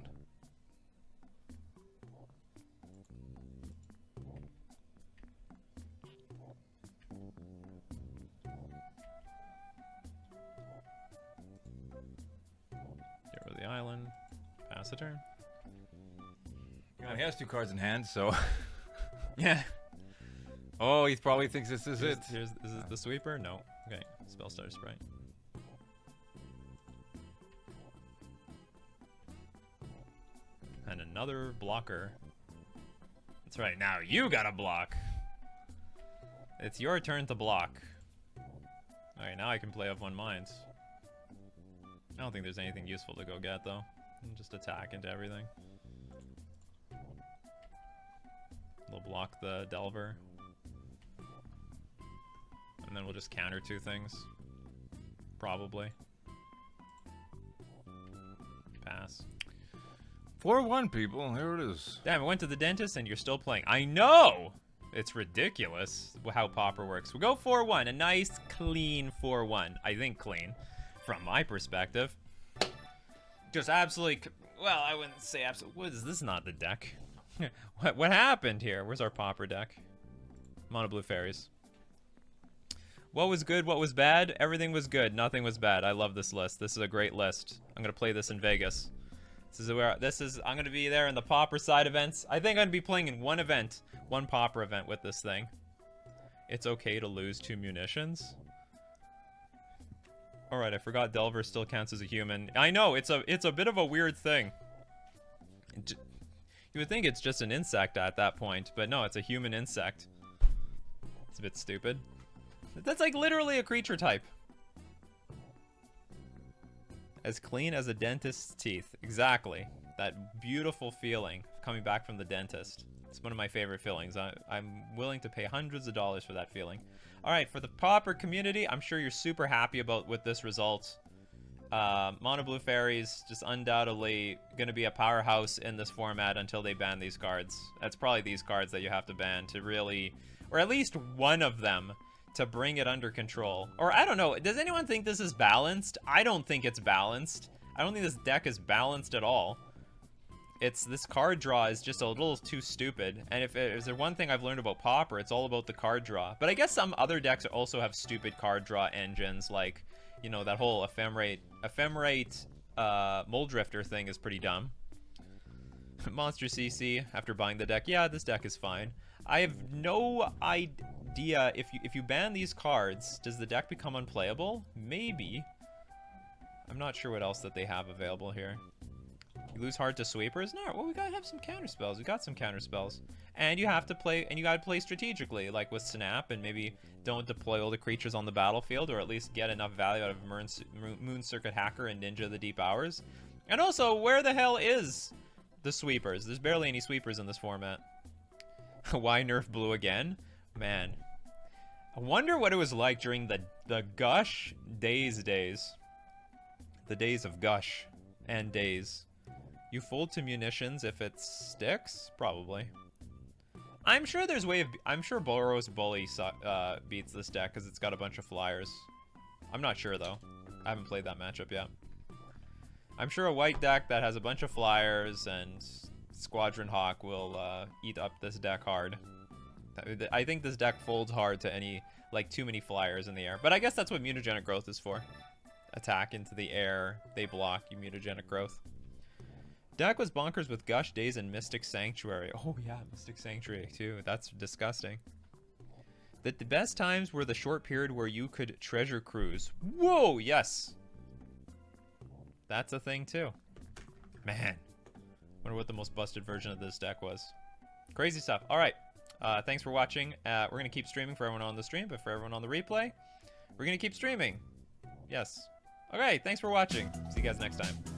Get rid of the island. Pass the turn. He has 2 cards in hand, so... Yeah. Oh, he probably thinks this is it. Is this the sweeper? No. Okay. Spellstar Sprite. And another blocker. That's right. Now you gotta block. It's your turn to block. Alright, now I can play of one mind. I don't think there's anything useful to go get, though. Just attack into everything. We'll block the Delver. And then we'll just counter 2 things. Probably. Pass. 4-1, people. Here it is. Damn, I went to the dentist and you're still playing. I know! It's ridiculous how Pauper works. We go 4-1. A nice, clean 4-1. I think clean. From my perspective. Just absolutely... well, I wouldn't say absolute. What is this? Not the deck. What happened here? Where's our Pauper deck? Mono blue fairies. What was good? What was bad? Everything was good. Nothing was bad. I love this list. This is a great list. I'm gonna play this in Vegas. I'm gonna be there in the Pauper side events. I think I'm gonna be playing in one event, one Pauper event with this thing. It's okay to lose 2 munitions. All right, I forgot Delver still counts as a human. I know it's a bit of a weird thing. You would think it's just an insect at that point, but no, it's a human insect. It's a bit stupid. That's like literally a creature type. As clean as a dentist's teeth. Exactly. That beautiful feeling of coming back from the dentist. It's one of my favorite feelings. I'm willing to pay hundreds of dollars for that feeling. All right, for the Pauper community, I'm sure you're super happy with this result. Mono blue fairies just undoubtedly going to be a powerhouse in this format until they ban these cards. That's probably these cards that you have to ban to really, or at least one of them, to bring it under control. Or I don't know, does anyone think this is balanced? I don't think it's balanced. I don't think this deck is balanced at all. This card draw is just a little too stupid. And if there's one thing I've learned about Pauper, it's all about the card draw. But I guess some other decks also have stupid card draw engines, like, you know, that whole ephemerate Mold Drifter thing is pretty dumb. Monster CC, after buying the deck, yeah, this deck is fine. I have no idea, if you ban these cards, does the deck become unplayable? Maybe. I'm not sure what else that they have available here. You lose hard to sweepers? No, well, we gotta have some counter spells. We got some counter spells. And you have to play, and you gotta play strategically, like with Snap, and maybe don't deploy all the creatures on the battlefield, or at least get enough value out of Moon Circuit Hacker and Ninja the Deep Hours. And also, where the hell is the sweepers? There's barely any sweepers in this format. Why nerf blue again? Man. I wonder what it was like during the Gush days. The days of Gush and days. You fold to munitions if it sticks? Probably. I'm sure there's I'm sure Boros Bully beats this deck because it's got a bunch of flyers. I'm not sure though. I haven't played that matchup yet. I'm sure a white deck that has a bunch of flyers and Squadron Hawk will eat up this deck hard. I think this deck folds hard to any, like, too many flyers in the air. But I guess that's what mutagenic growth is for. Attack into the air, they block, you mutagenic growth. Deck was bonkers with Gush, Days, and Mystic Sanctuary. Oh yeah, Mystic Sanctuary too. That's disgusting. That the best times were the short period where you could treasure cruise. Whoa, yes. That's a thing too. Man. Wonder what the most busted version of this deck was. Crazy stuff. All right. Thanks for watching. We're going to keep streaming for everyone on the stream, but for everyone on the replay, we're going to keep streaming. Yes. Okay, thanks for watching. See you guys next time.